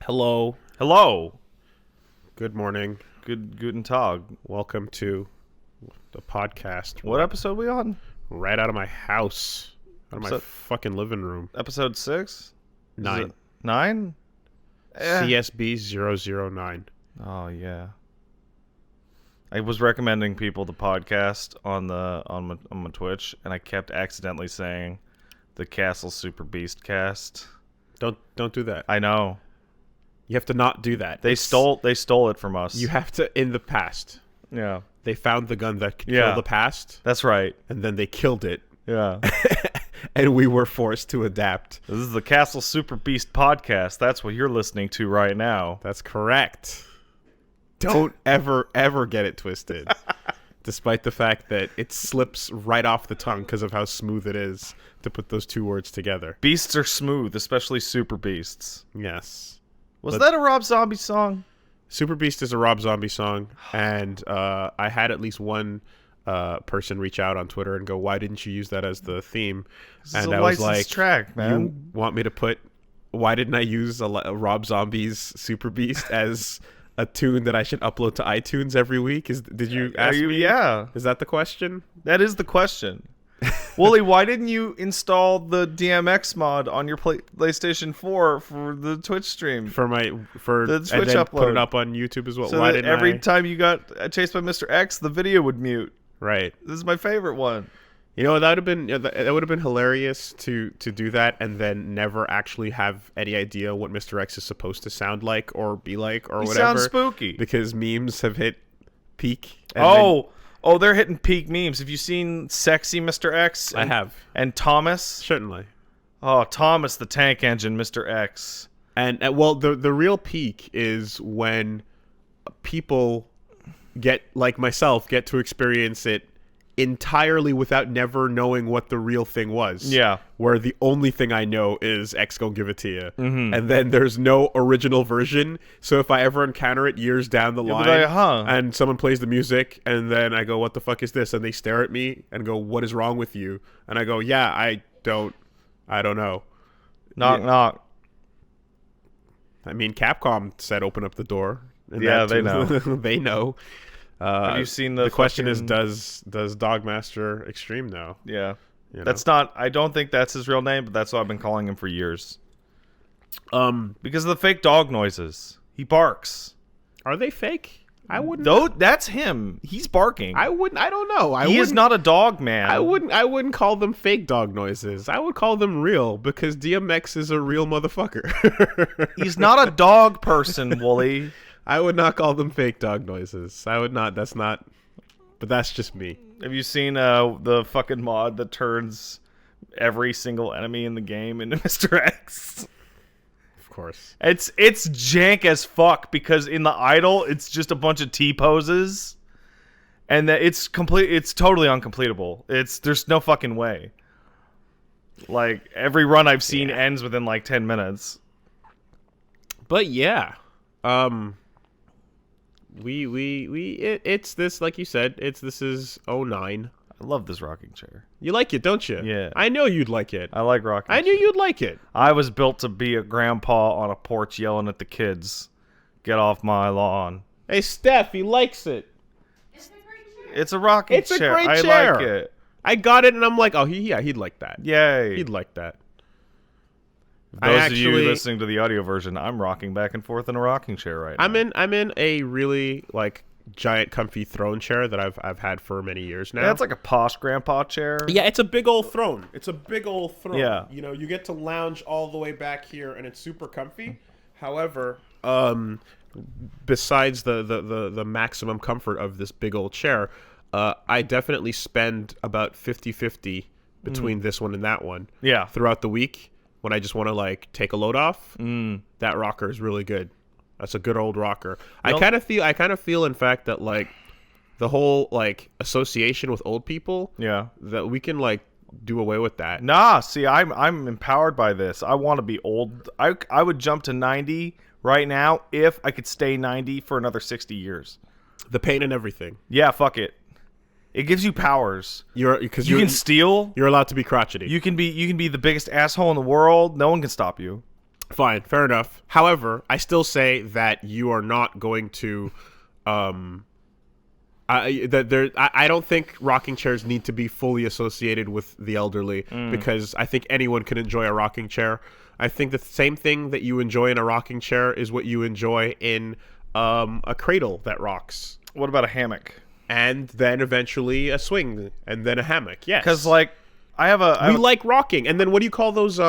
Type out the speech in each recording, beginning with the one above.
Hello. Hello. Good morning. Guten Tag. Welcome to the podcast. What episode we on? Right out of my house. Out of my fucking living room. Episode 6? 9. 9? CSB 009. Oh, yeah. I was recommending people the podcast on my Twitch, and I kept accidentally saying the Castle Super Beast cast. Don't do that. I know. You have to not do that. They stole it from us. You have to, in the past. Yeah. They found the gun that could kill the past. That's right. And then they killed it. Yeah. And we were forced to adapt. This is the Castle Super Beast podcast. That's what you're listening to right now. That's correct. Don't ever get it twisted. Despite the fact that it slips right off the tongue because of how smooth it is to put those two words together. Beasts are smooth, especially super beasts. Yes. Was that a Rob Zombie song? Super Beast is a Rob Zombie song, and I had at least one person reach out on Twitter and go, "Why didn't you use that as the theme?" And I was like, track, man. You want me to put? Why didn't I use a Rob Zombie's Super Beast as a tune that I should upload to iTunes every week? Did you ask me? Yeah. Is that the question? That is the question. Wooly, why didn't you install the DMX mod on your PlayStation 4 for the Twitch stream? For the Twitch and then upload. Put it up on YouTube as well. So why that didn't every time you got chased by Mr. X, the video would mute. Right. This is my favorite one. You know, that would have been hilarious to do that and then never actually have any idea what Mr. X is supposed to sound like or be like or whatever. Sounds spooky. Because memes have hit peak. Oh, they're hitting peak memes. Have you seen Sexy Mr. X? I have. And Thomas? Certainly. Oh, Thomas the Tank Engine, Mr. X. And well, the real peak is when people like myself, get to experience it entirely without never knowing what the real thing was. Yeah. Where the only thing I know is X gon' give it to you. Mm-hmm. And then there's no original version. So if I ever encounter it years down the line and someone plays the music and then I go, "What the fuck is this?" And they stare at me and go, "What is wrong with you?" And I go, "Yeah, I don't know." Knock, knock. I mean, Capcom said open up the door. And yeah, they know. They know. Have you seen the question is, does Dogmaster Extreme know? Yeah. You know? That's not, I don't think that's his real name, but that's what I've been calling him for years. Because of the fake dog noises. He barks. Are they fake? I wouldn't. That's him. He's barking. I don't know. He is not a dog man. I wouldn't call them fake dog noises. I would call them real because DMX is a real motherfucker. He's not a dog person, Wooly. I would not call them fake dog noises. I would not. That's not. But that's just me. Have you seen the fucking mod that turns every single enemy in the game into Mr. X? Of course. It's jank as fuck because in the idle it's just a bunch of T poses, and that it's totally uncompletable. There's no fucking way. Like every run I've seen ends within like 10 minutes. But yeah. It's this, like you said, this is 09. I love this rocking chair. You like it, don't you? Yeah. I know you'd like it. I like rocking I knew you'd like it. I was built to be a grandpa on a porch yelling at the kids, "Get off my lawn." Hey, Steph, he likes it. It's a great chair. It's a rocking chair. It's a great chair. I like it. I got it, and I'm like, oh, he'd like that. Yay. He'd like that. Those of you listening to the audio version, I'm rocking back and forth in a rocking chair right now. I'm in a really like giant comfy throne chair that I've had for many years now. Yeah, it's like a posh grandpa chair. Yeah, it's a big old throne. Yeah. You know, you get to lounge all the way back here and it's super comfy. However, besides the maximum comfort of this big old chair, I definitely spend about 50-50 between this one and that one. Yeah. Throughout the week. When I just want to like take a load off, that rocker is really good. That's a good old rocker. I kind of feel, in fact, that like the whole like association with old people, that we can like do away with that. Nah, see, I'm empowered by this. I want to be old. I would jump to 90 right now if I could stay 90 for another 60 years. The pain and everything. Yeah, fuck it. It gives you powers. You can steal. You're allowed to be crotchety. You can be the biggest asshole in the world. No one can stop you. Fine, fair enough. However, I still say that you are not going to. I don't think rocking chairs need to be fully associated with the elderly because I think anyone can enjoy a rocking chair. I think the same thing that you enjoy in a rocking chair is what you enjoy in a cradle that rocks. What about a hammock? And then eventually a swing, and then a hammock. Yes, Because like we like rocking. And then what do you call those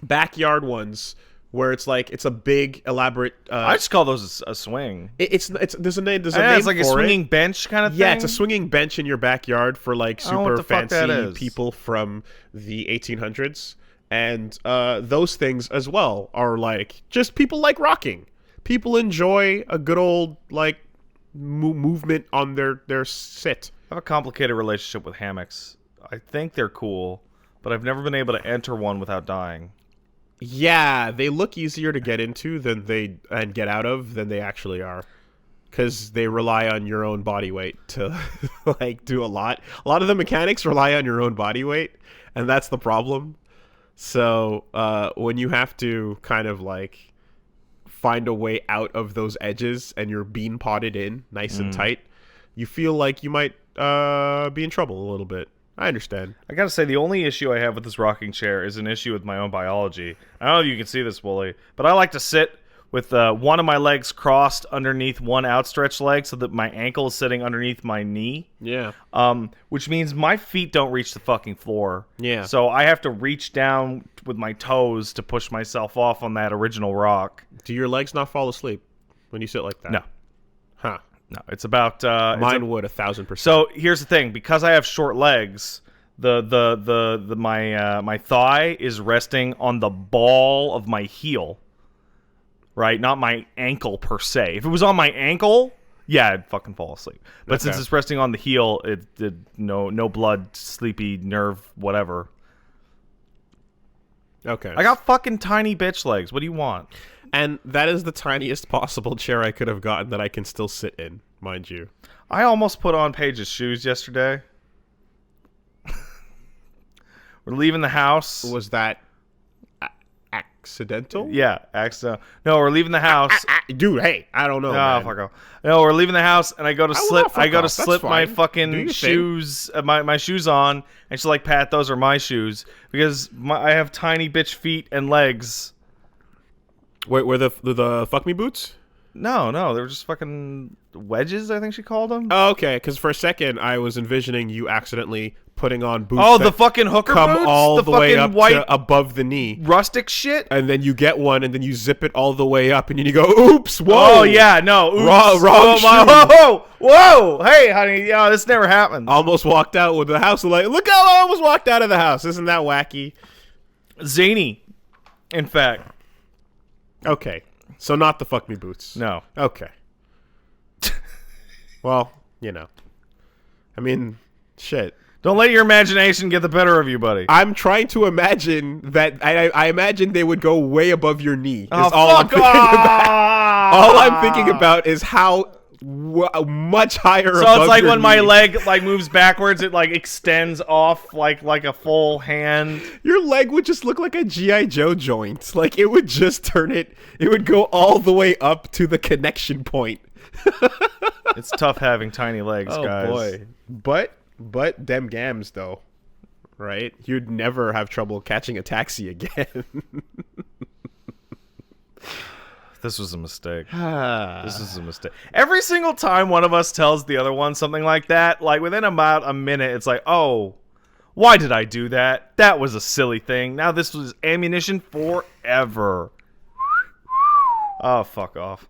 backyard ones where it's like it's a big elaborate? I just call those a swing. It's there's a name. There's a name it's like a for swinging it. bench kind of thing. Yeah, it's a swinging bench in your backyard for like super fancy people from the 1800s. And those things as well are like just people like rocking. People enjoy a good old like movement on their sit. I have a complicated relationship with hammocks. I think they're cool, but I've never been able to enter one without dying. Yeah, they look easier to get into and get out of than they actually are, because they rely on your own body weight to like do a lot. A lot of the mechanics rely on your own body weight, and that's the problem. So when you have to kind of like find a way out of those edges and you're bean potted in nice and tight, you feel like you might be in trouble a little bit. I understand. I gotta say, the only issue I have with this rocking chair is an issue with my own biology. I don't know if you can see this, Wooly, but I like to sit with one of my legs crossed underneath one outstretched leg so that my ankle is sitting underneath my knee. Yeah. Which means my feet don't reach the fucking floor. Yeah. So I have to reach down with my toes to push myself off on that original rock. Do your legs not fall asleep when you sit like that? No. Huh. No, it's about mine would 1,000%. So here's the thing: because I have short legs, my thigh is resting on the ball of my heel, right? Not my ankle per se. If it was on my ankle, yeah, I'd fucking fall asleep. But since it's resting on the heel, it no blood, sleepy nerve, whatever. Okay. I got fucking tiny bitch legs. What do you want? And that is the tiniest possible chair I could have gotten that I can still sit in, mind you. I almost put on Paige's shoes yesterday. We're leaving the house. Was that accidental? Yeah, accidental. No, we're leaving the house. Dude, hey, I don't know. No, fuck off. No, we're leaving the house, and I go to slip my fucking shoes, my shoes on, and she's like, "Pat, those are my shoes because I have tiny bitch feet and legs." Wait, were the fuck me boots? No, they were just fucking wedges, I think she called them. Oh, okay, because for a second I was envisioning you accidentally putting on boots. Oh, the fucking hooker come boots? all the way up white to above the knee, rustic shit. And then you get one, and then you zip it all the way up, and then you go, "Oops, whoa!" Oh yeah, no, oops. wrong shoe. Whoa, hey, honey, this never happened. Almost walked out with the house. Like, look how I almost walked out of the house. Isn't that wacky? Zany, in fact. Okay, so not the fuck me boots. No. Okay. Well, you know. I mean, shit. Don't let your imagination get the better of you, buddy. I'm trying to imagine that. I imagine they would go way above your knee. Oh, fuck off! All I'm thinking about is how much higher. So above it's like your when knee. my leg like moves backwards, it like extends off like a full hand. Your leg would just look like a G.I. Joe joint. Like it would just turn it. It would go all the way up to the connection point. It's tough having tiny legs, guys. Oh boy, but them gams though, right? You'd never have trouble catching a taxi again. This was a mistake. This is a mistake. Every single time one of us tells the other one something like that, like within about a minute, it's like, oh, why did I do that? That was a silly thing. Now this was ammunition forever. Oh, fuck off.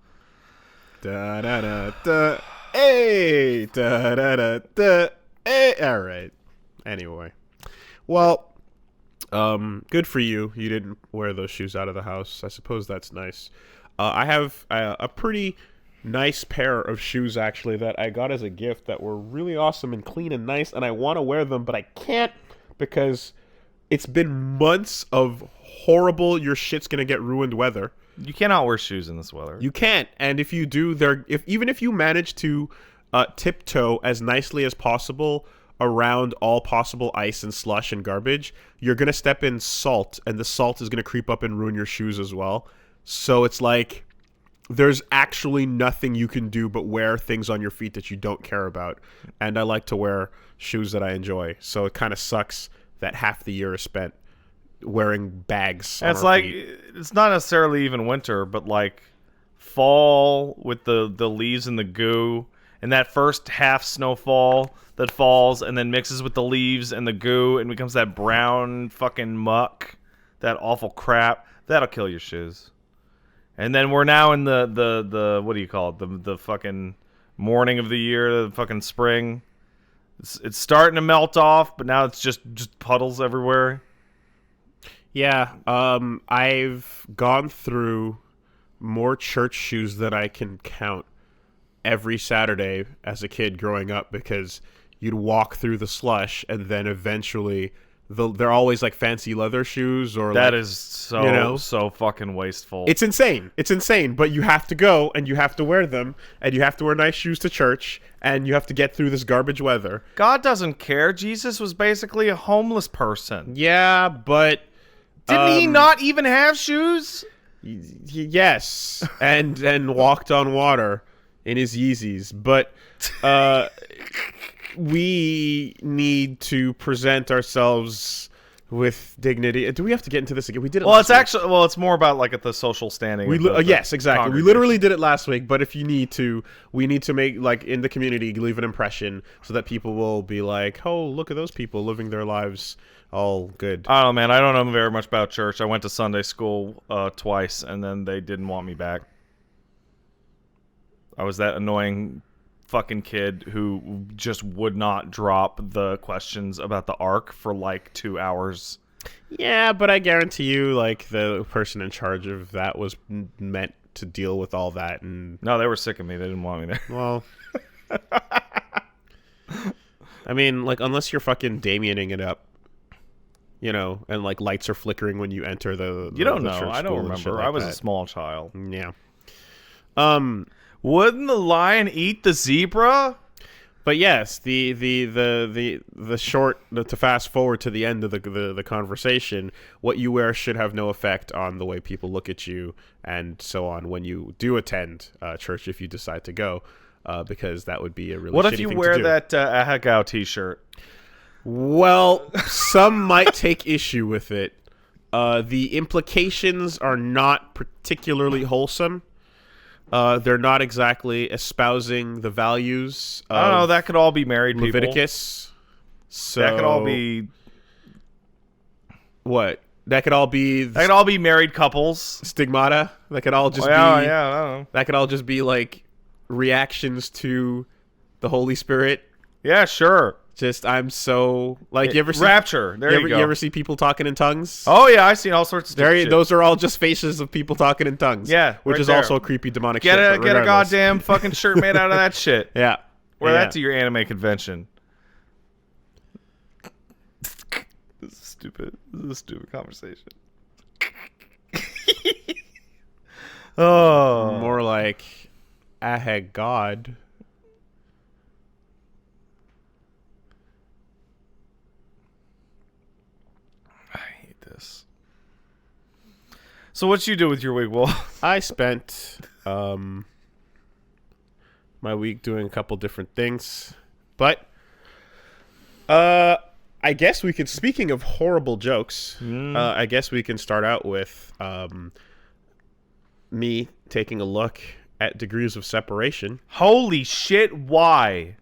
Da da da da. Hey, da da da da. Hey. All right. Anyway, well, good for you. You didn't wear those shoes out of the house. I suppose that's nice. I have a pretty nice pair of shoes, actually, that I got as a gift that were really awesome and clean and nice, and I want to wear them, but I can't because it's been months of horrible, your shit's going to get ruined weather. You cannot wear shoes in this weather. You can't, and if you do, even if you manage to tiptoe as nicely as possible around all possible ice and slush and garbage, you're going to step in salt, and the salt is going to creep up and ruin your shoes as well. So it's like there's actually nothing you can do but wear things on your feet that you don't care about. And I like to wear shoes that I enjoy. So it kind of sucks that half the year is spent wearing bags. And it's like, it's not necessarily even winter, but like fall with the leaves and the goo, and that first half snowfall that falls and then mixes with the leaves and the goo and becomes that brown fucking muck, that awful crap, that'll kill your shoes. And then we're now in the what do you call it? The fucking morning of the year, the fucking spring. It's starting to melt off, but now it's just puddles everywhere. Yeah, I've gone through more church shoes than I can count every Saturday as a kid growing up, because you'd walk through the slush and then eventually they're always like fancy leather shoes or that like, is so so fucking wasteful. It's insane, but you have to go and you have to wear them and you have to wear nice shoes to church and you have to get through this garbage weather. God doesn't care. Jesus was basically a homeless person. Yeah, but didn't he not even have shoes? Yes, and walked on water in his Yeezys, but we need to present ourselves with dignity. Do we have to get into this again? We did it. Well, last week. it's more about like at the social standing. Yes, exactly. We literally did it last week. But if you need to, we need to make like in the community leave an impression so that people will be like, oh, look at those people living their lives all good. I don't know, man. I don't know very much about church. I went to Sunday school twice, and then they didn't want me back. I was that annoying fucking kid who just would not drop the questions about the Ark for like 2 hours. Yeah, but I guarantee you, like, the person in charge of that was meant to deal with all that. And no, they were sick of me. They didn't want me there. Well, I mean, like, unless you're fucking Damiening it up, you know, and like lights are flickering when you enter the you don't the know. church I don't school and shit remember. like I was that. a small child. Yeah. Wouldn't the lion eat the zebra? But yes, the short to fast forward to the end of the conversation, what you wear should have no effect on the way people look at you and so on when you do attend church if you decide to go, because that would be a really. What shitty if you thing wear to do. that Ahegod t-shirt? Well, some might take issue with it. The implications are not particularly wholesome. They're not exactly espousing the values of I don't know. That could all be married people. Leviticus. So That could all be. What? That could all be That could all be married couples. stigmata. That could all just Yeah, be. I don't know. That could all just be like reactions to the Holy Spirit. Yeah, sure. Just I'm so like you ever see Rapture. There you go. You ever see people talking in tongues? Oh yeah, I've seen all sorts of shit. Those are all just faces of people talking in tongues. Yeah, which right is there. also creepy demonic Get shit. a but get a regardless. goddamn fucking shirt made out of that shit. Yeah. Wear Yeah. that to your anime convention. This is stupid. This is a stupid conversation. Oh, More like Ahegod. I hate this. So what you do with your week, Wolf? I spent my week doing a couple different things, but I guess we could. Speaking of horrible jokes, I guess we can start out with me taking a look at degrees of separation. Holy shit! Why?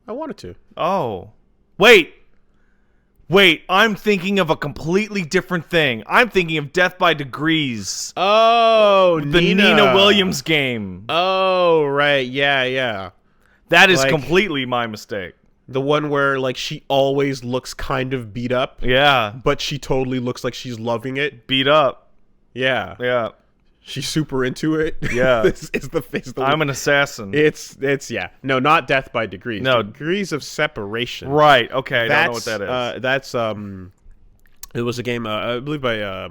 I wanted to. Oh, wait. I'm thinking of a completely different thing. I'm thinking of Death by Degrees. Oh, The Nina Williams game. Oh, right. Yeah. That is like- completely my mistake. The one where like she always looks kind of beat up, Yeah. but she totally looks like she's loving it. Beat up. Yeah. Yeah. She's super into it. Yeah. It's the I'm an assassin. It's yeah. No, not Death by Degrees. No. Degrees of Separation. Right. Okay. I don't know what that is. That's it was a game I believe by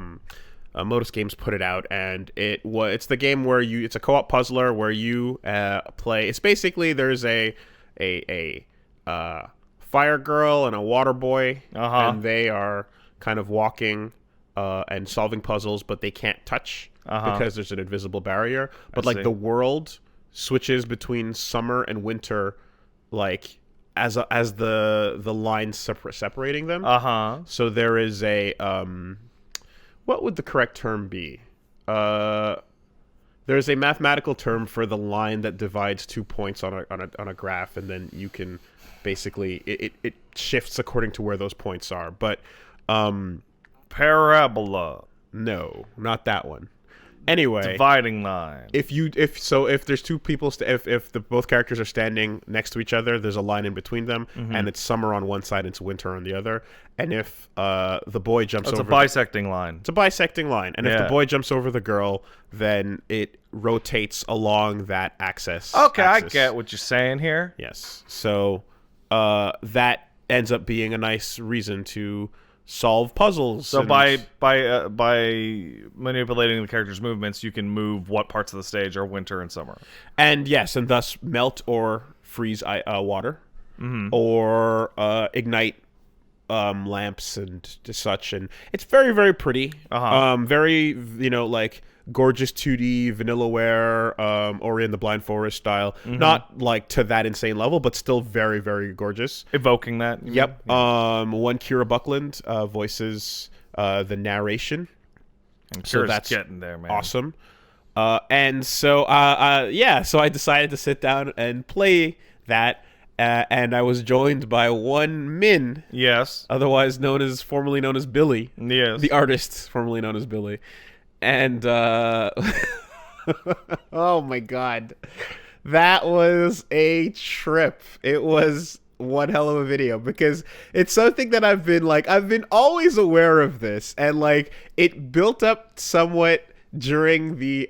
Modus Games put it out, and it's the game where it's a co-op puzzler where you play. It's basically there's a fire girl and a water boy, Uh-huh. and they are kind of walking and solving puzzles, but they can't touch because there's an invisible barrier. But like see. the world switches between summer and winter, like as the lines separating them. So there is a what would the correct term be? There's a mathematical term for the line that divides 2 points on a graph, and then you can basically it shifts according to where those points are. But Parabola. no, not that one. Anyway, Dividing line. if there's two people if both characters are standing next to each other, there's a line in between them, and it's summer on one side and it's winter on the other. And if the boy jumps It's over a bisecting line. it's a bisecting line, and if the boy jumps over the girl, then it rotates along that axis. Okay, I get what you're saying here. Yes. So that ends up being a nice reason to solve puzzles. So by manipulating the character's movements, you can move what parts of the stage are winter and summer. And yes, and thus melt or freeze water, or ignite lamps and such. And it's very, very pretty. Very, like gorgeous 2D Vanillaware, or in the Blind Forest style. Not like to that insane level, but still very, very gorgeous. Evoking that. Yep. Yeah. One Kira Buckland voices the narration. So that's getting there, man. Awesome. And so, so I decided to sit down and play that, and I was joined by one Min. Yes. Formerly known as Billy. Yes. The artist, formerly known as Billy. And, oh my God. That was a trip. It was one hell of a video, because it's something that I've been always aware of this, and like it built up somewhat during the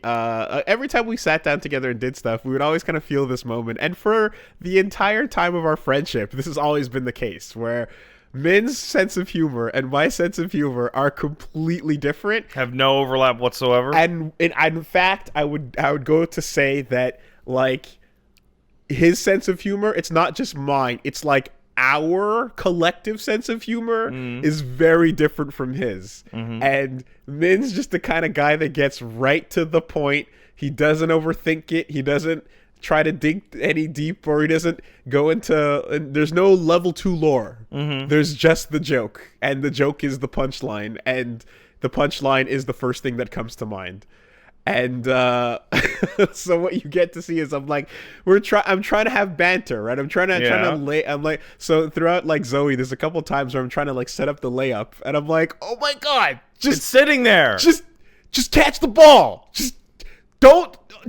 every time we sat down together and did stuff, we would always kind of feel this moment. And for the entire time of our friendship, this has always been the case, where Min's sense of humor and my sense of humor are completely different, have no overlap whatsoever. and in fact, I would go to say that like his sense of humor, it's not just mine, it's like our collective sense of humor is very different from his. And Min's just the kind of guy that gets right to the point. He doesn't overthink it. He doesn't try to dig any deep, or he doesn't go into, and there's no level 2 lore. There's just the joke, and the joke is the punchline, and the punchline is the first thing that comes to mind. And so what you get to see is I'm trying to have banter, right? I'm trying to lay. I'm like, so throughout like Zoe, there's a couple times where I'm trying to like set up the layup, and I'm like, oh my God, It's sitting there. just catch the ball.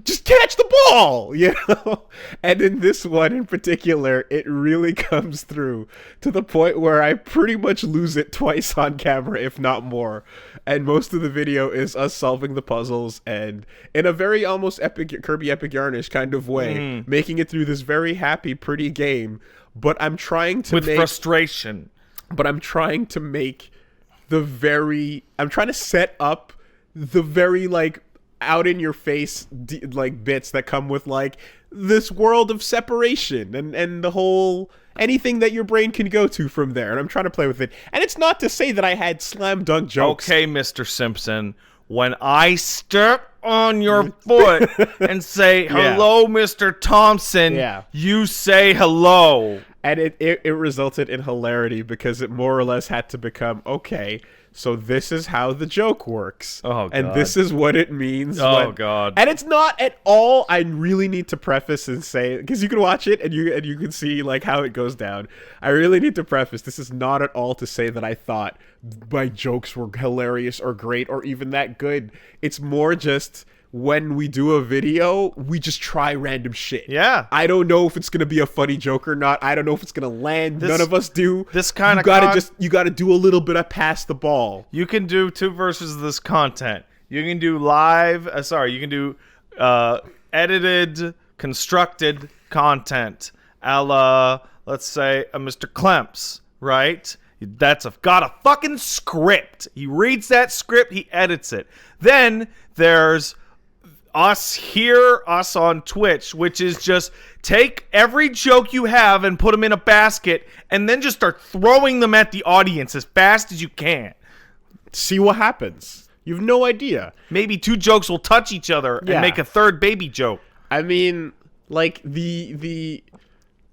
Just catch the ball, And in this one in particular, it really comes through to the point where I pretty much lose it twice on camera, if not more. And most of the video is us solving the puzzles, and in a very almost Kirby Epic Yarnish kind of way, making it through this very happy, pretty game. But I'm trying to frustration. But I'm trying to make I'm trying to set up the very like out in your face like bits that come with like this world of separation and the whole anything that your brain can go to from there, and I'm trying to play with it. And it's not to say that I had slam dunk jokes. Okay, Mr. Simpson, when I step on your foot and say hello, Mr. Thompson, you say hello. And it resulted in hilarity, because it more or less had to become, okay, so this is how the joke works. Oh, God. And this is what it means. God. And it's not at all, I really need to preface and say, because you can watch it and you can see like how it goes down. I really need to preface, this is not at all to say that I thought my jokes were hilarious or great or even that good. It's more just, when we do a video, we just try random shit. Yeah. I don't know if it's going to be a funny joke or not. I don't know if it's going to land. None of us do. This kind of you got to do a little bit of pass the ball. You can do 2 versions of this content. You can do you can do edited, constructed content, a la, let's say, a Mr. Klemps, right? That's got a fucking script. He reads that script, he edits it. Then there's us on Twitch, which is just take every joke you have and put them in a basket and then just start throwing them at the audience as fast as you can. See what happens. You have no idea. Maybe 2 jokes will touch each other and make a third baby joke. I mean, like and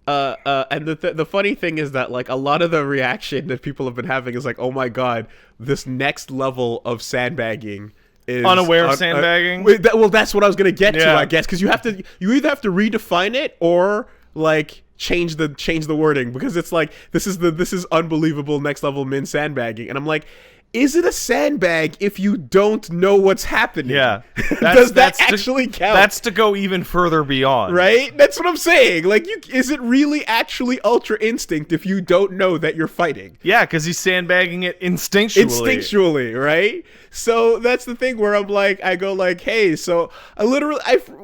the funny thing is that like a lot of the reaction that people have been having is like, oh my god, this next level of sandbagging is unaware of sandbagging. Well, that's what I was gonna get to, I guess, because you either have to redefine it or like change the wording, because it's like this is unbelievable next level min sandbagging, and I'm like, is it a sandbag if you don't know what's happening? Yeah. Does that actually count? That's to go even further beyond. Right? That's what I'm saying. Like, is it really actually Ultra Instinct if you don't know that you're fighting? Yeah, because he's sandbagging it instinctually. Instinctually, right? So that's the thing where I'm like, I go like, hey, so I literally,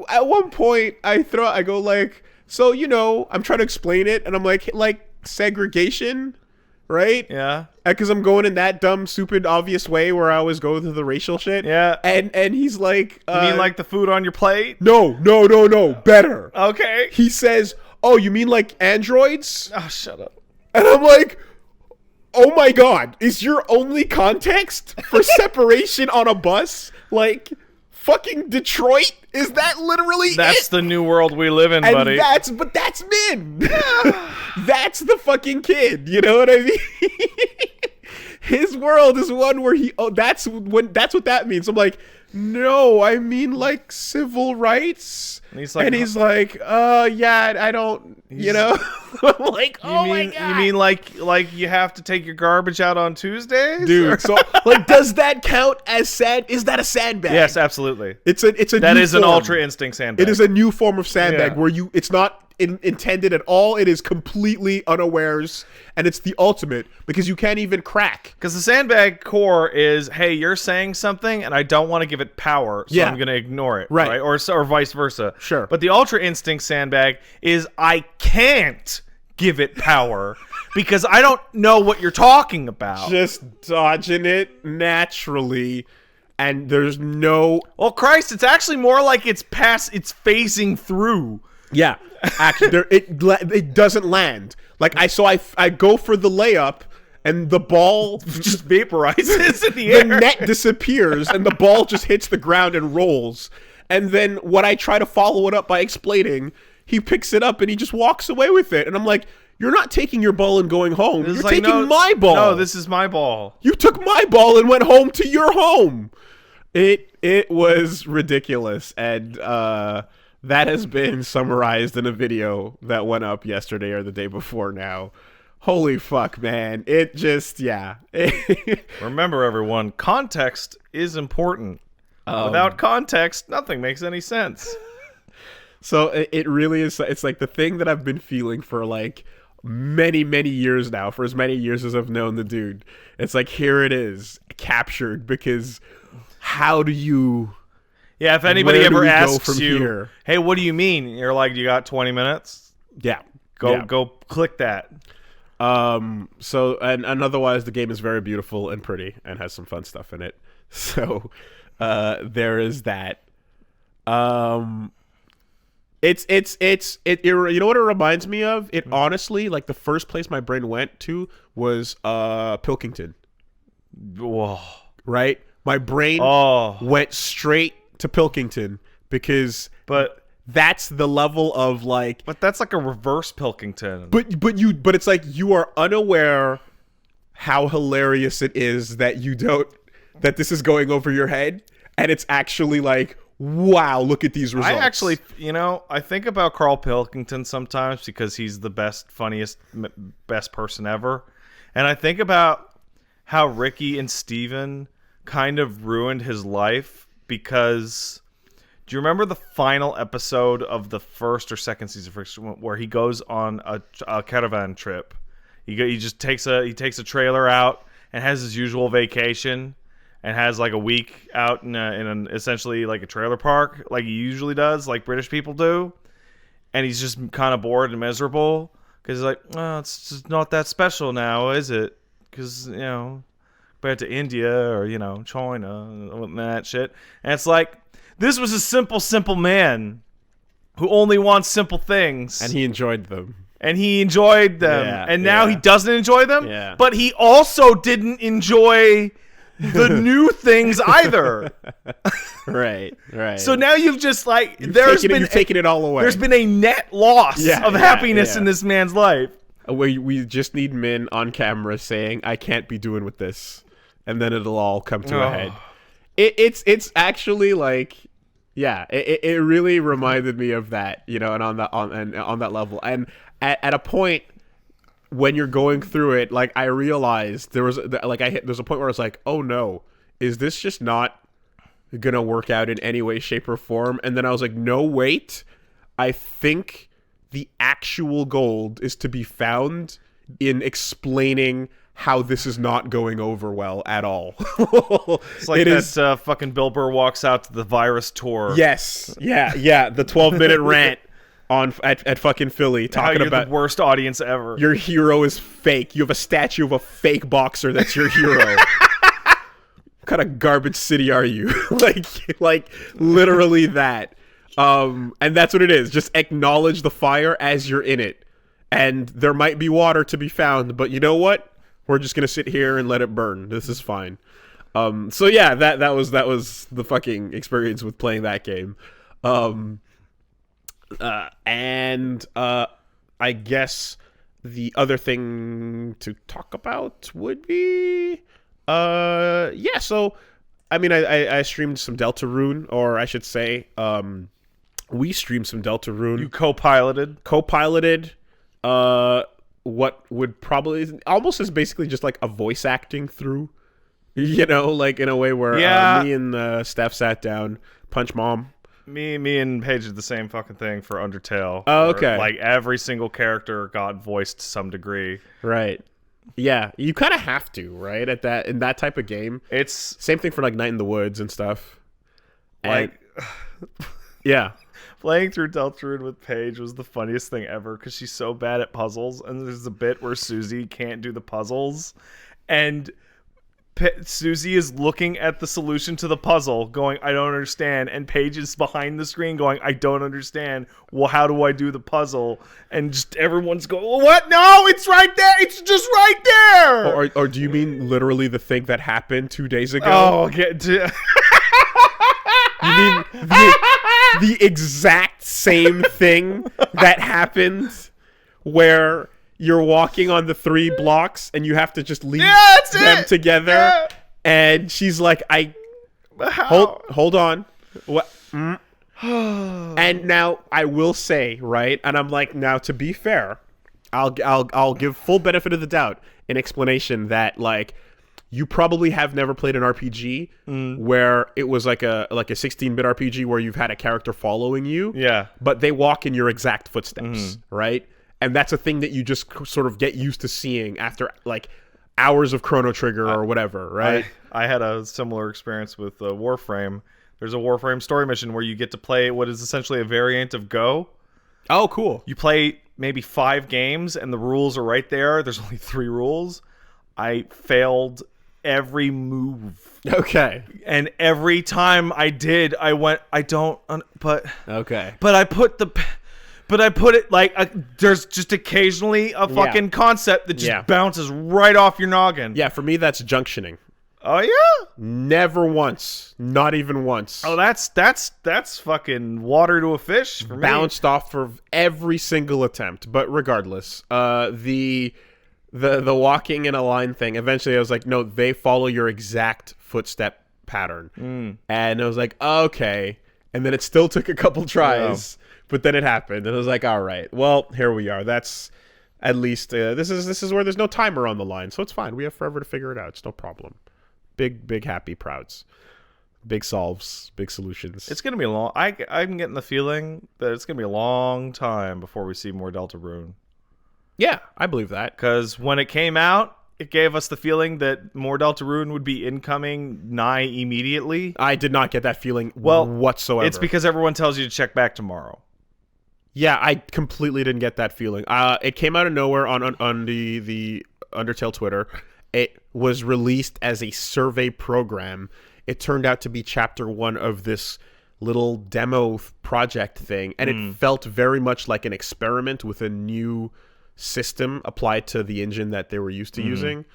at one point, I go like, so, you know, I'm trying to explain it, and I'm like segregation, right? Yeah. Because I'm going in that dumb, stupid, obvious way where I always go through the racial shit. Yeah. And he's like... you mean like the food on your plate? No. Better. Okay. He says, oh, you mean like androids? Oh, shut up. And I'm like, oh my god, is your only context for separation on a bus like fucking Detroit? Is that literally That's it? the new world we live in, And buddy. that's Min. That's the fucking kid. You know what I mean? His world is one where that's what that means. I'm like, no, I mean like civil rights. And he's like, yeah, I don't, you know. I'm like, my god. You mean like you have to take your garbage out on Tuesdays, dude? So like, does that count as sand? Is that a sandbag? Yes, absolutely. It's a that new is form. An Ultra Instinct sandbag. It is a new form of sandbag Yeah. where it's not intended at all. It is completely unawares, and it's the ultimate because you can't even crack. Because the sandbag core is, hey, you're saying something, and I don't want to give it power, so I'm going to ignore it, right? Or vice versa. Sure. But the Ultra Instinct sandbag is, I can't give it power because I don't know what you're talking about. Just dodging it naturally, and there's no. Well, Christ, it's actually more like it's phasing through. Yeah, actually, it doesn't land. Like I go for the layup, and the ball just vaporizes in the air. The net disappears, and the ball just hits the ground and rolls. And then when I try to follow it up by explaining, he picks it up and he just walks away with it. And I'm like, you're not taking your ball and going home. You're taking my ball. No, this is my ball. You took my ball and went home to your home. It was ridiculous, and that has been summarized in a video that went up yesterday or the day before now. Holy fuck, man. It just, yeah. Remember, everyone, context is important. Without context, nothing makes any sense. So it really is. It's like the thing that I've been feeling for like many, many years now, for as many years as I've known the dude. It's like, here it is, captured, because how do you... Yeah, if anybody ever asks you, here? Hey, what do you mean? You're like, you got 20 minutes? Yeah. Go click that. So, and otherwise the game is very beautiful and pretty and has some fun stuff in it. So, there is that. You know what it reminds me of? It honestly, like the first place my brain went to was, Pilkington. Whoa. Right? My brain went straight to Pilkington because that's the level of like, but that's like a reverse Pilkington. But it's like you are unaware how hilarious it is that that this is going over your head, and it's actually like, wow, look at these results. I actually, I think about Carl Pilkington sometimes because he's the best, funniest, best person ever, and I think about how Ricky and Steven kind of ruined his life. Because do you remember the final episode of the first or second season where he goes on a caravan trip? He just takes a trailer out and has his usual vacation and has like a week out in an essentially like a trailer park like he usually does, like British people do, and he's just kind of bored and miserable because he's like, oh, it's just not that special now, is it? Because compared to India or China and that shit, and it's like This was a simple man who only wants simple things. And he enjoyed them. Yeah, and now he doesn't enjoy them. Yeah. But he also didn't enjoy the new things either. Right. So now you've just like you've taken it all away. There's been a net loss of happiness in this man's life. We just need Min on camera saying, "I can't be doing with this," and then it'll all come to a head. It's actually like, it really reminded me of that, and on that level, and at a point when you're going through it, like I realized there's a point where I was like, oh no, is this just not gonna work out in any way, shape, or form? And then I was like, no, wait, I think the actual gold is to be found in explaining how this is not going over well at all. It's like that fucking Bill Burr walks out to the virus tour. Yes, yeah, the 12-minute rant at fucking Philly talking about the worst audience ever. Your hero is fake. You have a statue of a fake boxer that's your hero. What kind of garbage city are you? like literally that. And that's what it is. Just acknowledge the fire as you're in it. And there might be water to be found, but you know what? We're just gonna sit here and let it burn. This is fine. So yeah, that was the fucking experience with playing that game. And I guess the other thing to talk about would be so I mean I streamed some Deltarune, or I should say we streamed some Deltarune. You co-piloted what would probably almost is basically just like a voice acting through, like in a way where me and Steph sat down, Punch Mom. Me and Paige did the same fucking thing for Undertale. Oh, okay. Like every single character got voiced to some degree. Right. Yeah, you kind of have to, right? In that type of game. It's same thing for like Night in the Woods and stuff. Like yeah. Playing through Deltarune with Paige was the funniest thing ever because she's so bad at puzzles, and there's a bit where Susie can't do the puzzles, and Susie is looking at the solution to the puzzle going, I don't understand, and Paige is behind the screen going, I don't understand, well, how do I do the puzzle? And just everyone's going, well, what? No, it's right there, it's just right there. Or do you mean literally the thing that happened 2 days ago? Oh, you mean the exact same thing that happened where you're walking on the 3 blocks and you have to just leave them together. Yeah. And she's like, hold on. What? And now I will say, right? And I'm like, now to be fair, I'll give full benefit of the doubt an explanation that like you probably have never played an RPG where it was like a 16-bit RPG where you've had a character following you. Yeah. But they walk in your exact footsteps, right? And that's a thing that you just sort of get used to seeing after like hours of Chrono Trigger or whatever, right? I had a similar experience with Warframe. There's a Warframe story mission where you get to play what is essentially a variant of Go. Oh, cool. You play maybe 5 games and the rules are right there. There's only 3 rules. I failed every move. Okay. And every time I did, I went, okay. But I put it like there's just occasionally a fucking concept that just bounces right off your noggin. Yeah, for me that's junctioning. Oh yeah? Never once. Not even once. Oh, that's fucking water to a fish for me. Bounced off for every single attempt. But regardless, the walking in a line thing, eventually I was like, no, they follow your exact footstep pattern. And I was like, okay. And then it still took a couple tries. But then it happened, and I was like, all right, well, here we are. That's at least, this is where there's no timer on the line, so it's fine. We have forever to figure it out. It's no problem. Big, happy prouds. Big solves, big solutions. It's going to be a long, I'm getting the feeling that it's going to be a long time before we see more Deltarune. Yeah, I believe that. Because when it came out, it gave us the feeling that more Deltarune would be incoming nigh immediately. I did not get that feeling whatsoever. It's because everyone tells you to check back tomorrow. Yeah, I completely didn't get that feeling. It came out of nowhere on the Undertale Twitter. It was released as a survey program. It turned out to be chapter 1 of this little demo project thing, and it felt very much like an experiment with a new system applied to the engine that they were used to using,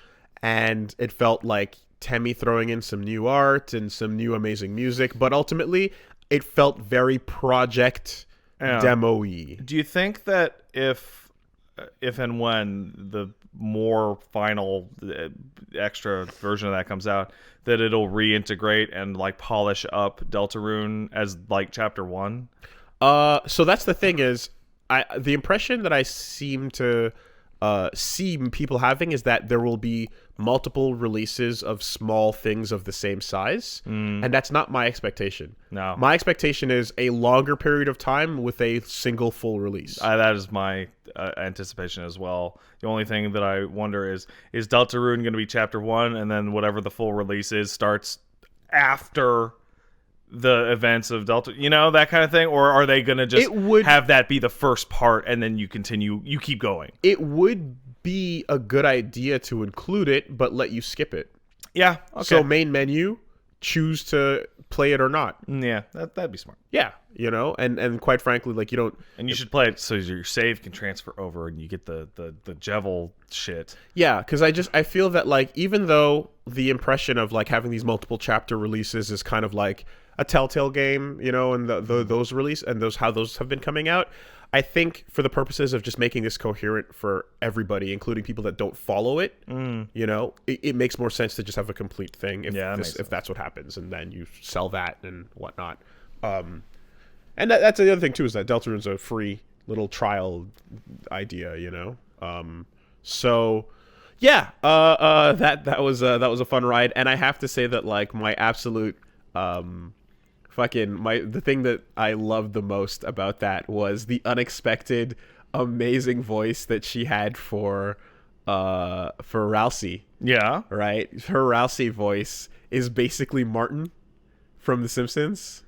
and it felt like Temmie throwing in some new art and some new amazing music, but ultimately it felt very project demo-y. Do you think that if and when the more final extra version of that comes out, that it'll reintegrate and like polish up Deltarune as like chapter 1? So that's the thing is, the impression that I seem to see people having is that there will be multiple releases of small things of the same size, and that's not my expectation. No, my expectation is a longer period of time with a single full release. That is my anticipation as well. The only thing that I wonder is Deltarune going to be chapter 1, and then whatever the full release is starts after the events of Delta, that kind of thing? Or are they going to just have that be the first part and then you keep going? It would be a good idea to include it, but let you skip it. Yeah. Okay. So main menu, choose to play it or not. Yeah, that'd be smart. Yeah, and quite frankly, like you don't... And you should play it so your save can transfer over and you get the Jevil shit. Yeah, because I feel that like even though the impression of like having these multiple chapter releases is kind of like a Telltale game, and those release and how those have been coming out, I think for the purposes of just making this coherent for everybody, including people that don't follow it, it makes more sense to just have a complete thing if that's what happens, and then you sell that and whatnot. And that's the other thing too, is that Deltarune's a free little trial idea, So yeah, that was a fun ride, and I have to say that like my absolute the thing that I loved the most about that was the unexpected, amazing voice that she had for Rousey. Yeah. Right? Her Rousey voice is basically Martin from The Simpsons.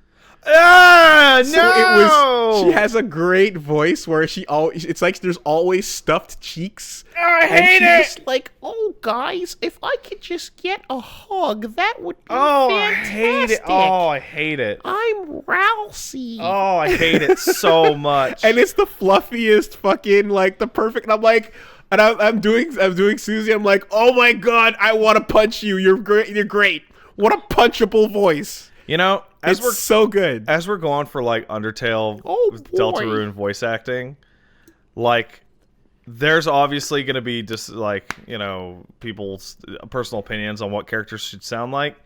No! So she has a great voice where it's like there's always stuffed cheeks. Oh, I hate it! Just like, oh guys, if I could just get a hug, that would be fantastic. I hate it. Oh, I hate it. I'm Rousey. Oh, I hate it so much. And it's the fluffiest fucking like the perfect. And I'm like, and I'm doing Susie. I'm like, oh my god, I want to punch you. You're great. You're great. What a punchable voice. It's so good. As we're going for like Undertale, Deltarune voice acting, like there's obviously going to be just like, people's personal opinions on what characters should sound like,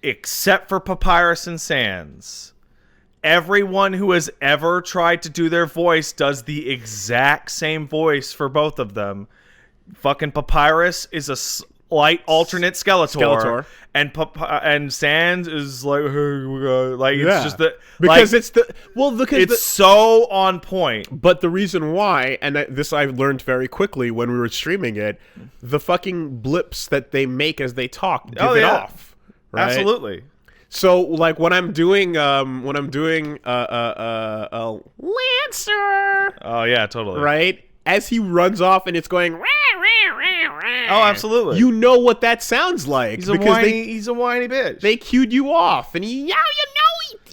except for Papyrus and Sans. Everyone who has ever tried to do their voice does the exact same voice for both of them. Fucking Papyrus is a slight alternate Skeletor. And Sans is like, it's just the because it's so on point. But the reason why, and this I learned very quickly when we were streaming it, the fucking blips that they make as they talk give it off. Right? Absolutely. So like when I'm doing Lancer. Oh yeah, totally. Right? As he runs off and it's going, oh, absolutely. You know what that sounds like. He's a whiny bitch. They cued you off, and he's a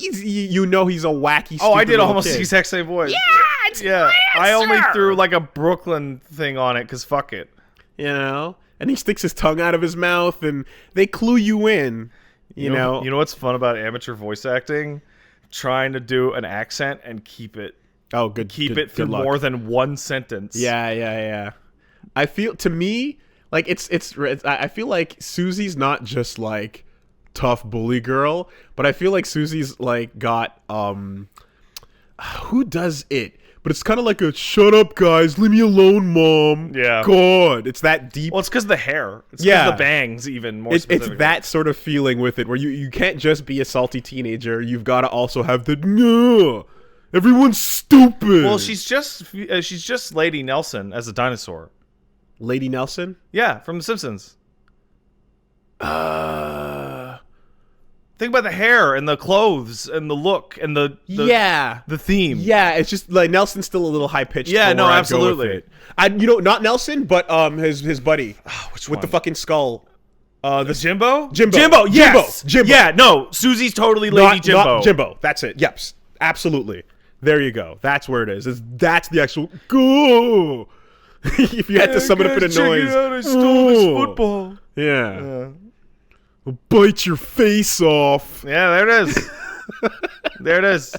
wacky, stupid I did almost kid. the exact same voice. Yeah, it's Lancer. I only threw like a Brooklyn thing on it, because fuck it. And he sticks his tongue out of his mouth, and they clue you in, you know. You know what's fun about amateur voice acting? Trying to do an accent and keep it. Oh, good. Keep it through more than one sentence. Yeah. I feel, to me, like I feel like Susie's not just like tough bully girl, but I feel like Susie's like got who does it? But it's kind of like a shut up guys, leave me alone, mom. Yeah. God, it's that deep. Well, it's because the hair. It's because the bangs even more. It's that sort of feeling with it, where you can't just be a salty teenager. You've got to also have the no. Everyone's stupid. Well, she's just Lady Nelson as a dinosaur. Lady Nelson? Yeah, from The Simpsons. Think about the hair and the clothes and the look and the theme. Yeah, it's just like Nelson's still a little high pitched. Yeah, no, absolutely. Not Nelson, but his buddy. Which with one? the fucking skull. The Jimbo? Jimbo, Yes! Jimbo. Yeah, no, Susie's totally Lady Jimbo. Not Jimbo. That's it. Yep. Absolutely. There you go. That's where it is. That's the actual. Go. If you had to sum it up in a noise. I stole this football. Yeah. I'll bite your face off. Yeah, there it is. There it is.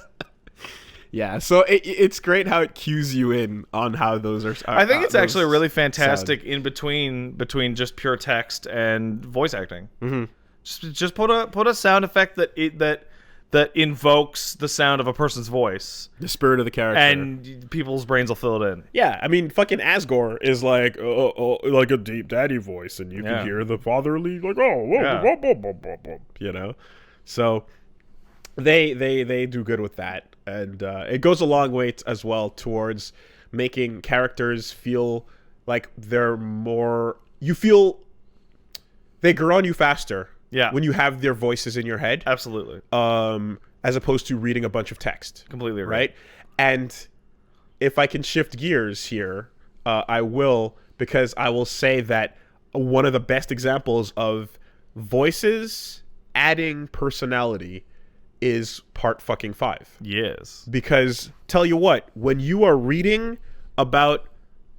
Yeah, so it's great how it cues you in on how those are. I think it's actually really fantastic in between just pure text and voice acting. Mm-hmm. Just put a sound effect that invokes the sound of a person's voice, the spirit of the character, and people's brains will fill it in. Yeah, I mean, fucking Asgore is like like a deep daddy voice, and you can hear the fatherly like you know, so they do good with that. And it goes a long way as well towards making characters feel like they're more... You feel... They grow on you faster when you have their voices in your head. Absolutely. As opposed to reading a bunch of text. Completely agree. Right? And if I can shift gears here, I will, because I will say that one of the best examples of voices adding personality is part fucking 5. Yes. Because tell you what, when you are reading about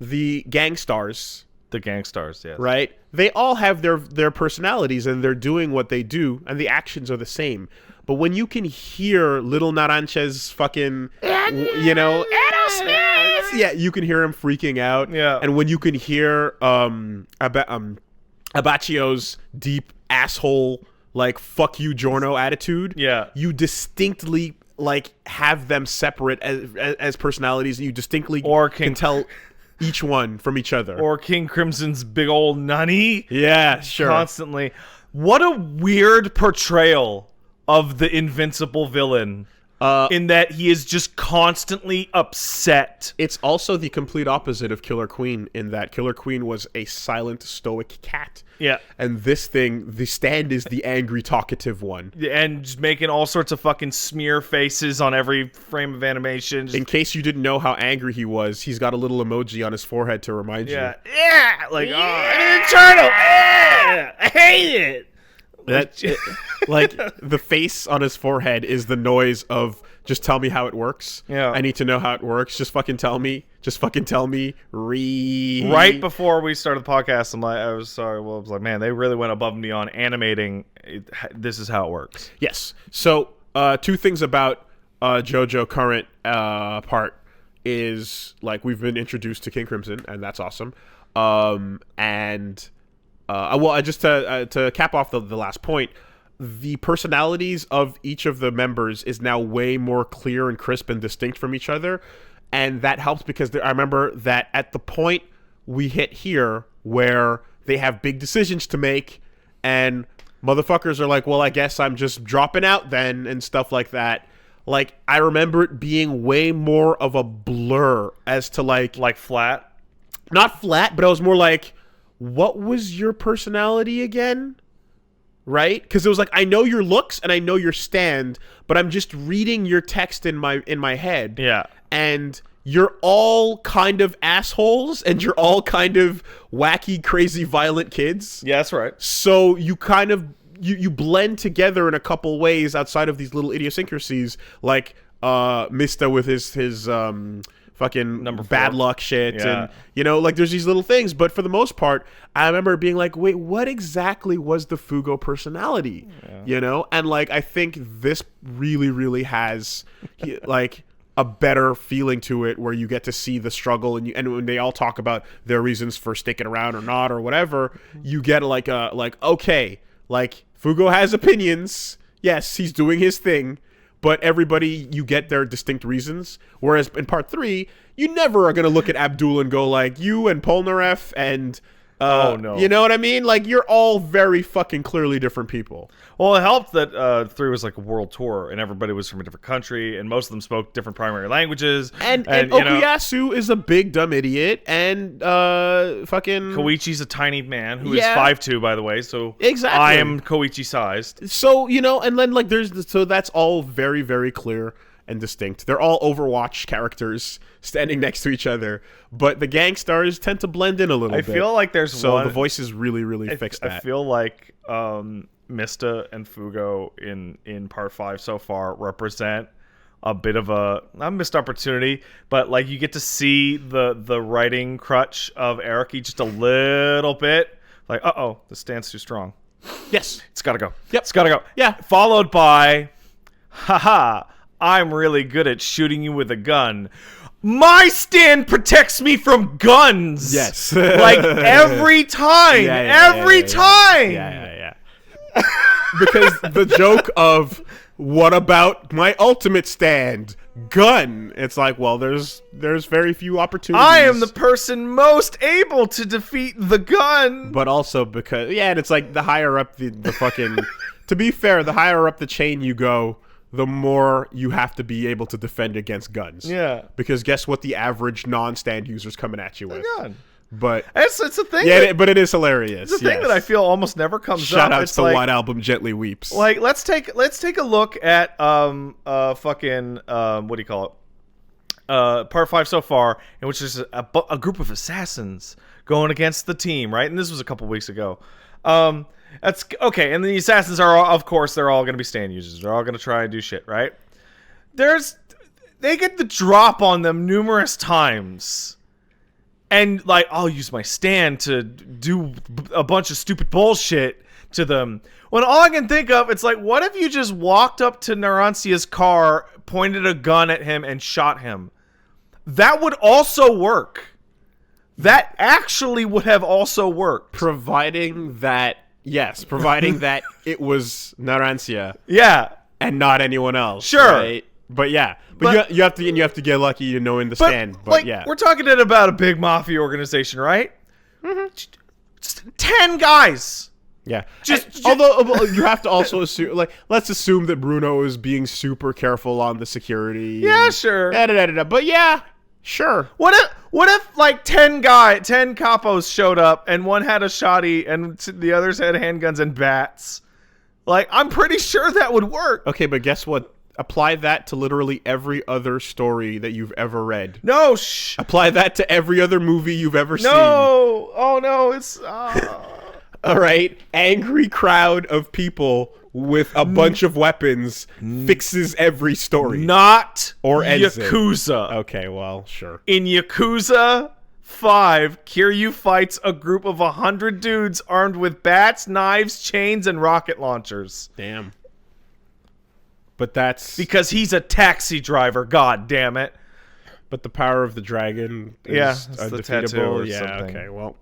the gangstars, yes. Right? They all have their personalities and they're doing what they do and the actions are the same. But when you can hear Little Narancha's fucking you know, yeah, you can hear him freaking out. Yeah. And when you can hear Abacchio's deep asshole like fuck you Giorno attitude, you distinctly like have them separate as personalities, and you distinctly can tell each one from each other. Or King Crimson's big old nunny, sure, constantly. What a weird portrayal of the invincible villain. In that he is just constantly upset. It's also the complete opposite of Killer Queen, in that Killer Queen was a silent, stoic cat. Yeah. And this thing, the Stand, is the angry, talkative one. And just making all sorts of fucking smear faces on every frame of animation. In case you didn't know how angry he was, he's got a little emoji on his forehead to remind you. Yeah. Like, an internal. I hate it. Like the face on his forehead is the noise of just tell me how it works. Yeah, I need to know how it works. Just fucking tell me. Right before we started the podcast, I was like, man, they really went above and beyond animating. This is how it works. Yes. So 2 things about JoJo current part is like we've been introduced to King Crimson, and that's awesome. And just to cap off the last point, the personalities of each of the members is now way more clear and crisp and distinct from each other, and that helps because I remember that at the point we hit here where they have big decisions to make, and motherfuckers are like, well, I guess I'm just dropping out then, and stuff like that. Like, I remember it being way more of a blur as to like flat, not flat, but I was more like, what was your personality again? Right? Because it was like, I know your looks and I know your stand, but I'm just reading your text in my head. Yeah. And you're all kind of assholes and you're all kind of wacky, crazy, violent kids. Yeah, that's right. So you kind of you blend together in a couple ways outside of these little idiosyncrasies, like Mista with his fucking Number 4. bad luck shit, and you know, like there's these little things, but for the most part I remember being like, wait, what exactly was the Fugo personality? You know, and like I think this really has like a better feeling to it, where you get to see the struggle, and when they all talk about their reasons for sticking around or not or whatever, you get like okay, like Fugo has opinions, yes, he's doing his thing, but everybody, you get their distinct reasons. Whereas in part 3, you never are going to look at Abdul and go like, you and Polnareff and... oh, no. You know what I mean? Like, you're all very fucking clearly different people. Well, it helped that 3 was like a world tour, and everybody was from a different country, and most of them spoke different primary languages. And Okuyasu is a big dumb idiot, and fucking... Koichi's a tiny man who is 5'2", by the way, so exactly. I am Koichi-sized. So, you know, and then, like, so that's all very, very clear. and distinct. They're all Overwatch characters standing next to each other, but the gang stars tend to blend in a little bit. I feel like there's so one... the voices really fix that. I feel like Mista and Fugo in part 5 so far represent a bit of a not missed opportunity, but like you get to see the writing crutch of Araki just a little bit. Like, the stand's too strong. Yes, it's gotta go. Yep, it's gotta go. Yeah, followed by, haha, I'm really good at shooting you with a gun. My stand protects me from guns. Yes. Like every time. Every time. Yeah. Because the joke of, what about my ultimate stand? Gun. It's like, well, there's very few opportunities. I am the person most able to defeat the gun. But also because, and it's like the higher up the fucking... To be fair, the higher up the chain you go, the more you have to be able to defend against guns. Yeah. Because guess what the average non-stand user's coming at you with? A gun. But it's a thing. Yeah, but it is hilarious. It's a thing that I feel almost never comes up. Shout outs to White Album Gently Weeps. Like, let's take a look at fucking what do you call it? Part 5 so far, in which there's a group of assassins going against the team, right? And this was a couple weeks ago. That's okay, and the assassins are, of course, they're all going to be stand users. They're all going to try and do shit, right? They get the drop on them numerous times, and like, I'll use my stand to do a bunch of stupid bullshit to them. When all I can think of, it's like, what if you just walked up to Narancia's car, pointed a gun at him, and shot him? That would also work. That actually would have also worked, providing that. Yes, providing that it was Narancia. Yeah. And not anyone else. Sure. Right? But yeah. But you have to get lucky to know in the stand. But like, yeah. We're talking about a big mafia organization, right? Mm-hmm. 10 guys. Yeah. Although you have to also assume, like, let's assume that Bruno is being super careful on the security. Yeah, sure. But yeah. Sure. What if like 10 capos showed up and one had a shotty and the others had handguns and bats? Like, I'm pretty sure that would work. Okay, but guess what? Apply that to literally every other story that you've ever read. No, Apply that to every other movie you've ever seen. No. Oh no, it's All right. Angry crowd of people with a bunch of weapons fixes every story. Not or ends Yakuza. It. Okay, well, sure. In Yakuza 5, Kiryu fights a group of 100 dudes armed with bats, knives, chains, and rocket launchers. Damn. But that's... Because he's a taxi driver, god damn it. But the power of the dragon is undefeatable. Yeah, something. Okay, well...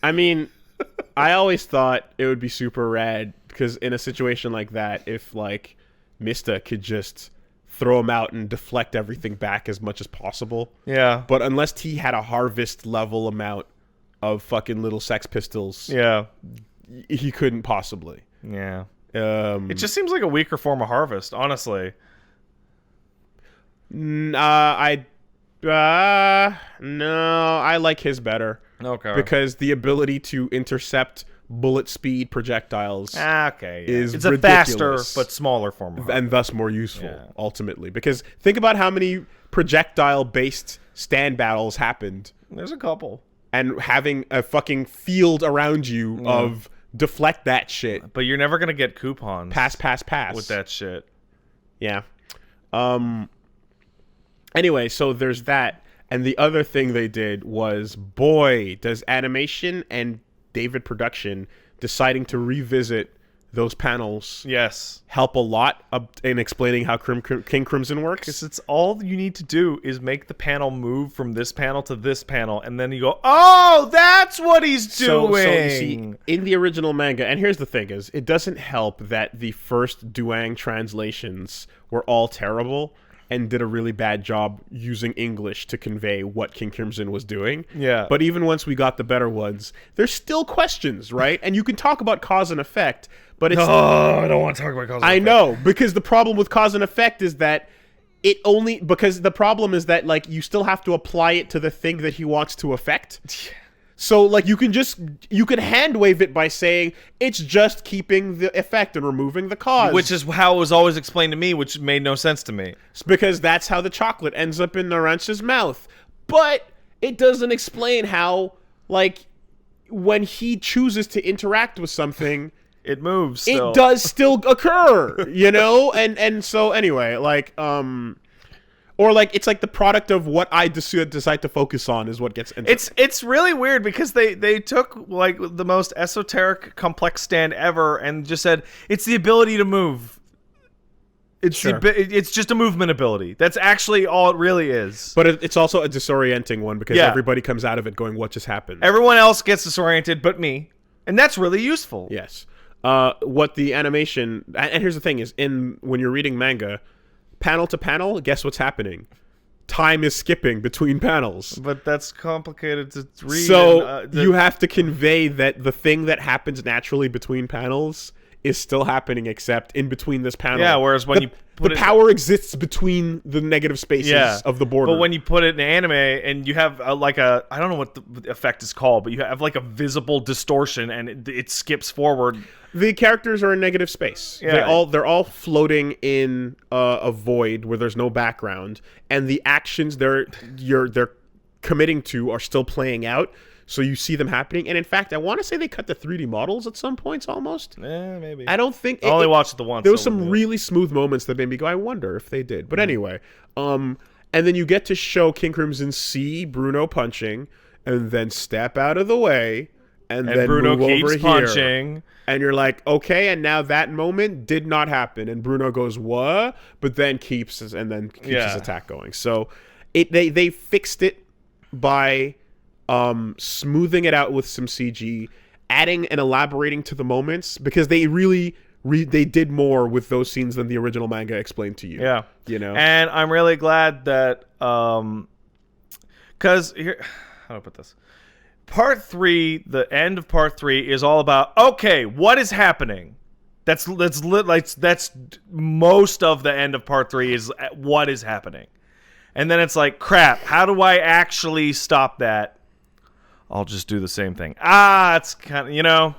I mean... I always thought it would be super rad because in a situation like that, if like Mista could just throw him out and deflect everything back as much as possible. Yeah. But unless he had a harvest level amount of fucking little Sex Pistols, yeah, he couldn't possibly. Yeah. It just seems like a weaker form of harvest, honestly. No, I like his better. Okay. Because the ability to intercept bullet speed projectiles is it's ridiculous. A faster but smaller form of and thus more useful, ultimately. Because think about how many projectile-based stand battles happened. There's a couple. And having a fucking field around you of deflect that shit. But you're never going to get coupons. Pass. With that shit. Yeah. Anyway, so there's that. And the other thing they did was, boy, does animation and David production deciding to revisit those panels help a lot in explaining how King Crimson works. Because it's all you need to do is make the panel move from this panel to this panel, and then you go, oh, that's what he's doing! So you see, in the original manga, and here's the thing is, it doesn't help that the first Duang translations were all terrible, and did a really bad job using English to convey what King Crimson was doing. Yeah. But even once we got the better ones, there's still questions, right? And you can talk about cause and effect, but it's... No, I don't want to talk about cause and effect. I know, because the problem with cause and effect is that because the problem is that, like, you still have to apply it to the thing that he wants to affect. So like you can hand wave it by saying it's just keeping the effect and removing the cause, which is how it was always explained to me, which made no sense to me. It's because that's how the chocolate ends up in Naranja's mouth. But it doesn't explain how, like, when he chooses to interact with something, it moves. Still. It does still occur, you know? And so anyway, like or like it's like the product of what I decide to focus on is what gets into It's really weird because they took like the most esoteric complex stand ever and just said it's the ability to move. It's it's just a movement ability. That's actually all it really is. But it's also a disorienting one because everybody comes out of it going, what just happened? Everyone else gets disoriented but me. And that's really useful. Yes. What the animation, and here's the thing, is when you're reading manga, panel to panel, guess what's happening? Time is skipping between panels. But that's complicated to read. So you have to convey that the thing that happens naturally between panels is still happening, except in between this panel. Yeah, whereas when you put the power exists between the negative spaces of the border. But when you put it in anime and you have like a, I don't know what the effect is called, but you have like a visible distortion and it skips forward. The characters are in negative space. Yeah. They're all floating in a void where there's no background, and the actions they're committing to are still playing out. So you see them happening, and in fact, I want to say they cut the 3D models at some points almost. Maybe. I don't think I only watched it the once. There was some really smooth moments that made me go, I wonder if they did. But anyway, and then you get to show King Crimson see Bruno punching, and then step out of the way, and then Bruno move keeps over punching. Here. And you're like, okay, and now that moment did not happen, and Bruno goes, what? But then keeps his attack going. So they fixed it by smoothing it out with some CG, adding and elaborating to the moments, because they really they did more with those scenes than the original manga explained to you. Yeah, you know. And I'm really glad that because here, how do I put this? Part 3, the end of part 3 is all about, okay, what is happening? That's most of the end of part 3 is what is happening. And then it's like, crap, how do I actually stop that? I'll just do the same thing. It's kind of, you know.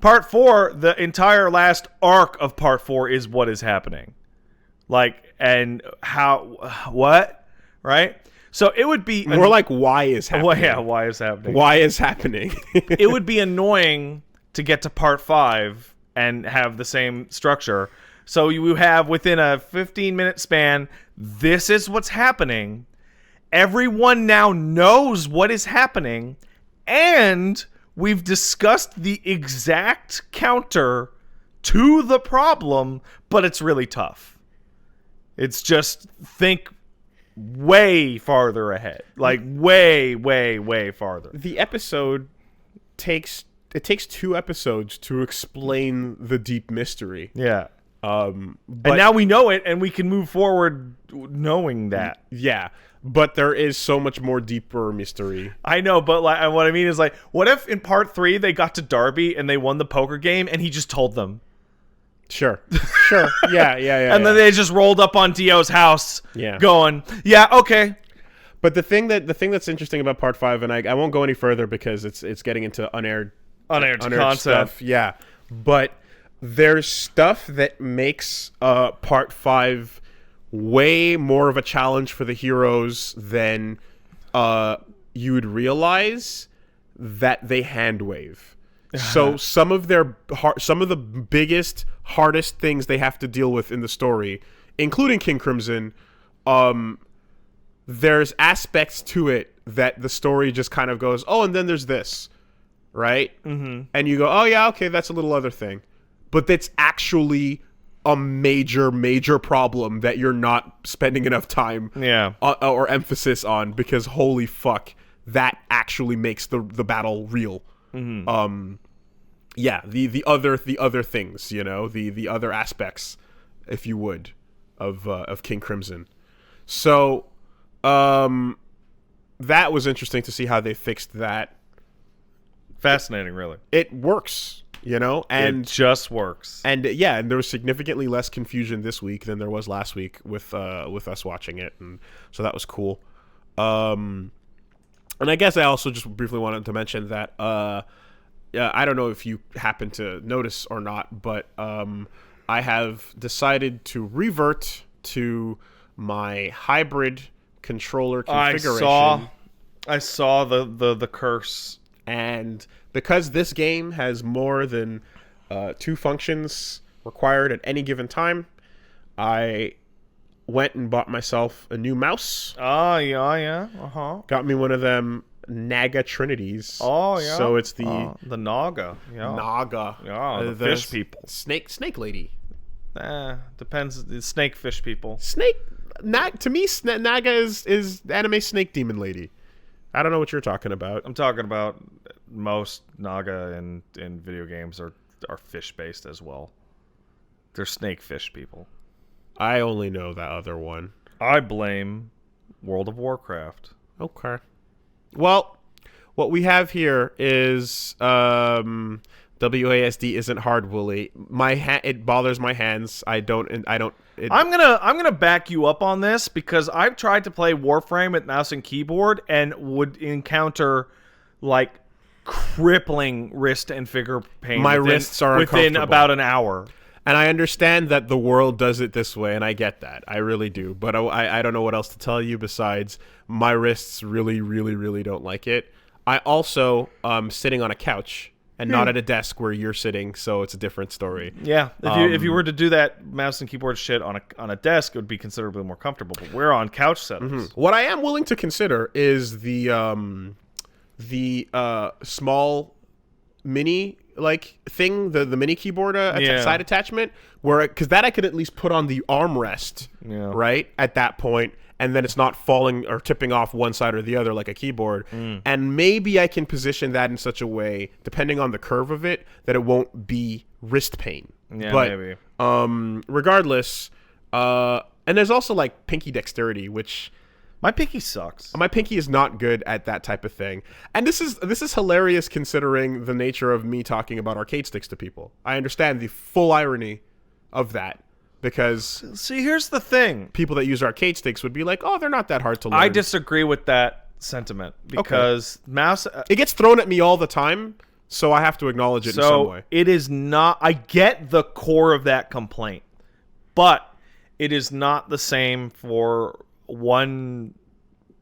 Part 4, the entire last arc of part 4 is what is happening. Like, and how, what? Right? So it would be more like why is happening. Well, yeah, why is happening? Why is happening? It would be annoying to get to part 5 and have the same structure. So you have within a 15-minute span, this is what's happening. Everyone now knows what is happening, and we've discussed the exact counter to the problem, but it's really tough. It's just think way farther ahead. Like way, way, way farther. The episode takes 2 episodes to explain the deep mystery. Yeah. But and now we know it, and we can move forward knowing that. Yeah, but there is so much more deeper mystery. I know, but like, what I mean is, like, what if in part 3 they got to Darby and they won the poker game, and he just told them? Sure. Yeah. And then they just rolled up on Dio's house, going, yeah, okay. But the thing that's interesting about part 5, and I won't go any further because it's getting into unaired content stuff. Yeah, but there's stuff that makes part 5 way more of a challenge for the heroes than you'd realize that they hand wave. So some of the biggest, hardest things they have to deal with in the story, including King Crimson, there's aspects to it that the story just kind of goes, oh, and then there's this, right? Mm-hmm. And you go, oh yeah, okay, that's a little other thing. But that's actually a major, major problem that you're not spending enough time or emphasis on, because holy fuck, that actually makes the battle real. Mm-hmm. The other things, you know, the other aspects, if you would, of King Crimson. So that was interesting to see how they fixed that. Fascinating, really. It works. You know, and it just works. And and there was significantly less confusion this week than there was last week with us watching it, and so that was cool. And I guess I also just briefly wanted to mention that I don't know if you happen to notice or not, but I have decided to revert to my hybrid controller configuration. I saw the curse. And because this game has more than 2 functions required at any given time, I went and bought myself a new mouse. Oh, yeah. Uh-huh. Got me one of them Naga Trinities. Oh, yeah. So it's the Naga. Yeah. Naga. Yeah, the fish people. Snake lady. Depends. The snake fish people. To me, Naga is anime snake demon lady. I don't know what you're talking about. I'm talking about most Naga in video games are fish based as well. They're snake fish people. I only know that other one. I blame World of Warcraft. Okay. Well, what we have here is WASD isn't hard woolly. It bothers my hands. I'm gonna back you up on this because I've tried to play Warframe with mouse and keyboard and would encounter like crippling wrist and finger pain. My wrists are within about an hour. And I understand that the world does it this way, and I get that. I really do. But I don't know what else to tell you besides my wrists really, really, really don't like it. I also sitting on a couch and not at a desk where you're sitting, so it's a different story. Yeah, if you were to do that mouse and keyboard shit on a desk, it would be considerably more comfortable. But we're on couch setups. Mm-hmm. What I am willing to consider is the small mini thing, the mini keyboard side attachment, because that I could at least put on the armrest, right at that point, and then it's not falling or tipping off one side or the other like a keyboard. And maybe I can position that in such a way, depending on the curve of it, that it won't be wrist pain. Yeah, but, maybe. Regardless, and there's also like pinky dexterity, which my pinky sucks. My pinky is not good at that type of thing. And this is hilarious considering the nature of me talking about arcade sticks to people. I understand the full irony of that. Because see, here's the thing. People that use arcade sticks would be like, "Oh, they're not that hard to learn." I disagree with that sentiment because mouse it gets thrown at me all the time, so I have to acknowledge it in some way. It is not. I get the core of that complaint, but it is not the same for one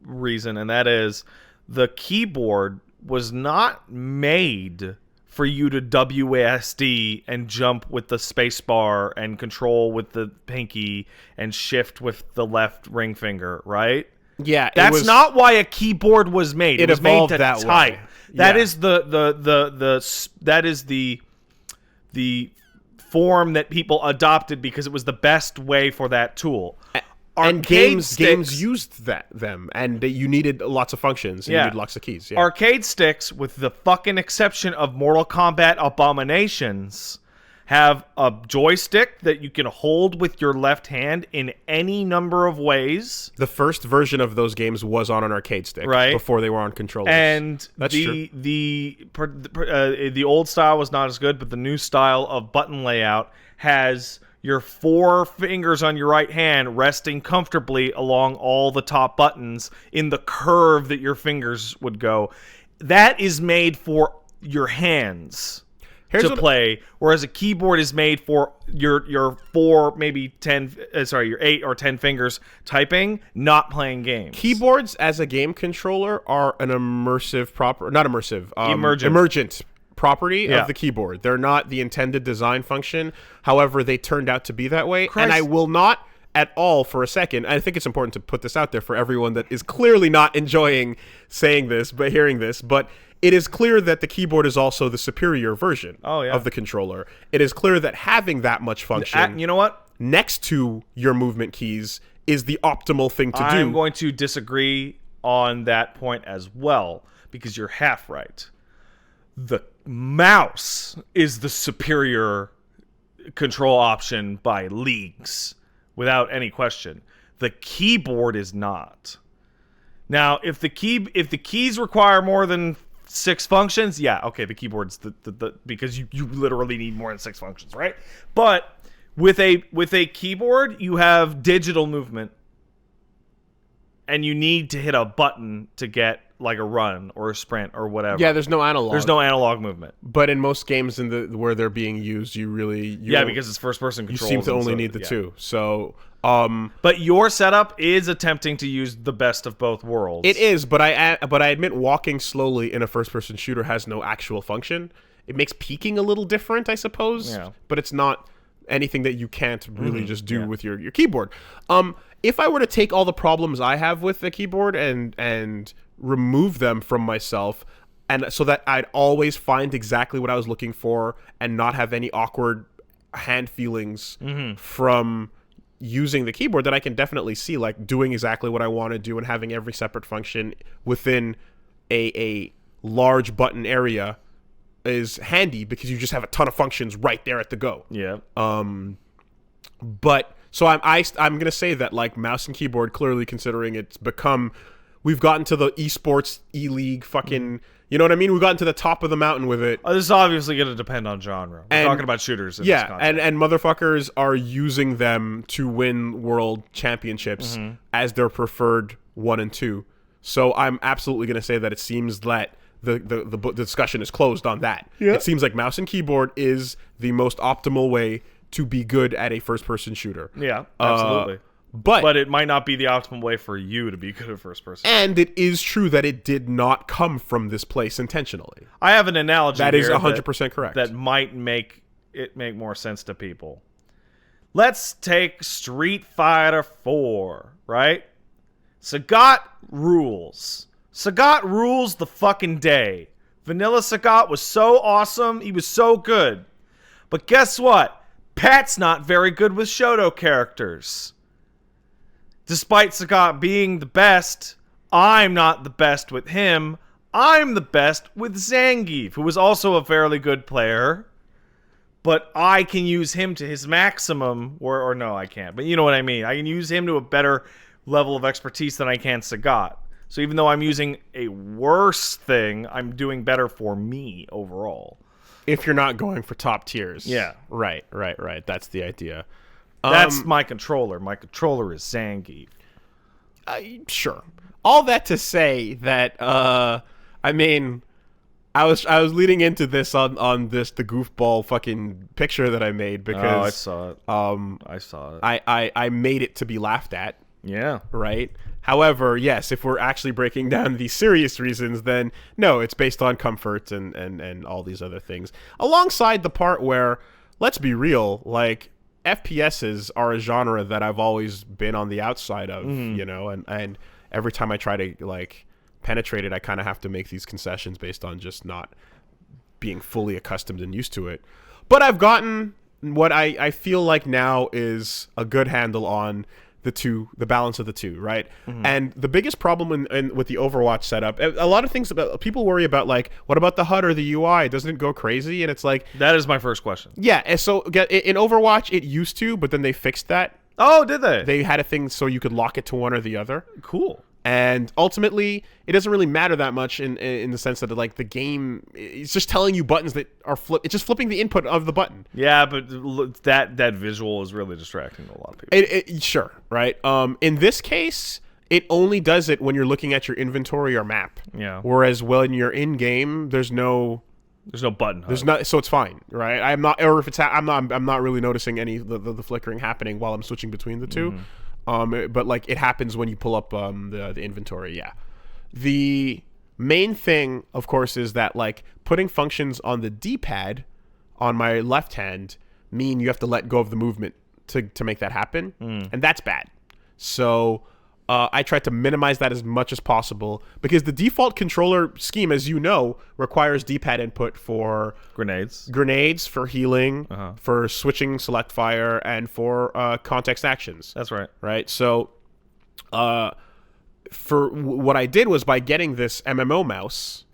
reason, and that is the keyboard was not made for you to WASD and jump with the space bar and control with the pinky and shift with the left ring finger, right? Yeah, that's not why a keyboard was made. It was made to type. Way. That is that is the form that people adopted because it was the best way for that tool. And games used them, and you needed lots of functions. And you needed lots of keys. Yeah. Arcade sticks, with the fucking exception of Mortal Kombat Abominations, have a joystick that you can hold with your left hand in any number of ways. The first version of those games was on an arcade stick, right? Before they were on controllers. And that's true. The old style was not as good, but the new style of button layout has your 4 fingers on your right hand resting comfortably along all the top buttons in the curve that your fingers would go. That is made for your hands to play, whereas a keyboard is made for your 4, maybe 10, your 8 or 10 fingers typing, not playing games. Keyboards as a game controller are an emergent property of the keyboard. They're not the intended design function. However, they turned out to be that way. And I will not at all for a second. I think it's important to put this out there for everyone that is clearly not enjoying saying this, but hearing this. But it is clear that the keyboard is also the superior version of the controller. It is clear that having that much function, you know what, next to your movement keys is the optimal thing to do. I'm going to disagree on that point as well, because you're half right. The mouse is the superior control option by leagues, without any question. The keyboard is not. Now, if the keys require more than 6 functions, the keyboard's the because you literally need more than 6 functions, right? But with a keyboard, you have digital movement, and you need to hit a button to get like a run or a sprint or whatever. Yeah, there's no analog. There's no analog movement. But in most games where they're being used, because it's first person controls. You seem to only need the two. So, but your setup is attempting to use the best of both worlds. It is, but I admit walking slowly in a first person shooter has no actual function. It makes peeking a little different, I suppose. Yeah. But it's not anything that you can't really just do with your keyboard. If I were to take all the problems I have with the keyboard and remove them from myself, and so that I'd always find exactly what I was looking for and not have any awkward hand feelings from using the keyboard, then I can definitely see like doing exactly what I want to do and having every separate function within a large button area is handy because you just have a ton of functions right there at the go. Yeah. But so I'm gonna say that like mouse and keyboard, clearly considering it's become, we've gotten to the esports e-league fucking, you know what I mean? We've gotten to the top of the mountain with it. This is obviously gonna depend on genre. We're talking about shooters. In this context. and motherfuckers are using them to win world championships as their preferred 1 and 2. So I'm absolutely gonna say that it seems that the discussion is closed on that. It seems like mouse and keyboard is the most optimal way to be good at a first-person shooter. Yeah, absolutely. But it might not be the optimal way for you to be good at first-person. And it is true that it did not come from this place intentionally. I have an analogy that is here 100% correct. That might make it make more sense to people. Let's take Street Fighter 4, right? Sagat rules. Sagat rules the fucking day. Vanilla Sagat was so awesome. He was so good. But guess what? Pat's not very good with Shoto characters. Despite Sagat being the best, I'm not the best with him. I'm the best with Zangief, who was also a fairly good player. But I can use him to his maximum. Or no, I can't. But you know what I mean. I can use him to a better level of expertise than I can Sagat. So even though I'm using a worse thing, I'm doing better for me overall. If you're not going for top tiers. Yeah. Right. That's the idea. That's my controller. My controller is Zangief. Sure. All that to say that, I mean, I was leading into this on the goofball fucking picture that I made because I saw it. I saw it. I made it to be laughed at. Yeah. Right? However, yes, if we're actually breaking down the serious reasons, then no, it's based on comfort and all these other things. Alongside the part where, let's be real, like, FPSs are a genre that I've always been on the outside of, you know, and every time I try to, like, penetrate it, I kind of have to make these concessions based on just not being fully accustomed and used to it. But I've gotten what I feel like now is a good handle on the balance of the two, right? And the biggest problem with the Overwatch setup, a lot of things about people worry about, like, what about the HUD or the UI? Doesn't it go crazy? And it's like, that is my first question. Yeah, and so in Overwatch it used to, but then they fixed that. Oh, did they? They had a thing so you could lock it to one or the other. Cool. And ultimately, it doesn't really matter that much in the sense that, like, the game, it's just telling you buttons that are it's just flipping the input of the button. Yeah, but that visual is really distracting to a lot of people. Sure, right? In this case, it only does it when you're looking at your inventory or map. Yeah. Whereas when you're in game, there's no button HUD. There's not, so it's fine, right? I'm not really noticing any the flickering happening while I'm switching between the two. But like it happens when you pull up the inventory. Yeah. The main thing, of course, is that like putting functions on the D-pad on my left hand mean you have to let go of the movement to make that happen, and that's bad. So I tried to minimize that as much as possible because the default controller scheme, as you know, requires D-pad input for grenades for healing, for switching select fire, and for context actions. That's right. Right. So for what I did was by getting this MMO mouse,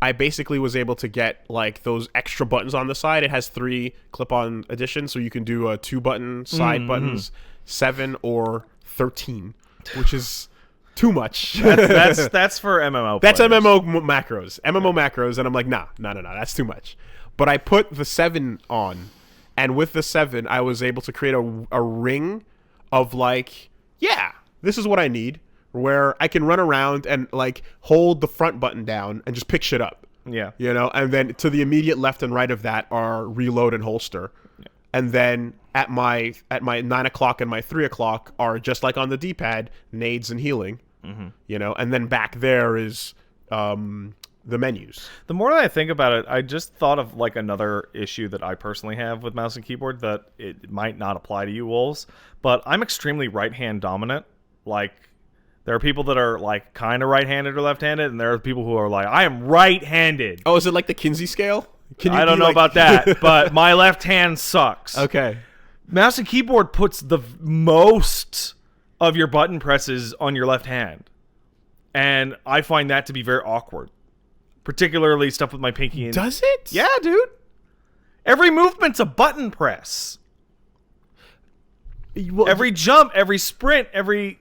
I basically was able to get like those extra buttons on the side. It has 3 clip-on additions, so you can do 2-button side buttons, 7 or 13. Which is too much. That's for MMO. That's MMO macros. MMO macros, and I'm like, no, that's too much. But I put the 7 on, and with the 7, I was able to create a ring of like, yeah, this is what I need, where I can run around and like hold the front button down and just pick shit up. Yeah. You know, and then to the immediate left and right of that are reload and holster. Yeah. And then at my 9 o'clock and my 3 o'clock are just like on the D-pad, nades and healing. Mm-hmm. You know, and then back there is the menus. The more that I think about it, I just thought of like another issue that I personally have with mouse and keyboard that it might not apply to you, Wolves, but I'm extremely right-hand dominant. Like, there are people that are like kind of right-handed or left-handed, and there are people who are like, I am right-handed. Oh, is it like the Kinsey scale? I don't know about that, but my left hand sucks. Okay. Mouse and keyboard puts the most of your button presses on your left hand, and I find that to be very awkward. Particularly stuff with my pinky. Does it? Yeah, dude. Every movement's a button press. Well, every jump, every sprint, every...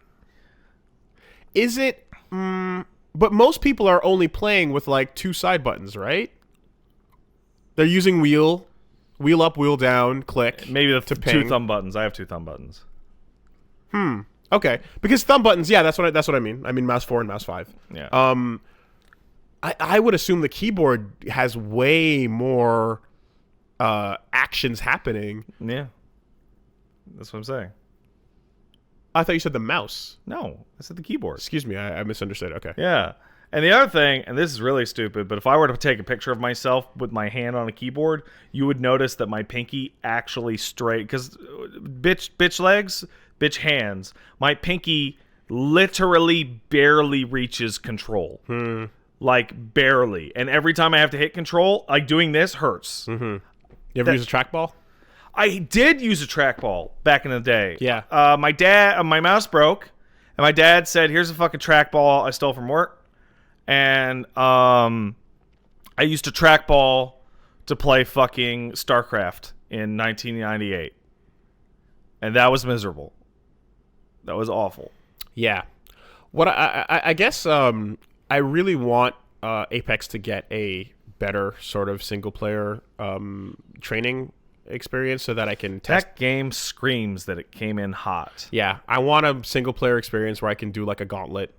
Is it... but most people are only playing with, like, 2 side buttons, right? They're using wheel up, wheel down, click. Maybe the 2 thumb buttons. I have 2 thumb buttons. Okay. Because thumb buttons, yeah, that's what I mean. I mean mouse 4 and mouse 5. Yeah. I would assume the keyboard has way more actions happening. Yeah. That's what I'm saying. I thought you said the mouse. No, I said the keyboard. Excuse me, I misunderstood. Okay. Yeah. And the other thing, and this is really stupid, but if I were to take a picture of myself with my hand on a keyboard, you would notice that my pinky actually straight, because bitch legs, bitch hands, my pinky literally barely reaches control. Like, barely. And every time I have to hit control, like, doing this hurts. You ever use a trackball? I did use a trackball back in the day. Yeah. My mouse broke, and my dad said, here's a fucking trackball I stole from work. And I used a trackball to play fucking StarCraft in 1998. And that was miserable. That was awful. Yeah. What I guess... I really want Apex to get a better sort of single-player training experience so that I can test. That game screams that it came in hot. Yeah, I want a single-player experience where I can do like a gauntlet.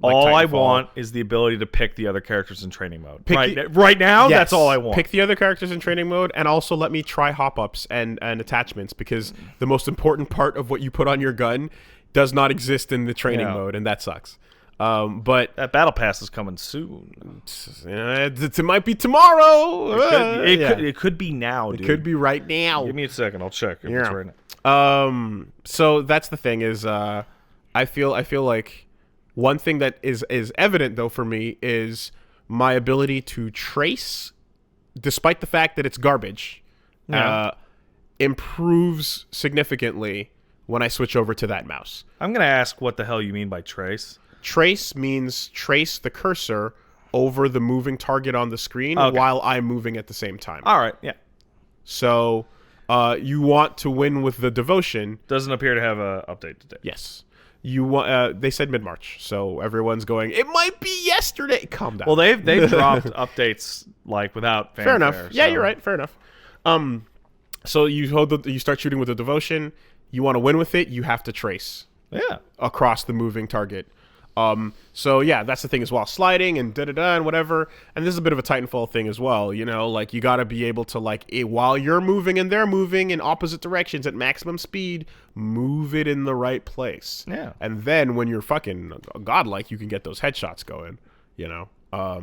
Like all Titanfall. I want is the ability to pick the other characters in training mode. Right now, yes, that's all I want. Pick the other characters in training mode, and also let me try hop-ups and attachments, because the most important part of what you put on your gun does not exist in the training mode, and that sucks. But that battle pass is coming soon. It might be tomorrow. It could be now, dude. It could be right now. Give me a second. I'll check if it's right now. So that's the thing is, I feel like one thing that is evident though for me is my ability to trace, despite the fact that it's garbage, improves significantly when I switch over to that mouse. I'm gonna ask what the hell you mean by trace. Trace means trace the cursor over the moving target on the screen while I'm moving at the same time. All right, yeah. So you want to win with the devotion. Doesn't appear to have a update today. Yes. You want? They said mid-March, so everyone's going, it might be yesterday. Calm down. Well, they've dropped updates like without fanfare. Fair enough. So. Yeah, you're right. Fair enough. So you start shooting with the devotion. You want to win with it. You have to trace. Yeah. Across the moving target. So yeah, that's the thing as well. Sliding and da-da-da and whatever. And this is a bit of a Titanfall thing as well. You know, like you got to be able to while you're moving and they're moving in opposite directions at maximum speed, move it in the right place. Yeah. And then when you're fucking godlike, you can get those headshots going, you know. I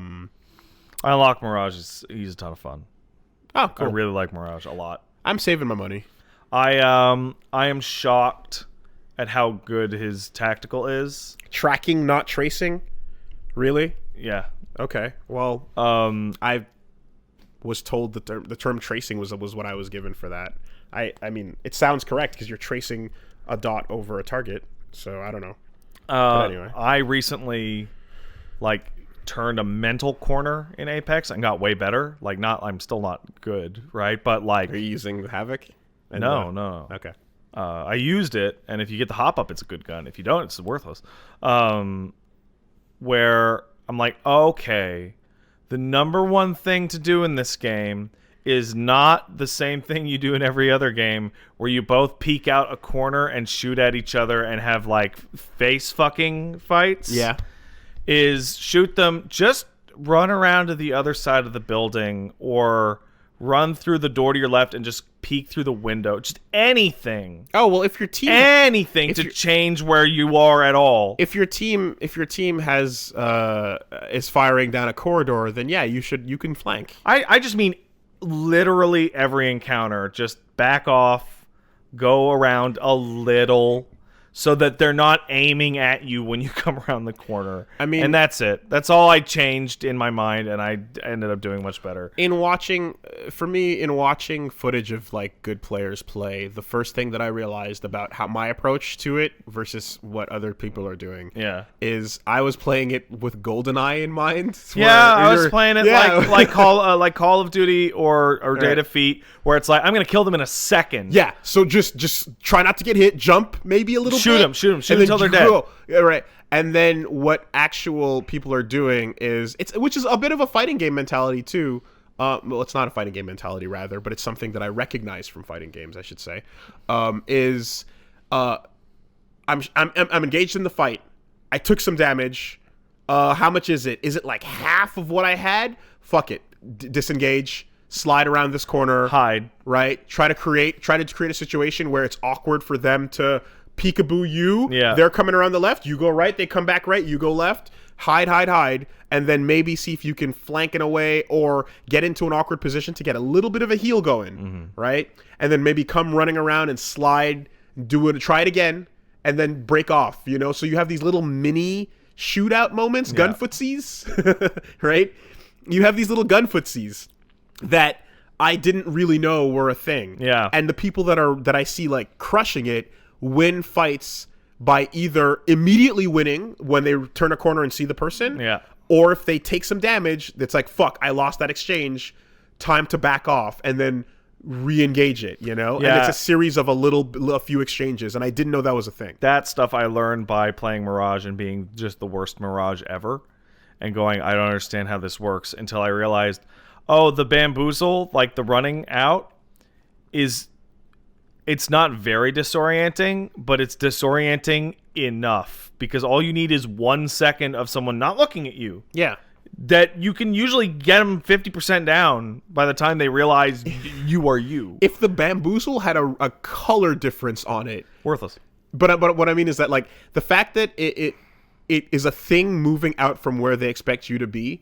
unlock Mirage. He's a ton of fun. Oh, cool. I really like Mirage a lot. I'm saving my money. I am shocked at how good his tactical is. Tracking, not tracing? Really? Yeah. Okay. Well, I was told that the term tracing was what I was given for that. I mean, it sounds correct because you're tracing a dot over a target. So I don't know. But anyway, I recently turned a mental corner in Apex and got way better. I'm still not good, right? But are you using the Havoc? No. Okay. I used it, and if you get the hop up, it's a good gun. If you don't, it's worthless. Where I'm like, okay, the number one thing to do in this game is not the same thing you do in every other game where you both peek out a corner and shoot at each other and have like face fucking fights. Yeah. Is shoot them, just run around to the other side of the building or run through the door to your left and just peek through the window. Just anything. Oh, well, if your team anything to change where you are at all. If your team has is firing down a corridor, then yeah, you can flank. I just mean literally every encounter. Just back off, go around a little so that they're not aiming at you when you come around the corner. I mean, and that's it. That's all I changed in my mind, and I ended up doing much better. In watching footage of like good players play, the first thing that I realized about how my approach to it versus what other people are doing, is I was playing it with GoldenEye in mind. Yeah, I was playing it like Call of Duty or Data Feet, where it's like I'm gonna kill them in a second. Yeah, so just try not to get hit, jump maybe a little. Shoot them until they're dead. Yeah, right. And then what actual people are doing is which is a bit of a fighting game mentality too. Well, it's not a fighting game mentality rather, but it's something that I recognize from fighting games, I should say. I'm engaged in the fight. I took some damage. How much is it? Is it like half of what I had? Fuck it. Disengage. Slide around this corner. Hide. Right. Try to create a situation where it's awkward for them to peekaboo you. Yeah. They're coming around the left. You go right. They come back right. You go left. Hide. And then maybe see if you can flank in a way or get into an awkward position to get a little bit of a heal going. Right. And then maybe come running around and slide, try it again, and then break off, So you have these little mini shootout moments, gun footsies, right? You have these little gun footsies that I didn't really know were a thing. Yeah. And the people that I see like crushing it win fights by either immediately winning when they turn a corner and see the person. Yeah. Or if they take some damage, it's like, fuck, I lost that exchange. Time to back off and then re-engage it, Yeah. And it's a series of a few exchanges, and I didn't know that was a thing. That stuff I learned by playing Mirage and being just the worst Mirage ever and going, I don't understand how this works, until I realized, oh, the bamboozle, like the running out, it's not very disorienting, but it's disorienting enough because all you need is 1 second of someone not looking at you. Yeah. That you can usually get them 50% down by the time they realize you are you. If the bamboozle had a color difference on it, worthless. But what I mean is that like the fact that it is a thing moving out from where they expect you to be,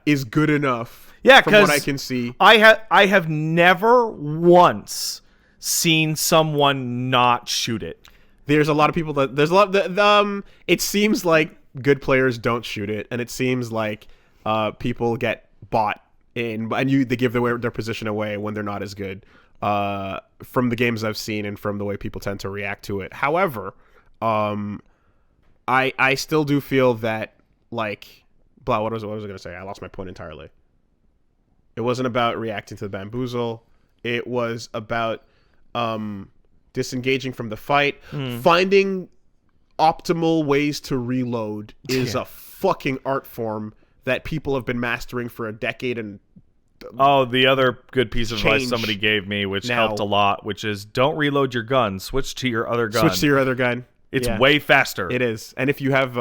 is good enough. Yeah, from what I can see. I have never once seen someone not shoot it. There's a lot of people that it seems like good players don't shoot it, and it seems like people get bought in, and they give their position away when they're not as good. From the games I've seen and from the way people tend to react to it. However, I still do feel that like what was I going to say? I lost my point entirely. It wasn't about reacting to the bamboozle. It was about disengaging from the fight. Finding optimal ways to reload is a fucking art form that people have been mastering for a decade. And the other good piece of advice somebody gave me, which helped a lot, which is don't reload your gun. Switch to your other gun. It's way faster. It is. And if you have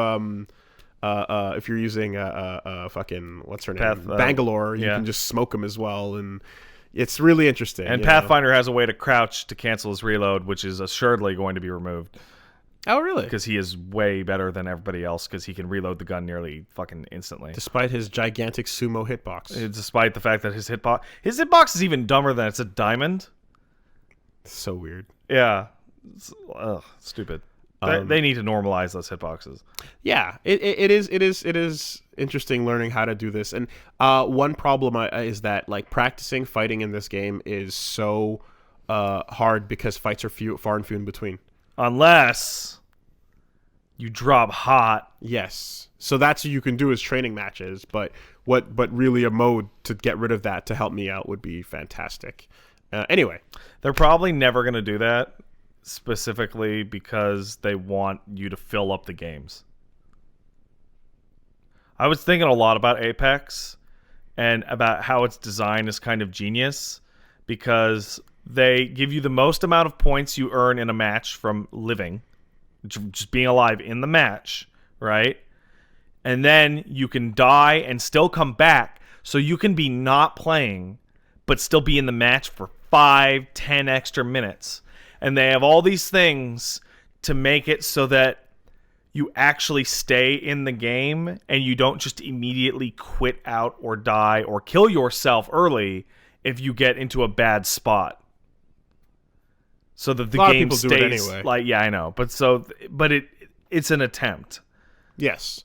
if you're using fucking what's her name, Bangalore, you can just smoke them as well, and it's really interesting. And Pathfinder has a way to crouch to cancel his reload, which is assuredly going to be removed. Oh, really? Because he is way better than everybody else, because he can reload the gun nearly fucking instantly. Despite his gigantic sumo hitbox. Despite the fact that his hitbox is even dumber than it's a diamond. So weird. Yeah. Stupid. They need to normalize those hitboxes. Yeah, it is interesting learning how to do this. And one problem is that like practicing fighting in this game is so hard because fights are far and few in between. Unless you drop hot. Yes. So that's what you can do is training matches, but really a mode to get rid of that to help me out would be fantastic. Anyway, they're probably never going to do that. Specifically because they want you to fill up the games. I was thinking a lot about Apex and about how its design is kind of genius, because they give you the most amount of points you earn in a match from living, just being alive in the match, right? And then you can die and still come back, so you can be not playing, but still be in the match for 5, 10 extra minutes. And they have all these things to make it so that you actually stay in the game and you don't just immediately quit out or die or kill yourself early if you get into a bad spot. So that the game stays do it anyway. Like, yeah, I know. But it's an attempt. Yes.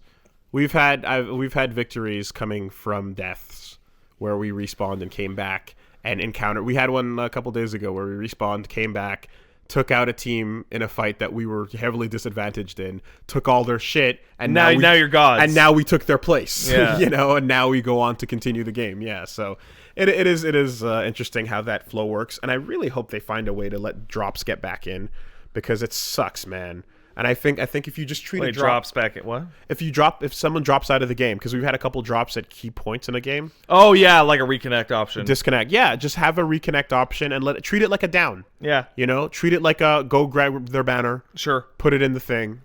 We've had victories coming from deaths where we respawned and came back and encountered. We had one a couple days ago where we respawned, came back, took out a team in a fight that we were heavily disadvantaged in, took all their shit, and now you're gods. And now we took their place, yeah. And now we go on to continue the game. Yeah, so it is interesting how that flow works, and I really hope they find a way to let drops get back in, because it sucks, man. And I think if you just treat a drop, drops back at what? If someone drops out of the game, because we've had a couple drops at key points in a game. Oh yeah, like a reconnect option. Disconnect, yeah. Just have a reconnect option and treat it like a down. Yeah, treat it like a go grab their banner. Sure. Put it in the thing.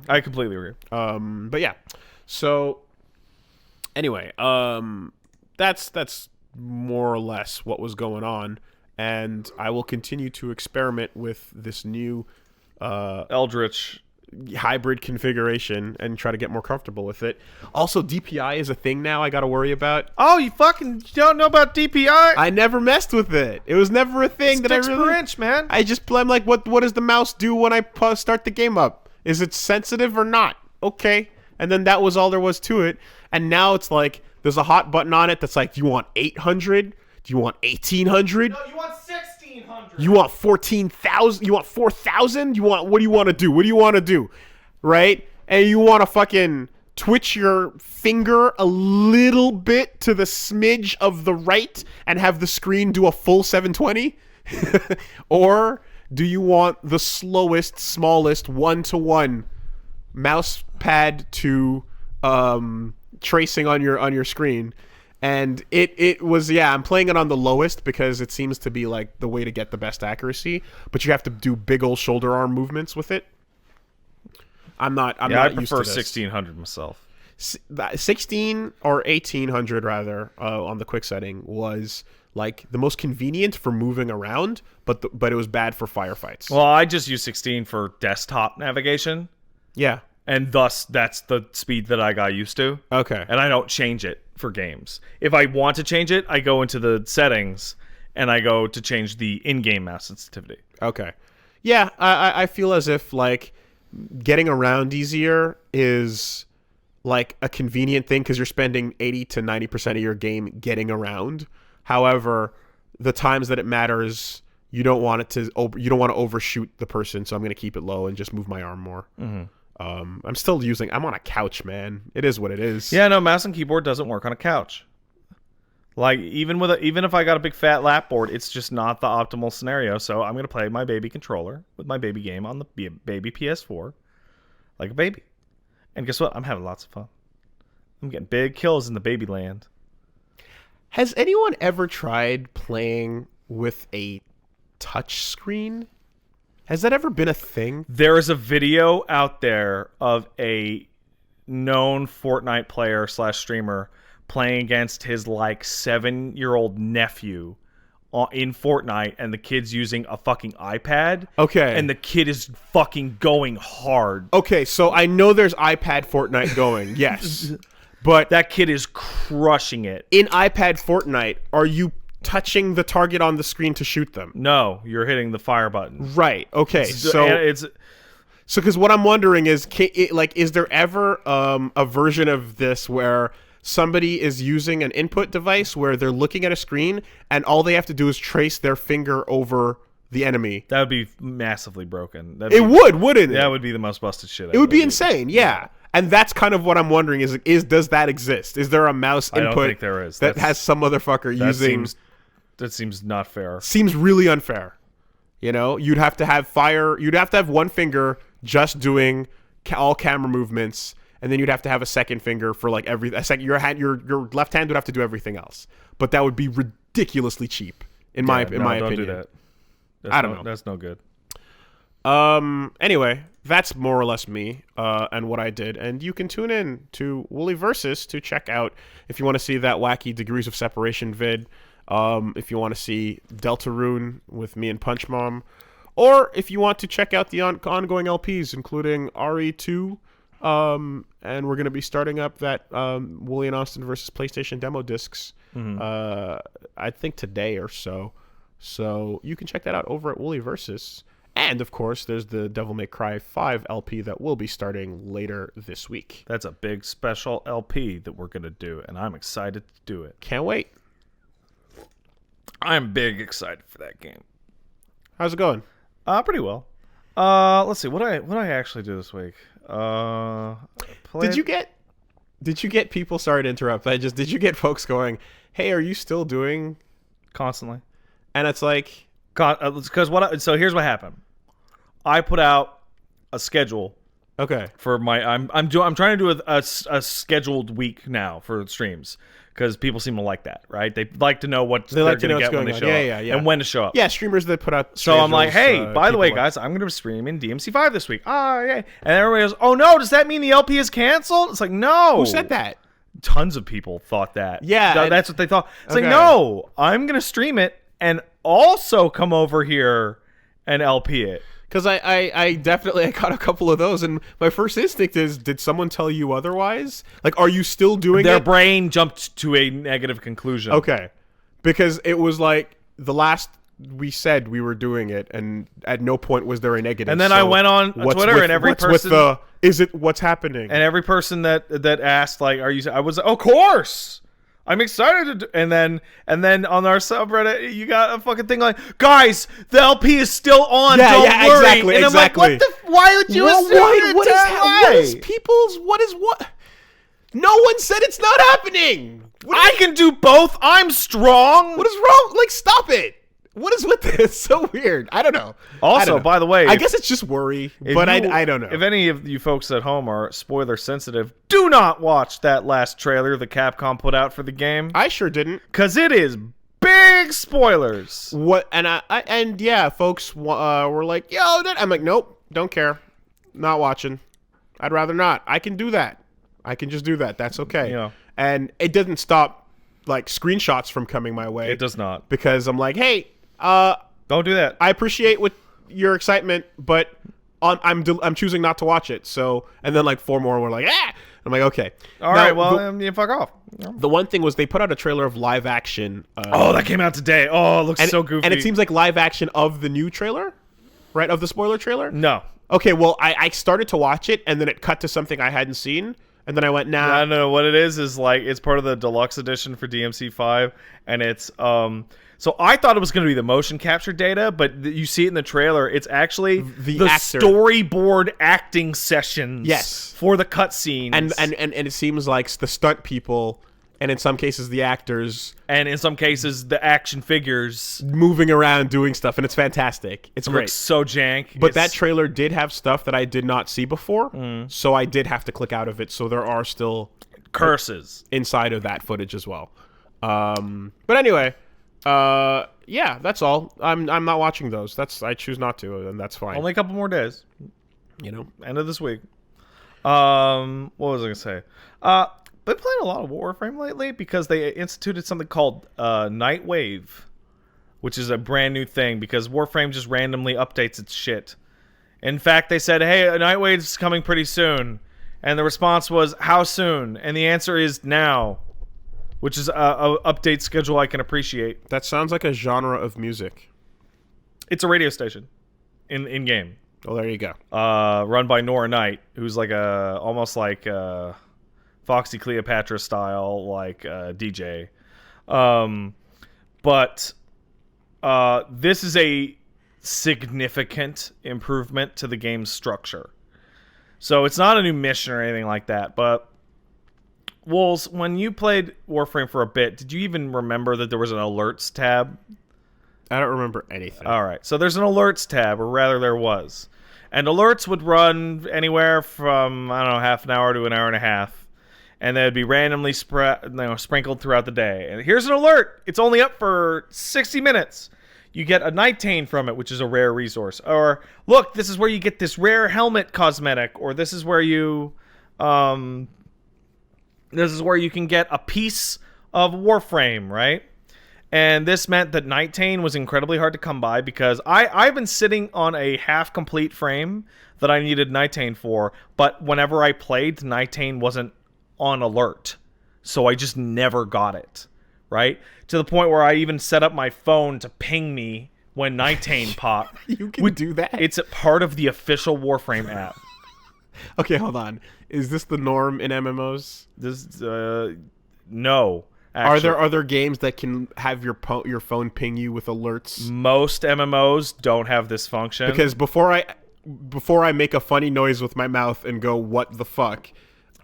I completely agree. But yeah. So anyway, that's more or less what was going on, and I will continue to experiment with this new Eldritch hybrid configuration and try to get more comfortable with it. Also, DPI is a thing now I gotta worry about. Oh, you don't know about DPI? I never messed with it. It was never a thing that I really... per inch, man. I'm like, what does the mouse do when I start the game up? Is it sensitive or not? Okay. And then that was all there was to it. And now it's like, there's a hot button on it that's like, do you want 800? Do you want 1800? No, you want 1600. You want 14,000? You want 4,000? What do you want to do? What do you want to do? Right? And you want to fucking twitch your finger a little bit to the smidge of the right and have the screen do a full 720? Or do you want the slowest, smallest, one-to-one mouse pad to tracing on your screen? And it was, yeah, I'm playing it on the lowest because it seems to be like the way to get the best accuracy, but you have to do big old shoulder arm movements with it. I'm not I used prefer to this. 1600 myself. 16 or 1800 rather on the quick setting was like the most convenient for moving around, but it was bad for firefights. Well, I just use 16 for desktop navigation. Yeah. And thus, that's the speed that I got used to. Okay. And I don't change it for games. If I want to change it, I go into the settings and I go to change the in-game mouse sensitivity. Okay. Yeah, I feel as if like getting around easier is like a convenient thing because you're spending 80 to 90% of your game getting around. However, the times that it matters, you don't want to overshoot the person, so I'm going to keep it low and just move my arm more. Mm-hmm. I'm on a couch, man. It is what it is. Yeah, no, mouse and keyboard doesn't work on a couch. Like even if I got a big fat lap board, it's just not the optimal scenario. So I'm gonna play my baby controller with my baby game on the baby PS4, like a baby. And guess what? I'm having lots of fun. I'm getting big kills in the baby land. Has anyone ever tried playing with a touch screen? Has that ever been a thing? There is a video out there of a known Fortnite player / streamer playing against his like 7-year-old nephew in Fortnite, and the kid's using a fucking iPad. Okay. And the kid is fucking going hard. Okay, so I know there's iPad Fortnite going, yes. But that kid is crushing it. In iPad Fortnite, are you touching the target on the screen to shoot them? No, you're hitting the fire button. Right. Okay. So because what I'm wondering is, is there ever a version of this where somebody is using an input device where they're looking at a screen and all they have to do is trace their finger over the enemy? That would be massively broken. Wouldn't it? That would be the most busted shit. It would be insane. Yeah. And that's kind of what I'm wondering is does that exist? Is there a mouse input? I don't think there is. That has some motherfucker using... That seems not fair. Seems really unfair. You'd have to have one finger just doing all camera movements, and then you'd have to have a second finger for like your left hand would have to do everything else. But that would be ridiculously cheap my don't opinion. do that. I don't know. That's no good. Anyway, that's more or less me and what I did. And you can tune in to Woolly Versus to check out if you want to see that wacky Degrees of Separation vid. If you want to see Deltarune with me and Punch Mom. Or if you want to check out the ongoing LPs, including RE2. And we're going to be starting up that Woolly and Austin versus PlayStation demo discs, I think today or so. So you can check that out over at Woolly Versus. And, of course, there's the Devil May Cry 5 LP that will be starting later this week. That's a big special LP that we're going to do, and I'm excited to do it. Can't wait. I'm big excited for that game. How's it going? Pretty well. Let's see. What did I actually do this week? Did you get people, sorry to interrupt, did you get folks going, hey, are you still doing... Constantly. And it's like... Because so here's what happened. I put out a schedule. Okay. For my, I'm trying to do a scheduled week now for streams because people seem to like that, right? They like to know what they're going to get when they show up, yeah, and when to show up. Yeah, streamers that put out. So I'm like, hey, by the way, guys, I'm going to stream in DMC5 this week. Oh, yeah. And everybody goes, oh no, does that mean the LP is canceled? It's like, no. Who said that? Tons of people thought that. Yeah, that's what they thought. It's like, no, I'm going to stream it and also come over here and LP it. Because I definitely got a couple of those, and my first instinct is, did someone tell you otherwise? Like, are you still doing it? Their brain jumped to a negative conclusion. Okay. Because it was like, the last we said we were doing it, and at no point was there a negative. And then I went on Twitter, and every person... what's happening? And every person that asked, like, are you... I was like, of course! I'm excited to and then on our subreddit you got a fucking thing like, guys, the LP is still on. Don't worry. Exactly, and exactly. I'm like, why would you assume what is no one said it's not happening. I can do both. I'm strong. What is wrong? Like, stop it. What is with this? It's so weird. I don't know. Also, by the way, I guess it's just worry, but I don't know. If any of you folks at home are spoiler sensitive, do not watch that last trailer that Capcom put out for the game. I sure didn't, because it is big spoilers. What? And yeah, folks were like, "Yo," I'm like, "Nope, don't care, not watching. I'd rather not. I can do that. I can just do that. That's okay." Yeah. And it doesn't stop like screenshots from coming my way. It does not, because I'm like, hey. Don't do that. I appreciate your excitement, but I'm choosing not to watch it. So, and then like 4 more were like, ah! I'm like, okay. All right, well, you fuck off. The one thing was they put out a trailer of live action. That came out today. Oh, it looks so goofy. And it seems like live action of the new trailer, right? Of the spoiler trailer? No. Okay, well, I started to watch it, and then it cut to something I hadn't seen. And then I went, nah. No. What it is like, it's part of the deluxe edition for DMC5, and it's so I thought it was going to be the motion capture data, but you see it in the trailer. It's actually the storyboard acting sessions. Yes. For the cutscenes. And it seems like the stunt people, and in some cases the actors, and in some cases the action figures moving around doing stuff, and it's fantastic. It's great. Looks so jank. But that trailer did have stuff that I did not see before, so I did have to click out of it. So there are still curses inside of that footage as well. But anyway. Yeah, that's all. I'm not watching those. I choose not to, and that's fine. Only a couple more days. You know, end of this week. What was I gonna say? Been playing a lot of Warframe lately because they instituted something called Nightwave, which is a brand new thing because Warframe just randomly updates its shit. In fact, they said, "Hey, Nightwave's coming pretty soon," and the response was, "How soon?" And the answer is now. Which is a update schedule I can appreciate. That sounds like a genre of music. It's a radio station, in game. Well, there you go. Run by Nora Knight, who's like almost like Foxy Cleopatra style, like DJ. But this is a significant improvement to the game's structure. So it's not a new mission or anything like that, but. Wolves, when you played Warframe for a bit, did you even remember that there was an alerts tab? I don't remember anything. All right. So there's an alerts tab, or rather there was. And alerts would run anywhere from, I don't know, half an hour to an hour and a half. and they'd be randomly sprinkled throughout the day. And here's an alert. It's only up for 60 minutes. You get a Nightane from it, which is a rare resource. Or, look, this is where you get this rare helmet cosmetic. Or this is where you... this is where you can get a piece of Warframe, right? And this meant that Nightane was incredibly hard to come by because I've been sitting on a half-complete frame that I needed Nightane for, but whenever I played, Nightane wasn't on alert. So I just never got it, right? To the point where I even set up my phone to ping me when Nightane popped. You can do that? It's a part of the official Warframe app. Okay, hold on. Is this the norm in MMOs? This, no. Actually, Are there other games that can have your phone ping you with alerts? Most MMOs don't have this function. Because before I make a funny noise with my mouth and go, what the fuck,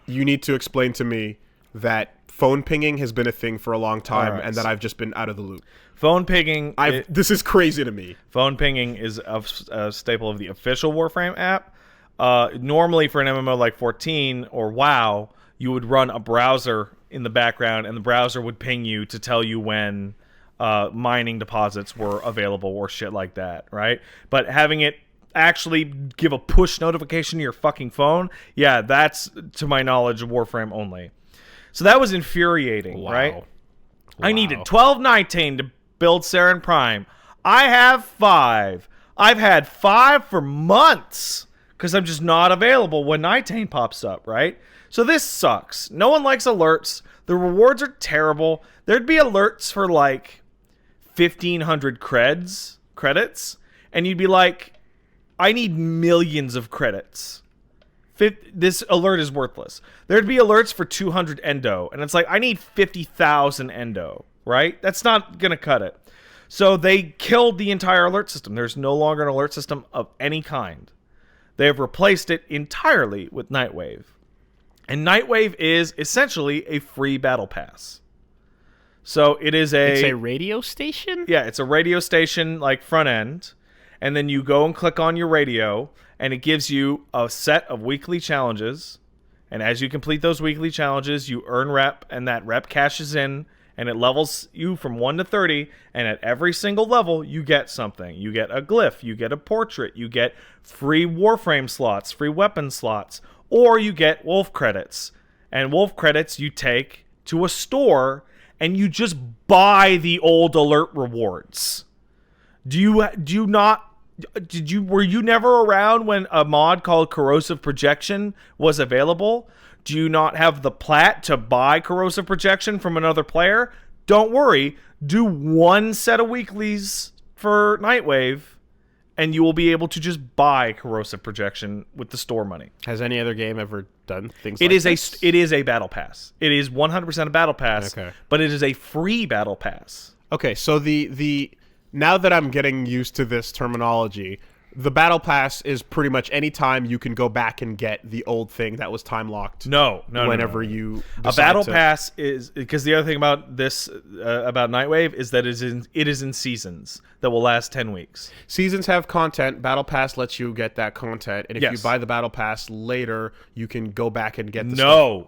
you need to explain to me that phone pinging has been a thing for a long time and that I've just been out of the loop. Phone pinging... This is crazy to me. Phone pinging is a staple of the official Warframe app. Normally for an MMO like 14 or WoW, you would run a browser in the background, and the browser would ping you to tell you when mining deposits were available or shit like that, right? But having it actually give a push notification to your fucking phone, yeah, that's, to my knowledge, Warframe only. So that was infuriating, right? Wow. I needed 12 Nightane to build Saren Prime. I have 5. I've had 5 for months because I'm just not available when Nightane pops up, right? So this sucks. No one likes alerts. The rewards are terrible. There'd be alerts for like 1,500 credits, and you'd be like, I need millions of credits. This alert is worthless. There'd be alerts for 200 endo, and it's like, I need 50,000 endo, right? That's not going to cut it. So they killed the entire alert system. There's no longer an alert system of any kind. They have replaced it entirely with Nightwave. And Nightwave is essentially a free battle pass. So it's a radio station? Yeah, it's a radio station like front end. And then you go and click on your radio, and it gives you a set of weekly challenges. And as you complete those weekly challenges, you earn rep, and that rep cashes in, and it levels you from 1 to 30. And at every single level, you get something. You get a glyph, you get a portrait, you get free Warframe slots, free weapon slots, or you get wolf credits. And wolf credits you take to a store, and you just buy the old alert rewards. Were you never around when a mod called Corrosive Projection was available? Do you not have the plat to buy Corrosive Projection from another player? Don't worry. Do one set of weeklies for Nightwave, and you will be able to just buy Corrosive Projection with the store money. Has any other game ever done things like this? It is a battle pass. It is 100% a battle pass, but it is a free battle pass. Okay, so the now that I'm getting used to this terminology, the battle pass is pretty much any time you can go back and get the old thing that was time locked. No. Whenever you a battle pass is, because the other thing about this about Nightwave is that it is in seasons that will last 10 weeks. Seasons have content. Battle pass lets you get that content, and if you buy the battle pass later, you can go back and get the stuff.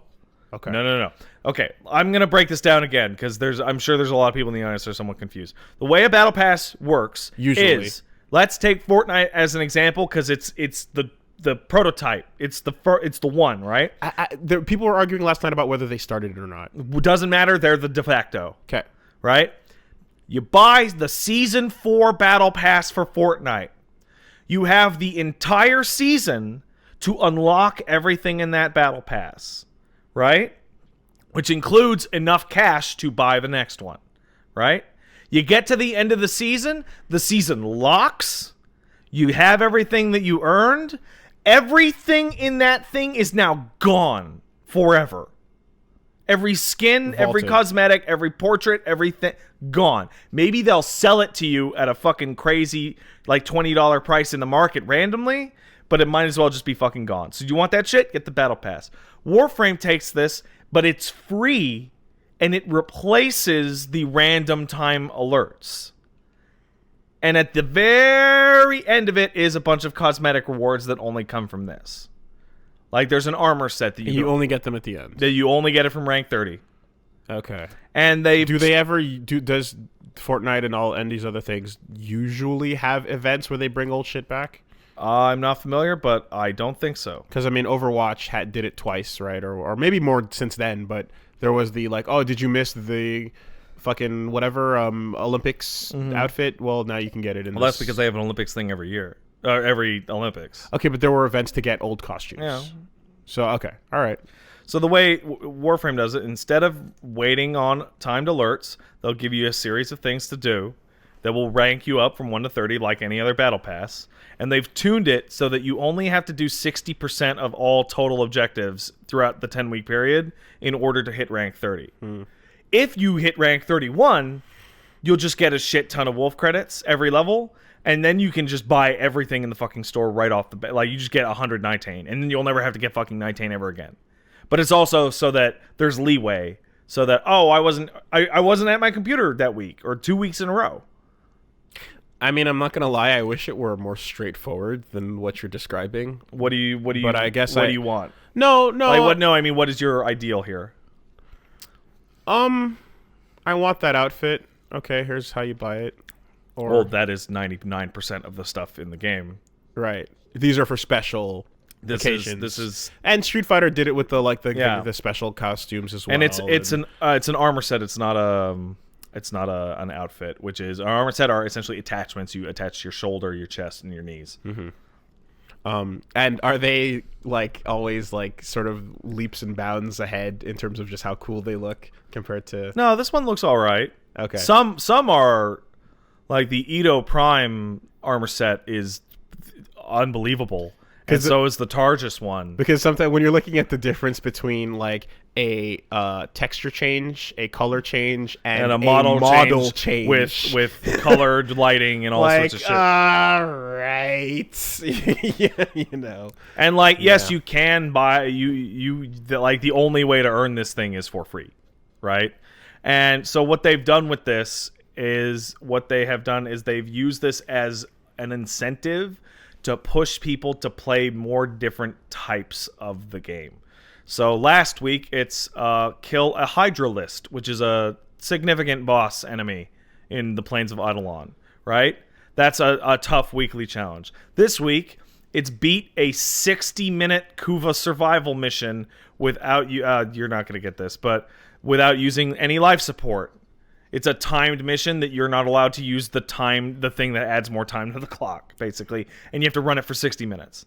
Okay. No. Okay, I'm going to break this down again because I'm sure there's a lot of people in the audience that are somewhat confused. The way a battle pass works is, let's take Fortnite as an example because it's the prototype. It's the one, right? People were arguing last night about whether they started it or not. It doesn't matter. They're the de facto. Okay. Right? You buy the Season 4 battle pass for Fortnite. You have the entire season to unlock everything in that battle pass. Right? Which includes enough cash to buy the next one. Right? You get to the end of the season locks, you have everything that you earned, everything in that thing is now gone forever. Every skin, Vaulted. Every cosmetic, every portrait, everything, gone. Maybe they'll sell it to you at a fucking crazy, like $20 price in the market randomly, but it might as well just be fucking gone. So do you want that shit? Get the battle pass. Warframe takes this, but it's free, and it replaces the random time alerts. And at the very end of it is a bunch of cosmetic rewards that only come from this. Like there's an armor set that you only get them at the end. That you only get it from rank 30. Okay. And does Fortnite and all these other things usually have events where they bring old shit back? I'm not familiar, but I don't think so. Because I mean, Overwatch did it twice, right? Or maybe more since then. But there was the like, oh, did you miss the fucking whatever Olympics outfit? Well, now you can get it in. Well, that's because they have an Olympics thing every year, every Olympics. Okay, but there were events to get old costumes. Yeah. So okay, all right. So the way Warframe does it, instead of waiting on timed alerts, they'll give you a series of things to do that will rank you up from 1 to 30 like any other battle pass. And they've tuned it so that you only have to do 60% of all total objectives throughout the 10-week period in order to hit rank 30. If you hit rank 31, you'll just get a shit ton of wolf credits every level, and then you can just buy everything in the fucking store right off the bat. Like, you just get 100 Nitane, and then you'll never have to get fucking Nitane ever again. But it's also so that there's leeway, so that, oh, I wasn't at my computer that week, or 2 weeks in a row. I mean, I'm not gonna lie. I wish it were more straightforward than what you're describing. What do you? But I guess what do you want? No. Like, what? No, I mean, what is your ideal here? I want that outfit. Okay, here's how you buy it. Or well, that is 99% of the stuff in the game. Right. These are for special occasions. This is and Street Fighter did it with the special costumes as well. And it's an armor set. It's not an outfit, which is an armor set are essentially attachments you attach to your shoulder, your chest, and your knees. And are they like always like sort of leaps and bounds ahead in terms of just how cool they look compared to? No, this one looks all right. Okay. Some are like the Edo Prime armor set is unbelievable. And so is the Targus one. Because sometimes when you're looking at the difference between like a texture change, a color change, and a model change with colored lighting and all like, sorts of shit. All right, yeah, you know. And like, yes, you can buy like the only way to earn this thing is for free, right? And so what they've done with this is they've used this as an incentive to push people to play more different types of the game. So last week, it's kill a Hydralist, which is a significant boss enemy in the Plains of Eidolon, right? That's a tough weekly challenge. This week, it's beat a 60-minute Kuva survival mission without you're not going to get this, but without using any life support. It's a timed mission that you're not allowed to use the thing that adds more time to the clock, basically. And you have to run it for 60 minutes,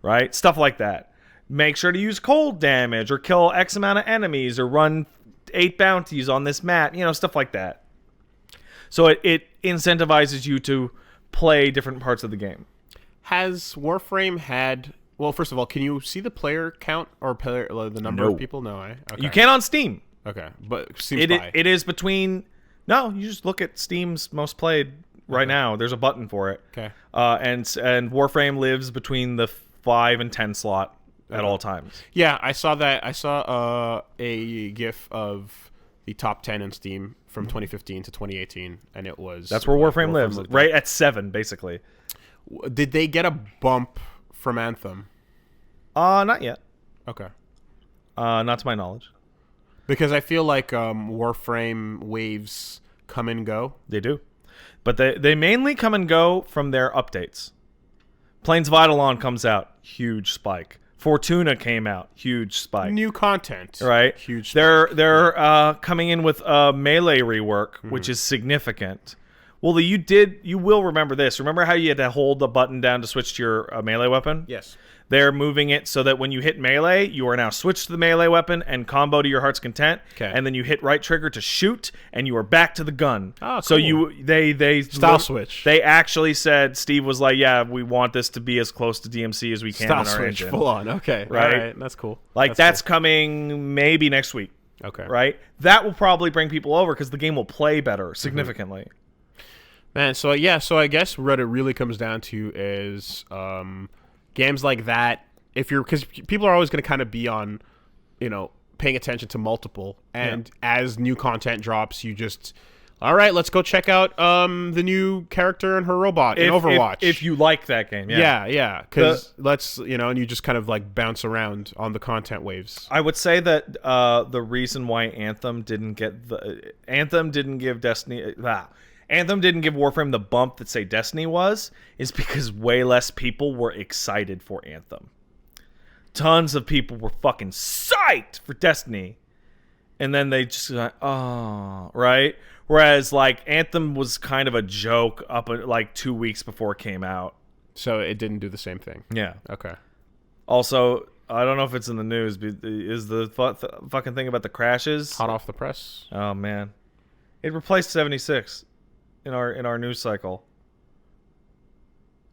right? Stuff like that. Make sure to use cold damage or kill X amount of enemies or run 8 bounties on this map, stuff like that. So it incentivizes you to play different parts of the game. Has Warframe had... Well, first of all, can you see the player count or the number of people? No, okay. You can on Steam. Okay, but seems it is between... No, you just look at Steam's most played right now. There's a button for it. Okay. And Warframe lives between the 5 and 10 slot at all times. Yeah, I saw that. I saw a GIF of the top 10 in Steam from 2015 to 2018, and it was... That's where Warframe lives, right at 7, basically. Did they get a bump from Anthem? Not yet. Okay. Not to my knowledge. Because I feel like Warframe waves come and go. They do. But they mainly come and go from their updates. Plains of Eidolon comes out, huge spike. Fortuna came out, huge spike. New content. Right? Huge spike. They're coming in with a melee rework, which is significant. Well, you will remember this. Remember how you had to hold the button down to switch to your melee weapon? Yes. They're moving it so that when you hit melee, you are now switched to the melee weapon and combo to your heart's content. Okay. And then you hit right trigger to shoot, and you are back to the gun. Oh, cool. So they style switch. They actually said, Steve was like, yeah, we want this to be as close to DMC as we can style in our switch, engine. full on. Okay. Right? All right. That's cool. Like that's coming maybe next week. Okay. Right? That will probably bring people over because the game will play better significantly. Man, so I guess what it really comes down to is games like that. Because people are always going to kind of be on, paying attention to multiple, and as new content drops, you just all right, let's go check out the new character and her robot in Overwatch. If you like that game, yeah, because and you just kind of like bounce around on the content waves. I would say that the reason why Anthem didn't give Anthem didn't give Warframe the bump that say Destiny is because way less people were excited for Anthem. Tons of people were fucking psyched for Destiny, and then they just like, oh, right. Whereas like Anthem was kind of a joke up like 2 weeks before it came out, so it didn't do the same thing. Yeah. Okay. Also, I don't know if it's in the news, but is the fucking thing about the crashes hot off the press? Oh man, it replaced 76 in our news cycle.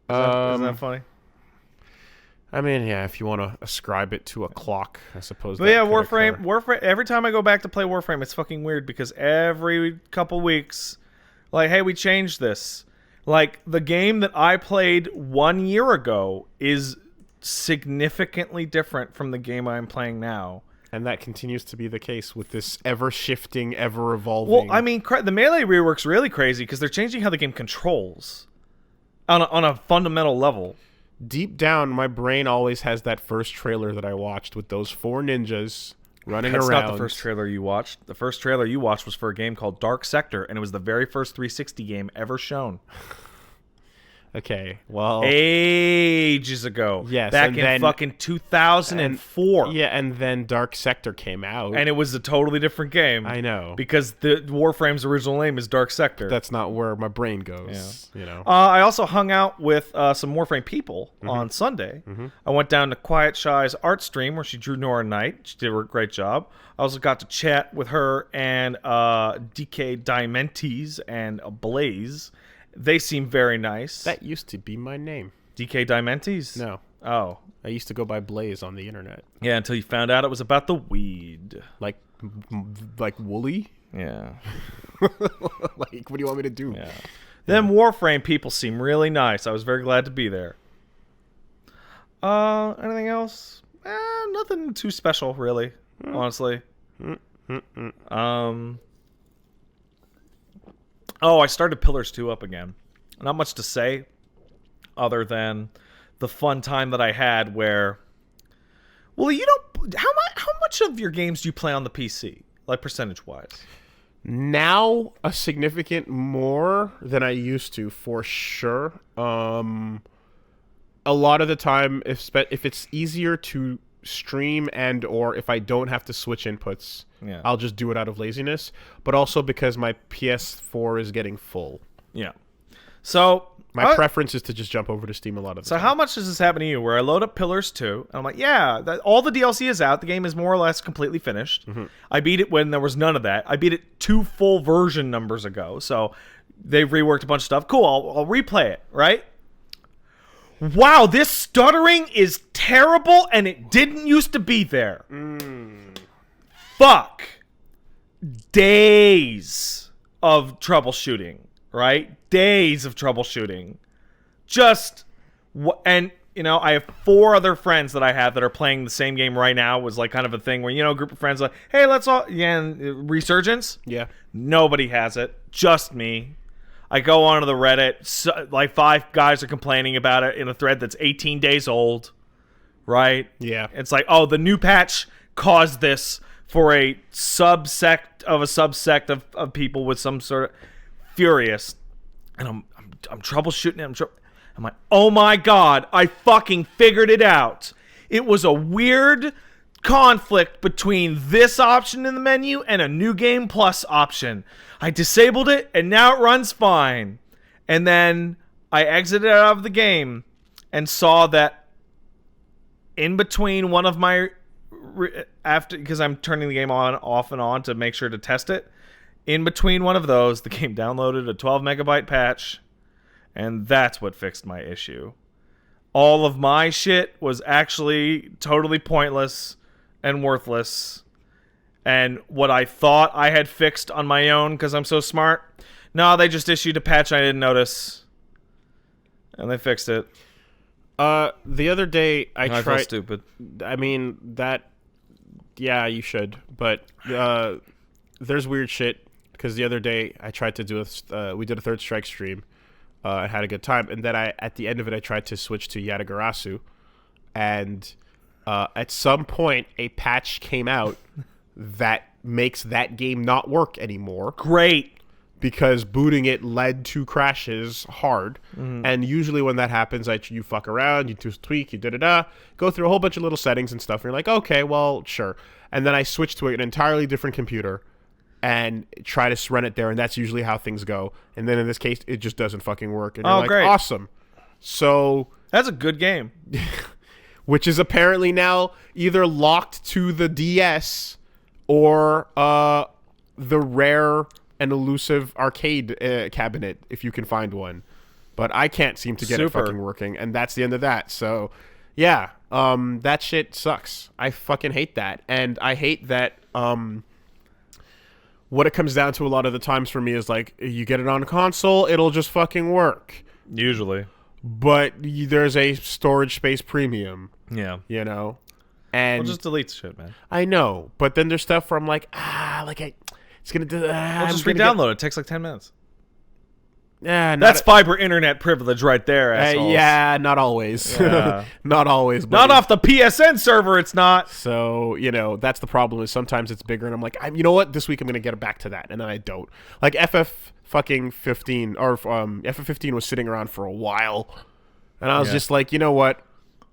Isn't that funny? I mean, yeah, if you want to ascribe it to a clock, I suppose. But yeah, Warframe. Every time I go back to play Warframe, it's fucking weird because every couple weeks, like, hey, we changed this. Like, the game that I played 1 year ago is significantly different from the game I'm playing now. And that continues to be the case with this ever-shifting, ever-evolving... Well, I mean, the Melee rework's really crazy because they're changing how the game controls on a fundamental level. Deep down, my brain always has that first trailer that I watched with those 4 ninjas running around. That's not the first trailer you watched. The first trailer you watched was for a game called Dark Sector, and it was the very first 360 game ever shown. Okay, well... Ages ago. Yes. Back in fucking 2004. Yeah, and then Dark Sector came out. And it was a totally different game. I know. Because the Warframe's original name is Dark Sector. That's not where my brain goes, you know. I also hung out with some Warframe people on Sunday. I went down to Quiet Shy's art stream where she drew Nora Knight. She did a great job. I also got to chat with her and DK Diamentes and Blaze. They seem very nice. That used to be my name. DK Diamentes? No. Oh. I used to go by Blaze on the internet. Yeah, until you found out it was about the weed. Like Wooly? Yeah. Like, what do you want me to do? Yeah. Them Warframe people seem really nice. I was very glad to be there. Anything else? Nothing too special, really, honestly. Oh, I started Pillars 2 up again. Not much to say other than the fun time that I had where... Well, you don't... How much of your games do you play on the PC? Like, percentage-wise? Now, a significant more than I used to, for sure. A lot of the time, if it's easier to stream and or if I don't have to switch inputs, I'll just do it out of laziness, but also because my PS4 is getting full. Yeah. So my preference is to just jump over to Steam a lot of the time. So how much does this happen to you where I load up Pillars 2 and I'm like, yeah, all the DLC is out. The game is more or less completely finished. I beat it when there was none of that. I beat it 2 full version numbers ago. So they've reworked a bunch of stuff. Cool, I'll replay it, right? Wow, this stuttering is terrible, and it didn't used to be there. Fuck. Days of troubleshooting, right? Days of troubleshooting. And, you know, I have 4 other friends that I have that are playing the same game right now. It was like kind of a thing where, you know, a group of friends like, hey, let's all... Yeah, and Resurgence? Yeah. Nobody has it. Just me. I go onto the Reddit, like 5 guys are complaining about it in a thread that's 18 days old, right? Yeah. It's like, oh, the new patch caused this for a subsect of people with some sort of furious. And I'm troubleshooting it. I'm like, oh my God, I fucking figured it out. It was a weird conflict between this option in the menu and a New Game Plus option. I disabled it, and now it runs fine. And then I exited out of the game and saw that in between one of my... because I'm turning the game off and on to make sure to test it. In between one of those, the game downloaded a 12 megabyte patch, and that's what fixed my issue. All of my shit was actually totally pointless and worthless. And what I thought I had fixed on my own because I'm so smart, no, they just issued a patch I didn't notice. And they fixed it. The other day I tried... felt stupid. I mean, that... Yeah, you should. But there's weird shit because the other day I tried to do we did a Third Strike stream. I had a good time, and then at the end of it I tried to switch to Yatagarasu, and at some point a patch came out that makes that game not work anymore. Great. Because booting it led to crashes hard. And usually when that happens, you fuck around, you tweak, you go through a whole bunch of little settings and stuff, and you're like, okay, well, sure. And then I switch to an entirely different computer and try to run it there, and that's usually how things go. And then in this case, it just doesn't fucking work. And you're like, great. Awesome. So... That's a good game. Which is apparently now either locked to the DS or the rare... an elusive arcade cabinet, if you can find one. But I can't seem to get it fucking working, and that's the end of that. So, yeah, that shit sucks. I fucking hate that. And I hate that what it comes down to a lot of the times for me is, like, you get it on a console, it'll just fucking work. Usually. But there's a storage space premium. Yeah. You know? And Well, just delete shit, man. I know, but then there's stuff where I'm like, it's gonna do. Well, just re-download it. It takes like 10 minutes. Yeah, that's fiber internet privilege right there, assholes. Yeah, not always. Yeah. Not always. Buddy. Not off the PSN server, it's not. So, that's the problem is sometimes it's bigger, and I'm like, you know what? This week I'm going to get back to that, and then I don't. Like, FF15 was sitting around for a while, and I was just like, you know what?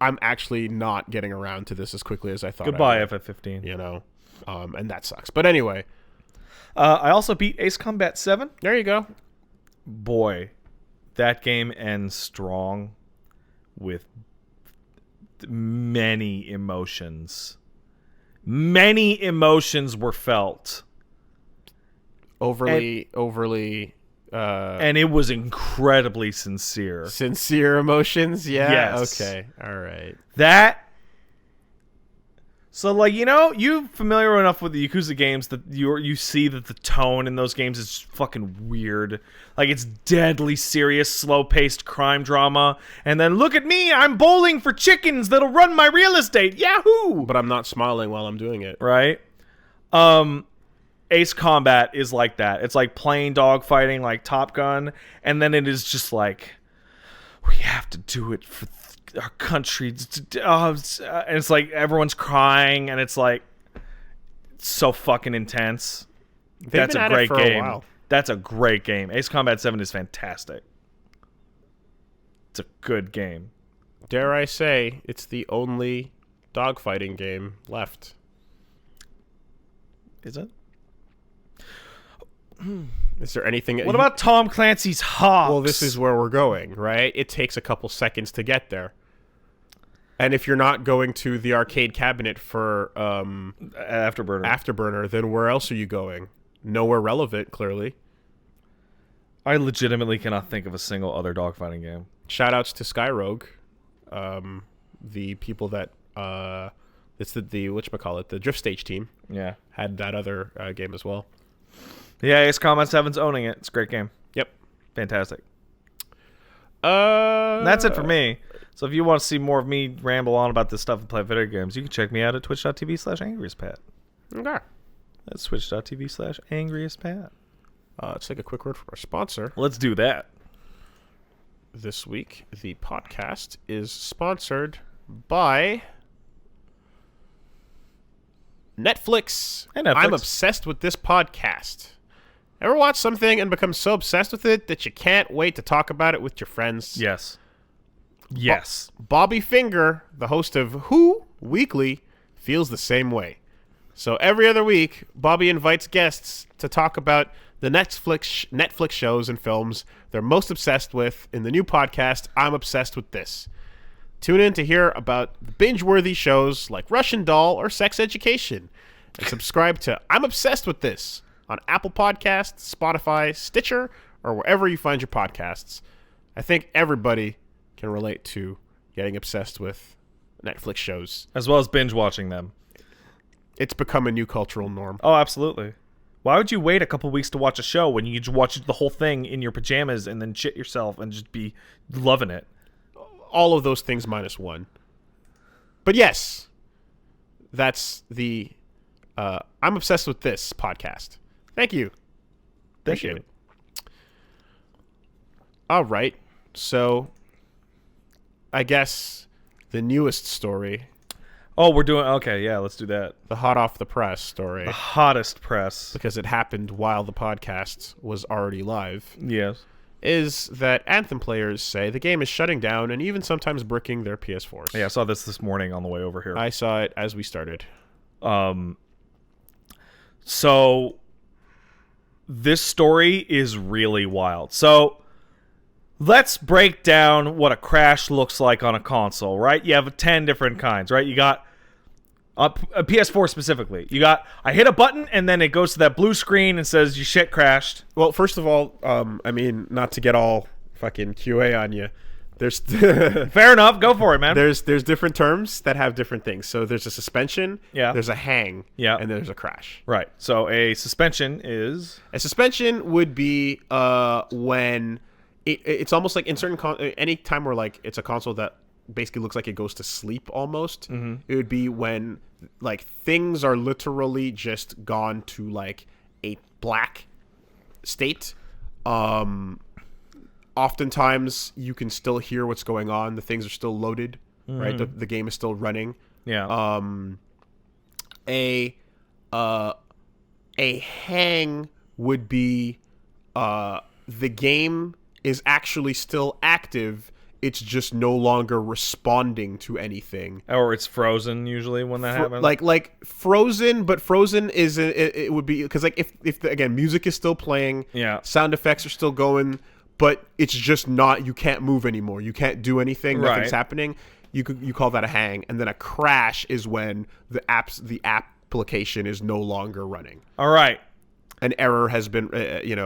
I'm actually not getting around to this as quickly as I thought. Goodbye, FF15. And that sucks. But anyway. I also beat Ace Combat 7. There you go. Boy, that game ends strong with many emotions. Many emotions were felt. Overly... and it was incredibly sincere. Sincere emotions? Yeah? Yes. Okay. All right. So, like, you familiar enough with the Yakuza games that you see that the tone in those games is fucking weird. Like, it's deadly serious, slow-paced crime drama. And then, look at me, I'm bowling for chickens that'll run my real estate. Yahoo! But I'm not smiling while I'm doing it. Right? Ace Combat is like that. It's like plain dogfighting, like Top Gun. And then it is just like, we have to do it for our country, and it's like everyone's crying, and it's like so fucking intense. That's a great game. That's a great game. Ace Combat 7 is fantastic. It's a good game. Dare I say, it's the only dogfighting game left. Is it? Is there anything... What about Tom Clancy's Hawks? Well, this is where we're going, right? It takes a couple seconds to get there. And if you're not going to the arcade cabinet for Afterburner, then where else are you going? Nowhere relevant, clearly. I legitimately cannot think of a single other dogfighting game. Shoutouts to Skyrogue, the people that it's the whatchamacallit, the Drift Stage team. Yeah, had that other game as well. Yeah, Ace Combat 7's owning it. It's a great game. Yep, fantastic. That's it for me. So if you want to see more of me ramble on about this stuff and play video games, you can check me out at twitch.tv/angriestpat. Okay. That's twitch.tv/angriestpat. Let's take a quick word from our sponsor. Let's do that. This week, the podcast is sponsored by Netflix. Hey, Netflix. I'm obsessed with this podcast. Ever watch something and become so obsessed with it that you can't wait to talk about it with your friends? Yes. Yes. Bobby Finger, the host of Who Weekly, feels the same way. So every other week, Bobby invites guests to talk about the Netflix shows and films they're most obsessed with. In the new podcast, I'm Obsessed with This. Tune in to hear about binge-worthy shows like Russian Doll or Sex Education. And subscribe to I'm Obsessed with This on Apple Podcasts, Spotify, Stitcher, or wherever you find your podcasts. I think everybody can relate to getting obsessed with Netflix shows. As well as binge watching them. It's become a new cultural norm. Oh, absolutely. Why would you wait a couple weeks to watch a show when you just watch the whole thing in your pajamas and then shit yourself and just be loving it? All of those things minus one. But yes, that's the I'm Obsessed with This podcast. Thank you. Appreciate it. All right. So, I guess the newest story. Oh, we're doing... Okay, yeah, let's do that. The hot off the press story. The hottest press. Because it happened while the podcast was already live. Yes. Is that Anthem players say the game is shutting down and even sometimes bricking their PS4s. Yeah, I saw this morning on the way over here. I saw it as we started. So this story is really wild. So let's break down what a crash looks like on a console, right? You have 10 different kinds, right? You got a PS4 specifically. You got, I hit a button and then it goes to that blue screen and says your shit crashed. Well, first of all, I mean, not to get all fucking QA on you. There's fair enough. Go for it, man. There's different terms that have different things. So there's a suspension. Yeah. There's a hang. Yeah. And there's a crash. Right. So a suspension is... A suspension would be when it's almost like in certain any time where like it's a console that basically looks like it goes to sleep almost. Mm-hmm. It would be when like things are literally just gone to like a black state. Oftentimes you can still hear what's going on. The things are still loaded, right? The game is still running. Yeah. A hang would be the game is actually still active. It's just no longer responding to anything. Or it's frozen usually when that happens. Like frozen, but frozen is it would be because like if again music is still playing, yeah, sound effects are still going, but it's just not, you can't move anymore. You can't do anything. Right. Nothing's happening. You call that a hang, and then a crash is when the application is no longer running. All right. An error has been, it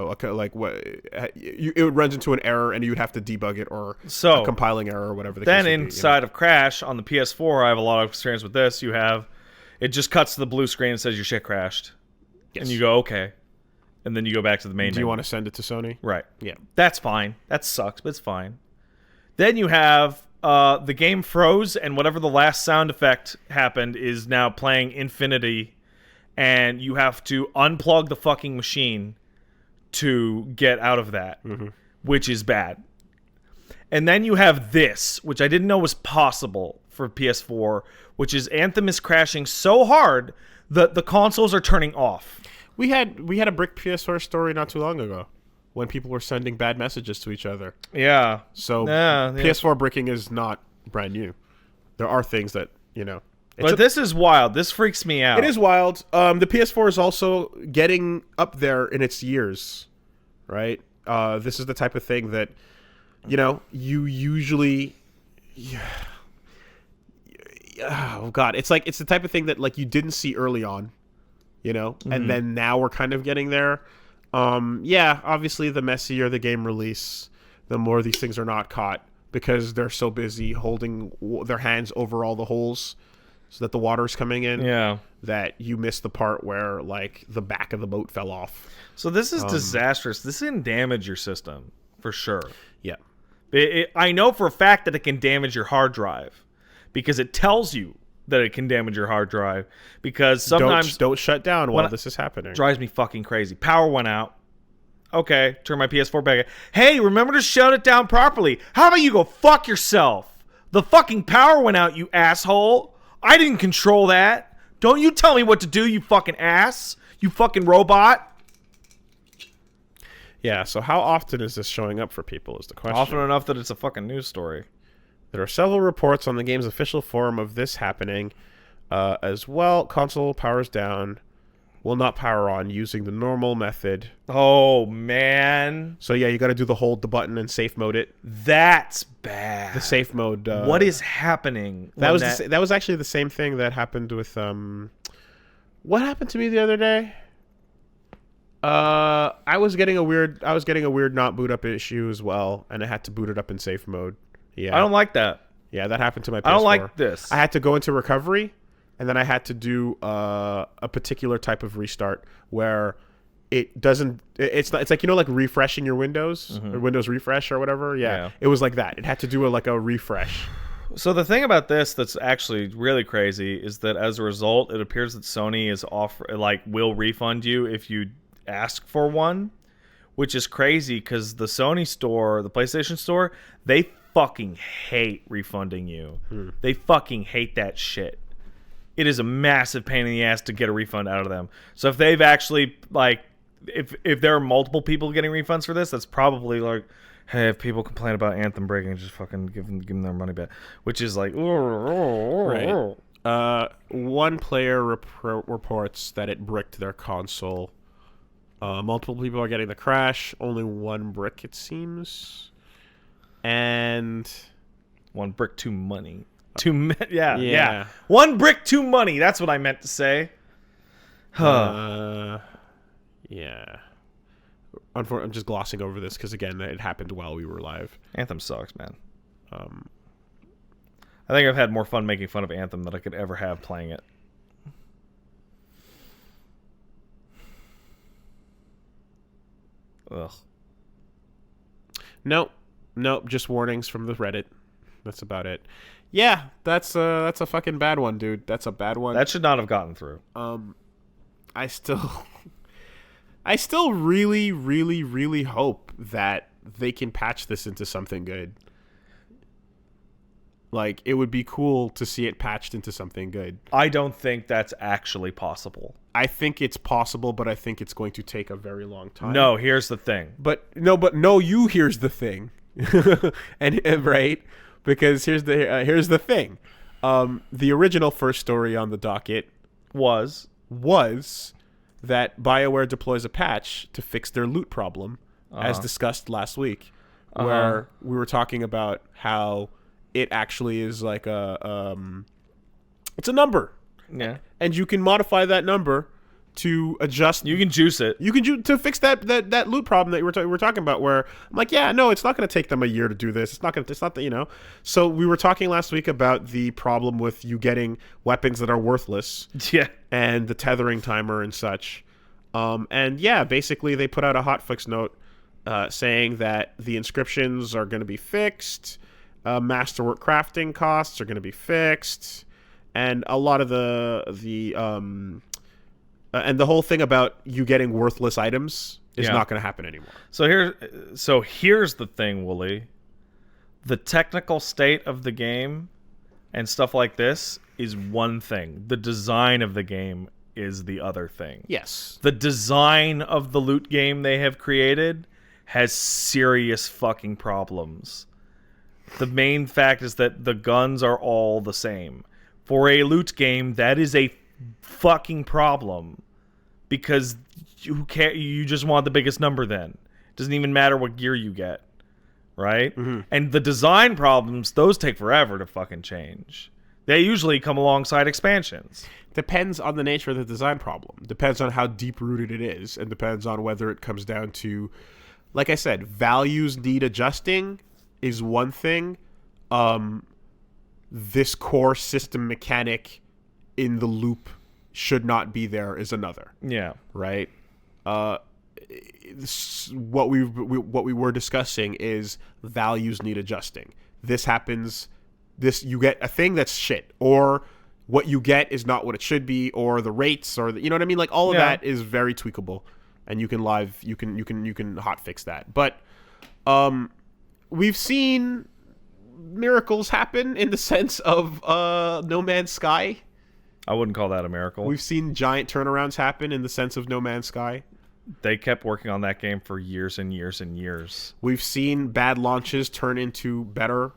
runs into an error, and you would have to debug it, or a compiling error, or whatever the case then would inside of Crash on the PS4, I have a lot of experience with this. You have, it just cuts to the blue screen and says your shit crashed, yes. And you go okay, and then you go back to the main. Do you want to send it to Sony? Right. Yeah. That's fine. That sucks, but it's fine. Then you have the game froze, and whatever the last sound effect happened is now playing infinity. And you have to unplug the fucking machine to get out of that, which is bad. And then you have this, which I didn't know was possible for PS4, which is Anthem is crashing so hard that the consoles are turning off. We had a brick PS4 story not too long ago when people were sending bad messages to each other. Yeah. So PS4 bricking is not brand new. There are things that, But this is wild. This freaks me out. It is wild. The PS4 is also getting up there in its years, right? This is the type of thing that, you usually... Oh, God. It's the type of thing that, like, you didn't see early on, And then now we're kind of getting there. Yeah, obviously, the messier the game release, the more these things are not caught because they're so busy holding their hands over all the holes so that the water's coming in, that you miss the part where, like, the back of the boat fell off. So this is disastrous. This can damage your system, for sure. Yeah. I know for a fact that it can damage your hard drive, because it tells you that it can damage your hard drive, because sometimes... Don't shut down while this is happening. Drives me fucking crazy. Power went out. Okay, turn my PS4 back on. Hey, remember to shut it down properly. How about you go fuck yourself? The fucking power went out, you asshole. I didn't control that. Don't you tell me what to do, you fucking ass. You fucking robot. Yeah, so how often is this showing up for people is the question. Often enough that it's a fucking news story. There are several reports on the game's official forum of this happening as well. Console powers down. Will not power on using the normal method. Oh, man. So, yeah, you got to do the hold the button and safe mode it. That's bad. The safe mode. What is happening? That was actually the same thing that happened with... what happened to me the other day? I was getting a weird not boot up issue as well, and I had to boot it up in safe mode. Yeah. I don't like that. Yeah, that happened to my PS4. I don't like this. I had to go into recovery, and then I had to do a particular type of restart where it doesn't... It's like, like refreshing your Windows, or Windows refresh or whatever. Yeah. It was like that. It had to do a refresh. So the thing about this that's actually really crazy is that as a result, it appears that Sony is will refund you if you ask for one. which is crazy because the Sony store, the PlayStation store, they fucking hate refunding you. They fucking hate that shit. It is a massive pain in the ass to get a refund out of them. So if they've actually, like, if there are multiple people getting refunds for this, that's probably like, hey, if people complain about Anthem breaking, just fucking give them their money back. Which is like, right. One player reports that it bricked their console. Multiple people are getting the crash. Only one brick, it seems. And one brick too money. Yeah. One brick too money. That's what I meant to say. Yeah. Unfortunately, I'm just glossing over this because, again, it happened while we were live. Anthem sucks, man. I think I've had more fun making fun of Anthem than I could ever have playing it. Ugh. Nope, just warnings from the Reddit. That's about it. Yeah, that's a fucking bad one, dude. That's a bad one. That should not have gotten through. I still really, really, really hope that they can patch this into something good. Like, it would be cool to see it patched into something good. I don't think that's actually possible. I think it's possible, but I think it's going to take a very long time. No, here's the thing. Here's the thing. and right? Because here's the thing. The original first story on the docket was that BioWare deploys a patch to fix their loot problem, as discussed last week, where we were talking about how it actually is like it's a number. Yeah. And you can modify that number to adjust. You can juice it. You can to fix that loot problem that we're talking about. Where I'm like, yeah, no, it's not going to take them a year to do this. It's not that. So we were talking last week about the problem with you getting weapons that are worthless. Yeah. And the tethering timer and such. And yeah, basically they put out a hotfix note saying that the inscriptions are going to be fixed. Masterwork crafting costs are going to be fixed, and a lot of and the whole thing about you getting worthless items is not going to happen anymore. So here's the thing, Wooly. The technical state of the game and stuff like this is one thing. The design of the game is the other thing. Yes. The design of the loot game they have created has serious fucking problems. The main fact is that the guns are all the same. For a loot game, that is a fucking problem. Because you just want the biggest number then. It doesn't even matter what gear you get. Right? Mm-hmm. And the design problems, those take forever to fucking change. They usually come alongside expansions. Depends on the nature of the design problem. Depends on how deep-rooted it is. And depends on whether it comes down to, like I said, values need adjusting is one thing. This core system mechanic in the loop should not be there is another. Yeah. Right? What we were discussing is values need adjusting. This happens. You get a thing that's shit, or what you get is not what it should be, or the rates, or you know what I mean. Like all of that is very tweakable, and you can hot fix that. But we've seen miracles happen in the sense of No Man's Sky. I wouldn't call that a miracle. We've seen giant turnarounds happen in the sense of No Man's Sky. They kept working on that game for years and years and years. We've seen bad launches turn into better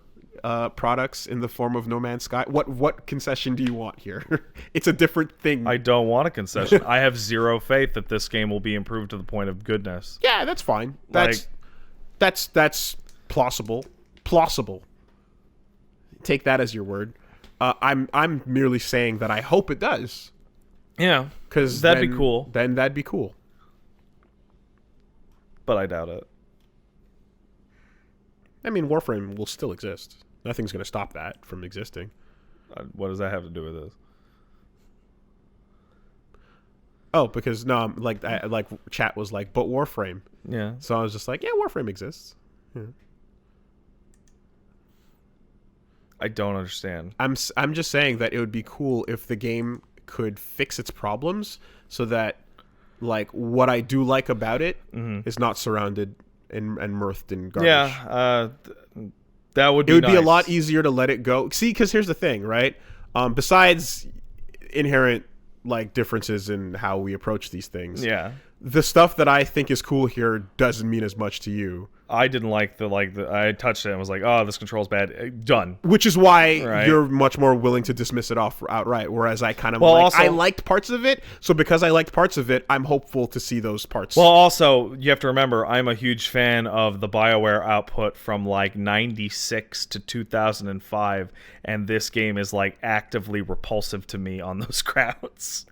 products in the form of No Man's Sky. What concession do you want here? It's a different thing. I don't want a concession. I have zero faith that this game will be improved to the point of goodness. Yeah, that's fine. That's plausible. Take that as your word. I'm merely saying that I hope it does. Yeah, because that'd be cool. Then that'd be cool. But I doubt it. I mean, Warframe will still exist. Nothing's going to stop that from existing. What does that have to do with this? Oh, because no, like chat was like, but Warframe. Yeah. So I was just like, yeah, Warframe exists. Yeah. I don't understand. I'm just saying that it would be cool if the game could fix its problems so that like what I do like about it is not surrounded and mirthed in garbage. Yeah, that would be It would nice. be a lot easier to let it go. See, because here's the thing, right? Besides inherent like differences in how we approach these things, the stuff that I think is cool here doesn't mean as much to you. I didn't like the I touched it and was like, oh, this control's bad. Done. Which is why you're much more willing to dismiss it off outright. Whereas I kind of I liked parts of it. So because I liked parts of it, I'm hopeful to see those parts. Well, also, you have to remember, I'm a huge fan of the BioWare output from like 96 to 2005. And this game is like actively repulsive to me on those grounds.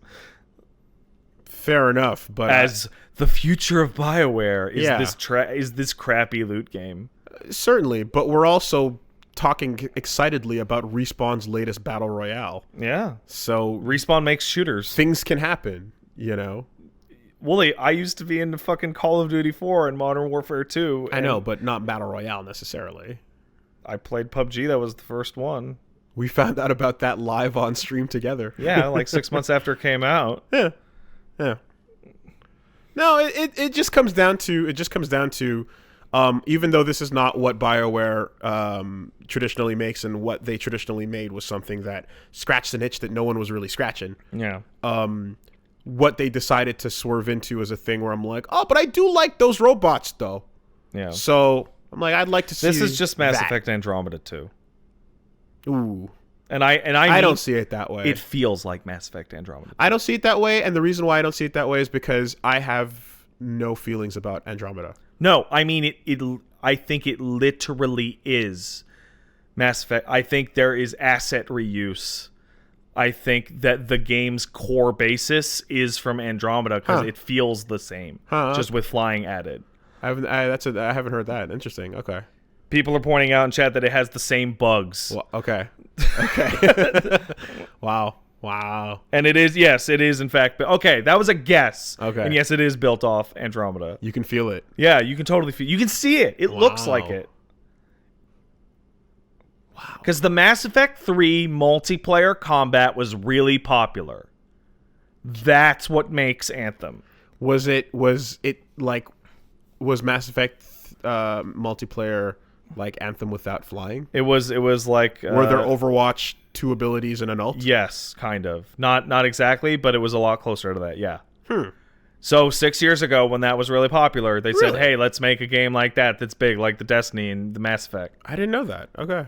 Fair enough, but as the future of BioWare is this crappy loot game. Certainly, but we're also talking excitedly about Respawn's latest battle royale. Yeah. So Respawn makes shooters. Things can happen, you know. Wooly, I used to be into fucking Call of Duty 4 and Modern Warfare 2. I know, but not battle royale necessarily. I played PUBG. That was the first one. We found out about that live on stream together. Yeah, like 6 months after it came out. Yeah. Yeah. No, it just comes down to even though this is not what BioWare traditionally makes, and what they traditionally made was something that scratched an itch that no one was really scratching. Yeah. What they decided to swerve into is a thing where I'm like, oh, but I do like those robots though. Yeah. So I'm like, I'd like to see. This is just Mass Effect Andromeda 2. Ooh. And I don't see it that way. It feels like Mass Effect Andromeda 2. I don't see it that way, and the reason why I don't see it that way is because I have no feelings about Andromeda. No, I mean I think it literally is Mass Effect. I think there is asset reuse. I think that the game's core basis is from Andromeda because it feels the same, just with flying added. I haven't heard that. Interesting. Okay. People are pointing out in chat that it has the same bugs. Well, okay. Okay. Wow. And it is, yes, it is in fact. Okay, that was a guess. Okay. And yes, it is built off Andromeda. You can feel it. Yeah, you can totally feel. You can see it. It looks like it. Wow. Because the Mass Effect 3 multiplayer combat was really popular. That's what makes Anthem. Was Mass Effect multiplayer like Anthem without flying? It was like were there Overwatch 2 abilities and an ult? Yes, kind of. Not exactly, but it was a lot closer to that. Yeah. So 6 years ago, when that was really popular, they said, "Hey, let's make a game like that's big, like the Destiny and the Mass Effect." I didn't know that. Okay.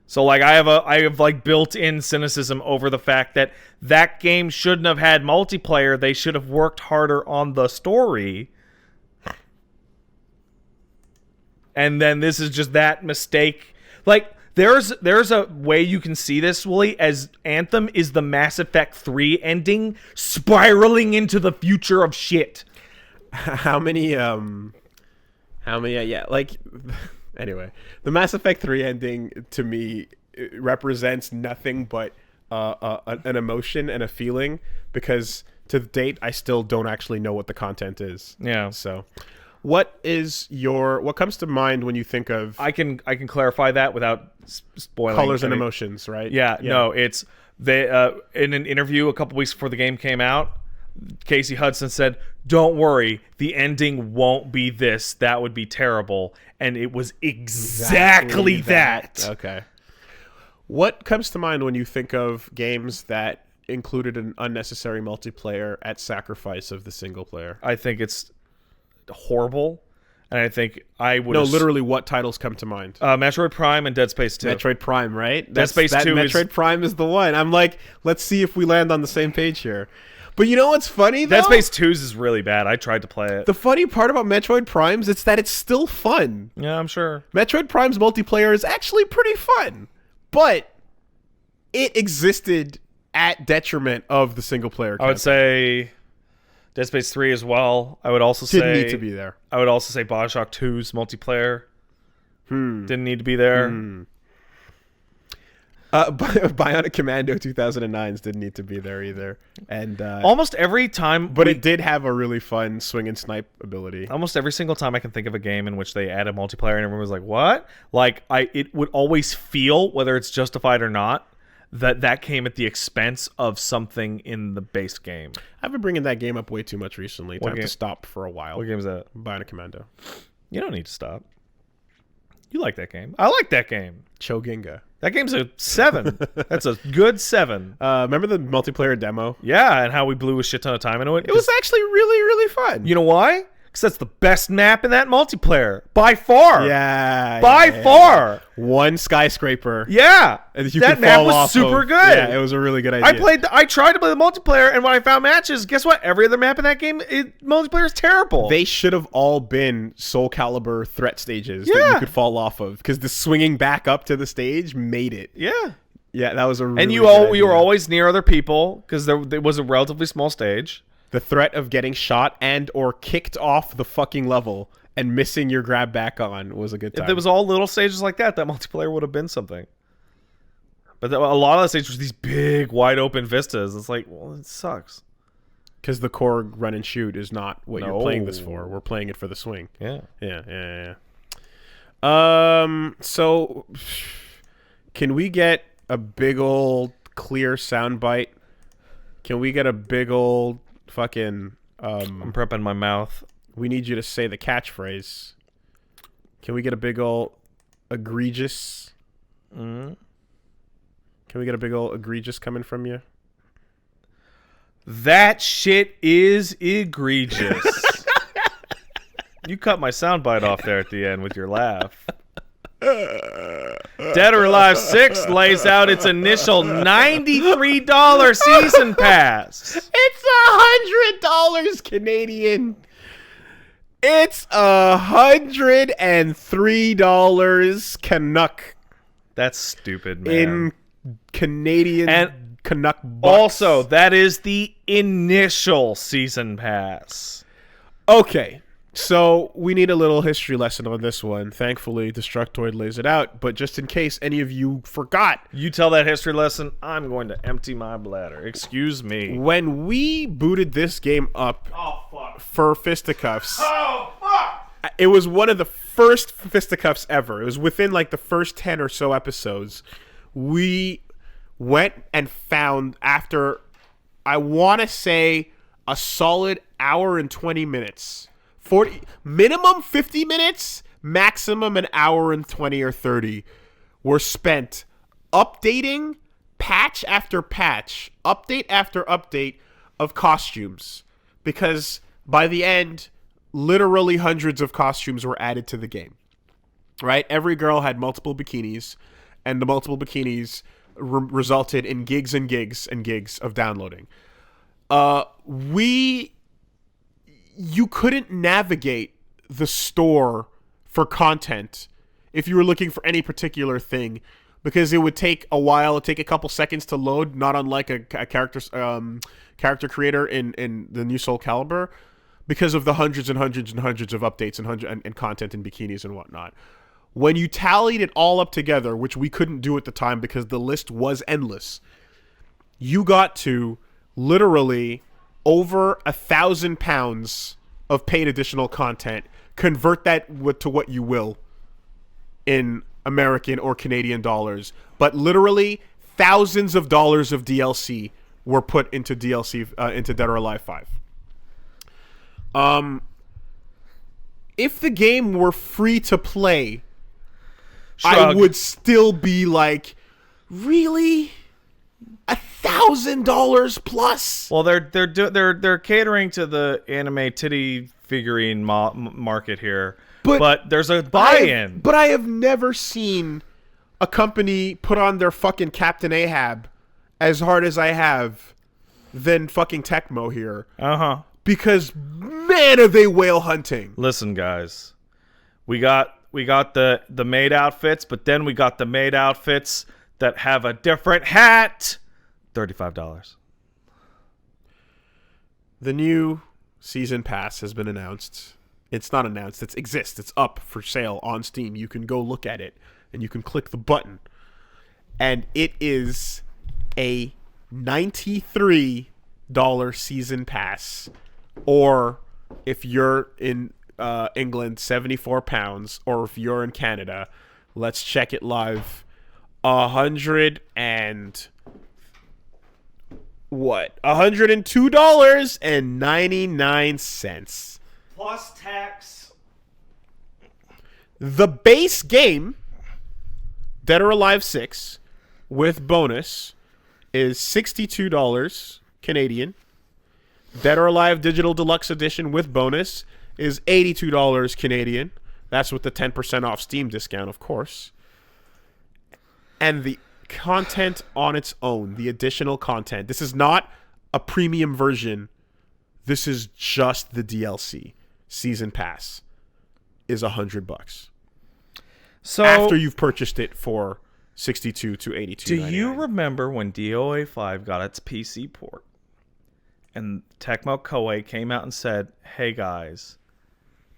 So like I have like built-in cynicism over the fact that that game shouldn't have had multiplayer. They should have worked harder on the story. And then this is just that mistake. Like there's a way you can see this, Wooly, as Anthem is the Mass Effect 3 ending spiraling into the future of shit. How many like anyway, the Mass Effect 3 ending to me represents nothing but an emotion and a feeling, because to date I still don't actually know what the content is. Yeah. So what comes to mind when you think of... I can clarify that without spoiling colors and emotions, right? Yeah. No, it's they in an interview a couple weeks before the game came out, Casey Hudson said, "Don't worry, the ending won't be this. That would be terrible." And it was exactly that. Okay. What comes to mind when you think of games that included an unnecessary multiplayer at sacrifice of the single player? I think it's horrible, and I think I would... No, literally, what titles come to mind? Metroid Prime and Dead Space 2. Metroid Prime, right? Dead Space 2 Metroid Prime is the one. I'm like, let's see if we land on the same page here. But you know what's funny, though? Dead Space 2's is really bad. I tried to play it. The funny part about Metroid Primes is that it's still fun. Yeah, I'm sure. Metroid Prime's multiplayer is actually pretty fun. But it existed at detriment of the single-player campaign. I would say Dead Space 3 as well. I would also say... Didn't need to be there. I would also say BioShock 2's multiplayer. Didn't need to be there. Bionic Commando 2009's didn't need to be there either. And almost every time... But it did have a really fun swing and snipe ability. Almost every single time I can think of a game in which they added multiplayer and everyone was like, what? Like, it would always feel, whether it's justified or not, that came at the expense of something in the base game. I've been bringing that game up way too much recently. Time to stop for a while. What game is that? Bionic Commando. You don't need to stop. You like that game. I like that game. Choginga. That game's a 7. That's a good 7. Remember the multiplayer demo? Yeah, and how we blew a shit ton of time into it? It was actually really, really fun. You know why? Because that's the best map in that multiplayer. By far. Yeah. By far. One skyscraper. Yeah. And you that map was super good. Yeah, it was a really good idea. I tried to play the multiplayer, and when I found matches, guess what? Every other map in that game, multiplayer is terrible. They should have all been Soul Calibur threat stages that you could fall off of, because the swinging back up to the stage made it. Yeah. Yeah, that was a really And you were always near other people, because there was a relatively small stage. The threat of getting shot and or kicked off the fucking level and missing your grab back on was a good time. If there was all little stages like that multiplayer would have been something. But a lot of the stages were these big, wide open vistas. It's like, well, it sucks. Because the core run and shoot is not what you're playing this for. We're playing it for the swing. Yeah. Yeah. So, can we get a big old clear soundbite? Can we get a big old fucking... I'm prepping my mouth. We need you to say the catchphrase. Can we get a big old egregious? Can we get a big old egregious coming from you? That shit is egregious. You cut my soundbite off there at the end with your laugh. Dead or Alive 6 lays out its initial $93 season pass. It's $100 Canadian. It's $103 Canuck. That's stupid, man. In Canadian and Canuck bucks. Also, that is the initial season pass. Okay. So, we need a little history lesson on this one. Thankfully, Destructoid lays it out, but just in case any of you forgot... You tell that history lesson, I'm going to empty my bladder. Excuse me. When we booted this game up for Fisticuffs... It was one of the first Fisticuffs ever. It was within, like, the first 10 or so episodes. We went and found, after, I want to say, a solid hour and 20 minutes... minimum 50 minutes, maximum an hour and 20 or 30 were spent updating patch after patch, update after update of costumes. Because by the end, literally hundreds of costumes were added to the game. Right? Every girl had multiple bikinis, and the multiple bikinis resulted in gigs and gigs and gigs of downloading. You couldn't navigate the store for content if you were looking for any particular thing, because it would take a while. It'd take a couple seconds to load, not unlike a character creator in the new Soul Calibur, because of the hundreds and hundreds and hundreds of updates and content and bikinis and whatnot. When you tallied it all up together, which we couldn't do at the time because the list was endless, you got to literally over £1,000 of paid additional content. Convert that to what you will in American or Canadian dollars, but literally thousands of dollars of DLC were put into into Dead or Alive 5. If the game were free to play, Shrug. I would still be like, really? $1,000 plus. Well, they're catering to the anime titty figurine market here, but there's a buy-in. But I have never seen a company put on their fucking Captain Ahab as hard as I have than fucking Tecmo here. Because man, are they whale hunting. Listen, guys, we got the maid outfits, but then we got the maid outfits that have a different hat. $35. The new season pass has been announced. It's not announced. It exists. It's up for sale on Steam. You can go look at it, and you can click the button. And it is a $93 season pass. Or, if you're in England, £74. Or if you're in Canada, let's check it live. $102.99 plus tax. The base game, Dead or Alive 6, with bonus, is $62 Canadian. Dead or Alive Digital Deluxe Edition with bonus is $82 Canadian. That's with the 10% off Steam discount, of course. And the content on its own, the additional content. This is not a premium version. This is just the DLC. Season Pass is $100. So after you've purchased it for $62 to $82. Do you remember when DOA 5 got its PC port? And Tecmo Koei came out and said, "Hey guys,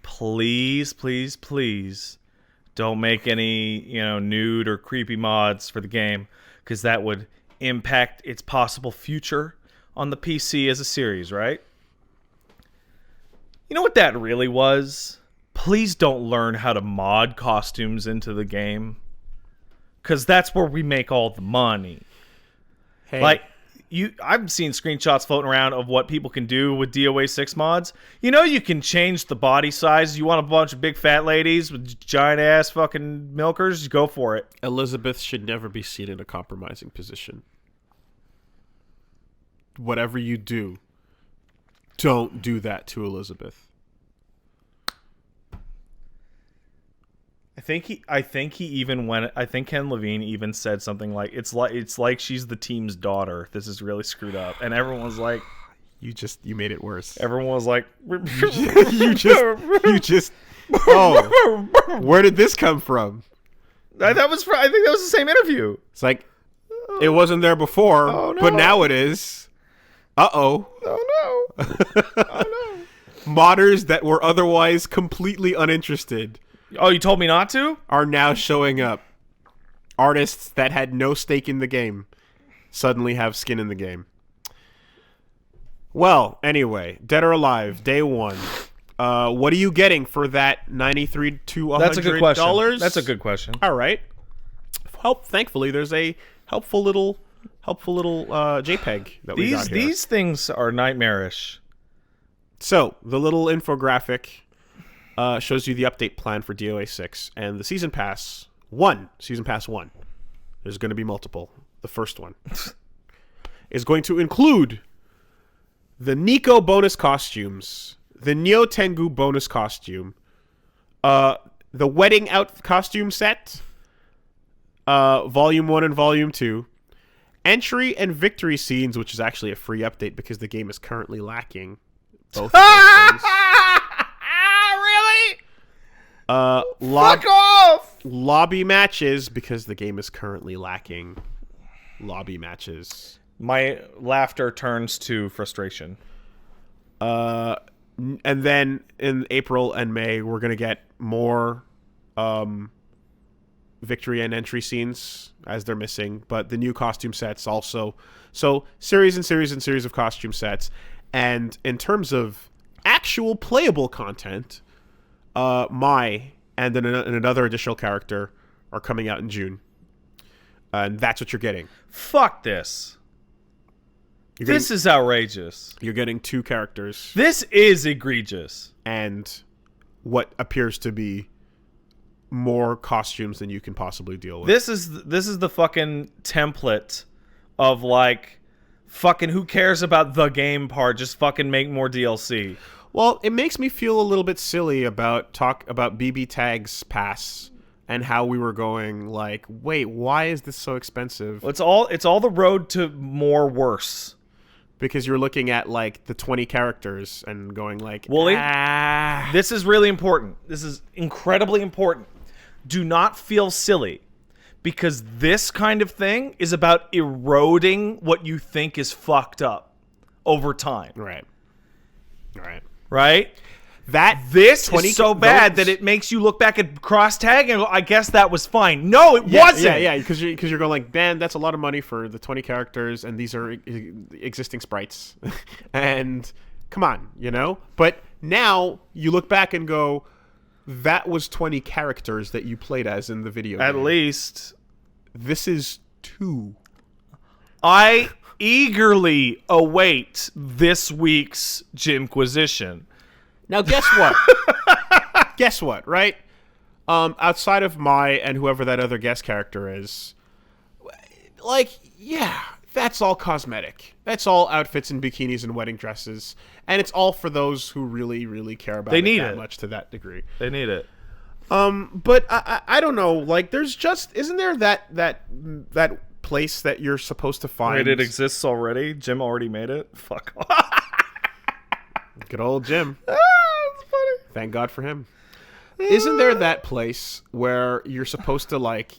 please, please, please don't make any, nude or creepy mods for the game because that would impact its possible future on the PC as a series," right? You know what that really was? Please don't learn how to mod costumes into the game because that's where we make all the money. Hey. I've seen screenshots floating around of what people can do with DOA 6 mods. You can change the body size. You want a bunch of big fat ladies with giant ass fucking milkers? Go for it. Elizabeth should never be seen in a compromising position. Whatever you do, don't do that to Elizabeth. I think Ken Levine even said something like it's like she's the team's daughter. This is really screwed up. And everyone was like, you made it worse. Everyone was like, you just oh, where did this come from? I think that was the same interview. It's like it wasn't there before, but now it is. Uh-oh. Oh no. Oh no. Modders that were otherwise completely uninterested. Oh, you told me not to? Are now showing up. Artists that had no stake in the game suddenly have skin in the game. Well, anyway, Dead or Alive, day one. What are you getting for that $93 to $100? That's a good question. That's a good question. All right. Thankfully, there's a helpful little JPEG that we got here. These things are nightmarish. So, the little infographic shows you the update plan for DOA 6 and the Season Pass 1. Season Pass 1. There's going to be multiple. The first one is going to include the Nico bonus costumes, the Neo Tengu bonus costume, the Wedding Out costume set, Volume 1 and Volume 2, entry and victory scenes, which is actually a free update because the game is currently lacking both of those things. Fuck off! Lobby matches, because the game is currently lacking lobby matches. My laughter turns to frustration. And then in April and May, we're going to get more victory and entry scenes as they're missing, but the new costume sets also. So series and series and series of costume sets. And in terms of actual playable content, and then another additional character are coming out in June. And that's what you're getting. Fuck this. This is outrageous. You're getting 2 characters. This is egregious. And what appears to be more costumes than you can possibly deal with. This is the fucking template of like, fucking who cares about the game part? Just fucking make more DLC. Well, it makes me feel a little bit silly about BB Tag's pass and how we were going like, wait, why is this so expensive? It's all the road to more worse. Because you're looking at like the 20 characters and going like, Wooly, this is really important. This is incredibly important. Do not feel silly. Because this kind of thing is about eroding what you think is fucked up over time. Right. This is so bad that it makes you look back at cross tag and go, I guess that was fine. No, it wasn't. Yeah, because you're going like, man, that's a lot of money for the 20 characters, and these are existing sprites. And come on, But now you look back and go, that was 20 characters that you played as in the video game. At least This is 2. I eagerly await this week's Jimquisition. Now, guess what? Guess what, right? Outside of Mai and whoever that other guest character is, like, yeah, that's all cosmetic. That's all outfits and bikinis and wedding dresses. And it's all for those who really, really care about it that much to that degree. They need it. But I don't know. Like, there's just... Isn't there that place that you're supposed to find? Wait, it exists already? Jim already made it? Fuck. Good old Jim. That's funny. Thank God for him. Isn't there that place where you're supposed to, like,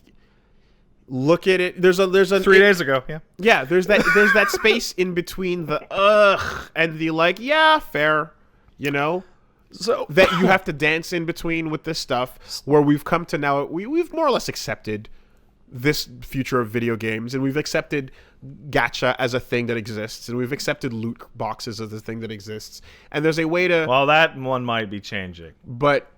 look at it? There's a 3 days ago, yeah. Yeah, there's that space in between the ugh and the, like, yeah, fair, you know? So that you have to dance in between with this stuff, where we've come to now, we've more or less accepted this future of video games, and we've accepted gacha as a thing that exists, and we've accepted loot boxes as a thing that exists, and there's a way to... Well, that one might be changing. But,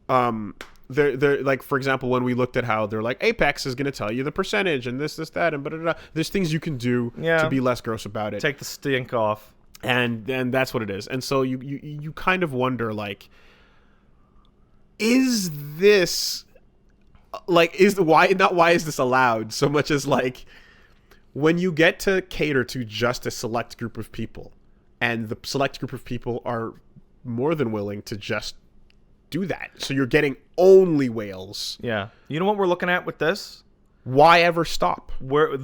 they're like, for example, when we looked at how they're like, Apex is going to tell you the percentage, and this, that, and blah. There's things you can do to be less gross about it. Take the stink off. And that's what it is. And so you kind of wonder, like, is this... Like, why is this allowed so much as, like, when you get to cater to just a select group of people, and the select group of people are more than willing to just do that, so you're getting only whales. Yeah. You know what we're looking at with this? Why ever stop? What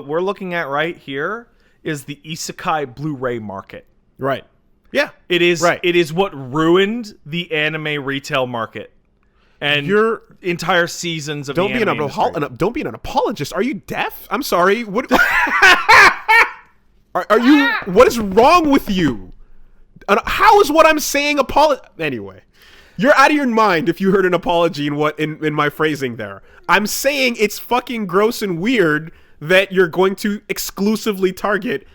we're looking at right here is the isekai Blu-ray market. Right. Yeah. It is. Right. It is what ruined the anime retail market. And your entire seasons of don't the be anime don't be an apologist. Are you deaf? I'm sorry. What are you? What is wrong with you? How is what I'm saying Anyway, you're out of your mind if you heard an apology in my phrasing there. I'm saying it's fucking gross and weird that you're going to exclusively target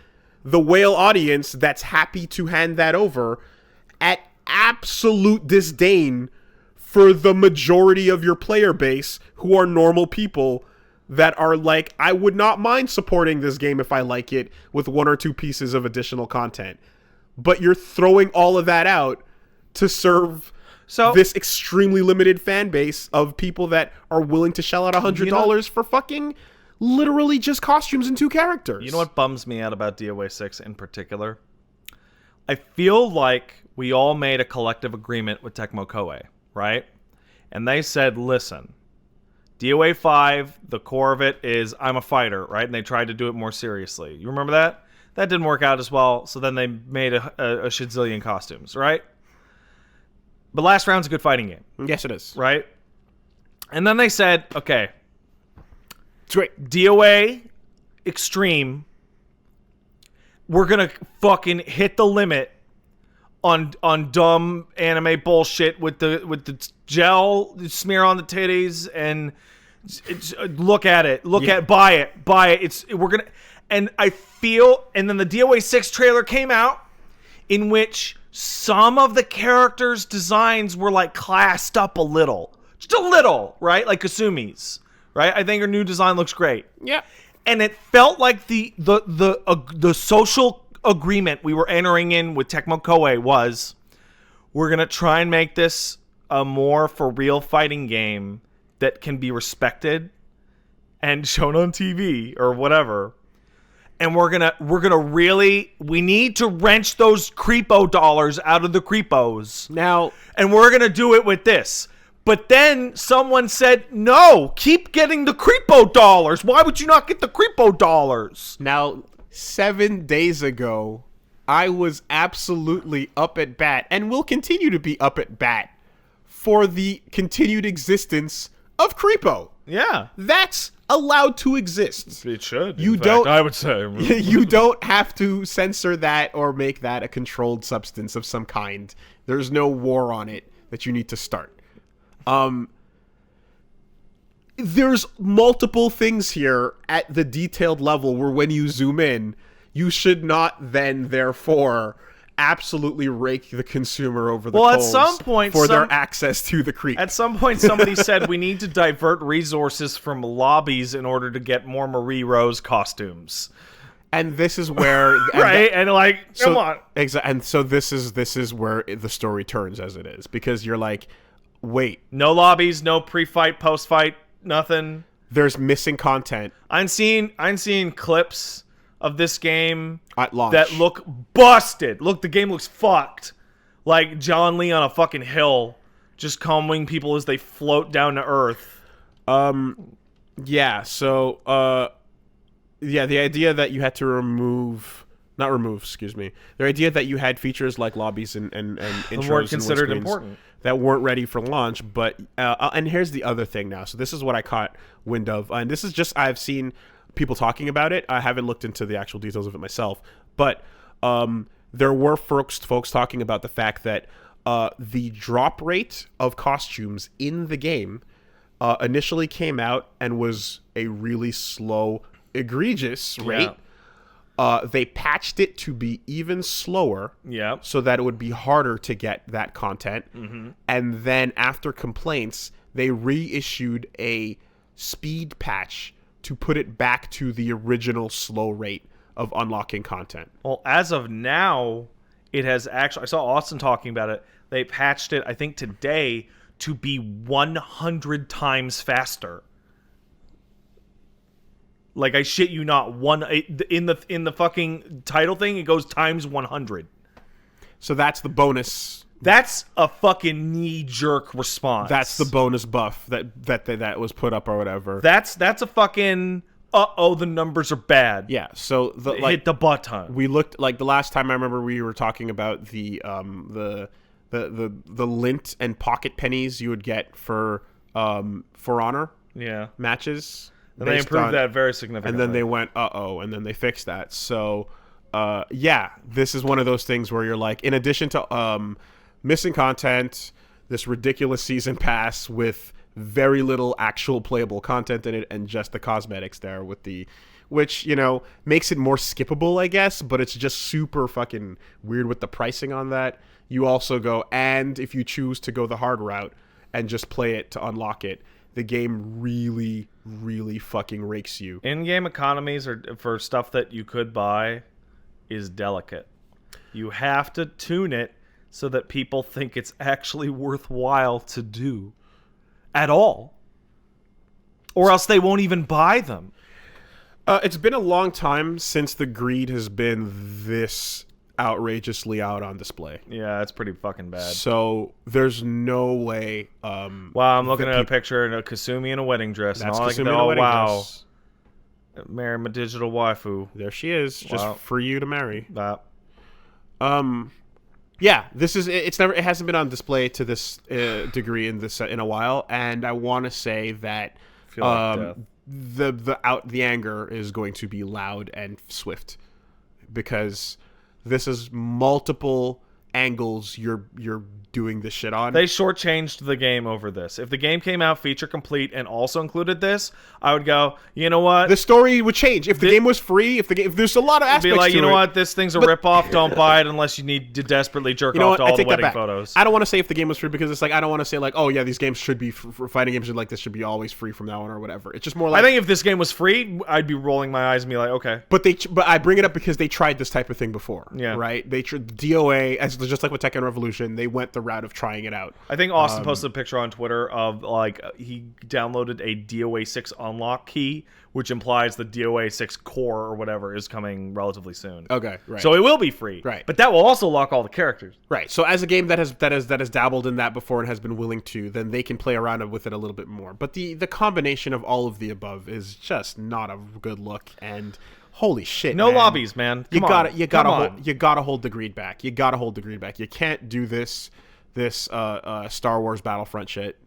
the whale audience that's happy to hand that over at absolute disdain for the majority of your player base, who are normal people that are like, I would not mind supporting this game if I like it with 1 or 2 pieces of additional content. But you're throwing all of that out to serve this extremely limited fan base of people that are willing to shell out $100 for fucking literally just costumes and 2 characters. You know what bums me out about DOA 6 in particular? I feel like we all made a collective agreement with Tecmo Koei. Right? And they said, listen, DOA 5, the core of it is I'm a fighter, right? And they tried to do it more seriously. You remember that? That didn't work out as well, so then they made a shizillion costumes, right? But Last Round's a good fighting game. Yes, it is. Right? And then they said, okay, it's great. DOA Extreme, we're going to fucking hit the limit on dumb anime bullshit with the gel smear on the titties and look at it, buy it. We're gonna, and I feel, and then the DOA 6 trailer came out, in which some of the characters' designs were like classed up a little, just a little, right? Like Kasumi's, right? I think her new design looks great. Yeah, and it felt like the social agreement we were entering in with Tecmo Koei was, we're gonna try and make this a more for real fighting game that can be respected and shown on TV or whatever, and we're gonna really, we need to wrench those creepo dollars out of the creepos now, and we're gonna do it with this. But then someone said, no, keep getting the creepo dollars. Why would you not get the creepo dollars? Now, 7 days ago, I was absolutely up at bat, and will continue to be up at bat, for the continued existence of Creepo. Yeah. That's allowed to exist. It should. You don't, I would say. You don't have to censor that or make that a controlled substance of some kind. There's no war on it that you need to start. There's multiple things here at the detailed level where when you zoom in, you should not then, therefore, absolutely rake the consumer over the Well, at coals some point, for their access to the creep. At some point, somebody said we need to divert resources from lobbies in order to get more Marie Rose costumes. And this is where right, and like, come on. Exactly. And so this is where the story turns as it is, because you're like, wait, no lobbies, no pre-fight, post-fight, nothing. There's missing content. I'm seeing clips of this game at launch that look busted. Look, the game looks fucked. Like John Lee on a fucking hill, just calming people as they float down to Earth. Yeah. So, yeah, the idea that you had to excuse me. The idea that you had features like lobbies and intros weren't considered important, that weren't ready for launch. But and here's the other thing now. So this is what I caught wind of, and this is just I've seen people talking about it. I haven't looked into the actual details of it myself, but there were folks talking about the fact that the drop rate of costumes in the game initially came out and was a really slow, egregious rate. They patched it to be even slower, so that it would be harder to get that content. And then after complaints, they reissued a speed patch to put it back to the original slow rate of unlocking content. Well, as of now, it has actually... I saw Austin talking about it. They patched it, I think, today to be 100 times faster. Like, I shit you not, in the fucking title thing, it goes times 100. So that's the bonus. That's a fucking knee-jerk response. That's the bonus buff that was put up or whatever. That's a fucking the numbers are bad. Yeah. So hit the button. We looked like the last time I remember we were talking about the lint and pocket pennies you would get for Honor matches. And they improved that very significantly. And then they went, and then they fixed that. So, yeah, this is one of those things where you're like, in addition to missing content, this ridiculous season pass with very little actual playable content in it, and just the cosmetics there with which, makes it more skippable, I guess, but it's just super fucking weird with the pricing on that. You also go, and if you choose to go the hard route and just play it to unlock it, the game really, really fucking rakes you. In-game economies for stuff that you could buy is delicate. You have to tune it so that people think it's actually worthwhile to do at all. Or else they won't even buy them. It's been a long time since the greed has been this outrageously out on display. Yeah, it's pretty fucking bad. So there's no way. Wow, I'm looking at a picture of a Kasumi in a wedding dress. That's and all Kasumi in a wedding dress. Marry my digital waifu. There she is, just for you to marry. That. Yeah, this is. It hasn't been on display to this degree in a while, and I want to say that the anger is going to be loud and swift, because this is multiple angles you're doing this shit on. They shortchanged the game over this. If the game came out feature complete and also included this, I would go, you know what? The story would change. If the game was free, if there's a lot of aspects to it. Be like, you know what? This thing's a ripoff. Don't buy it unless you need to desperately jerk off to all the wedding photos. I don't want to say if the game was free, because it's like, I don't want to say like, oh yeah, these games should be fighting games like this should be always free from now on or whatever. It's just more like, I think if this game was free, I'd be rolling my eyes and be like, okay. But I bring it up because they tried this type of thing before. Yeah. Right? They tried DOA, just like with Tekken Revolution, they went the route of trying it out. I think Austin posted a picture on Twitter of like he downloaded a DOA 6 unlock key, which implies the DOA 6 core or whatever is coming relatively soon. Okay, right. So it will be free, right? But that will also lock all the characters, right? So as a game that has dabbled in that before and has been willing to, then they can play around with it a little bit more. But the combination of all of the above is just not a good look. And holy shit, no lobbies, man. You gotta hold the greed back. You gotta hold the greed back. You can't do this Star Wars Battlefront shit,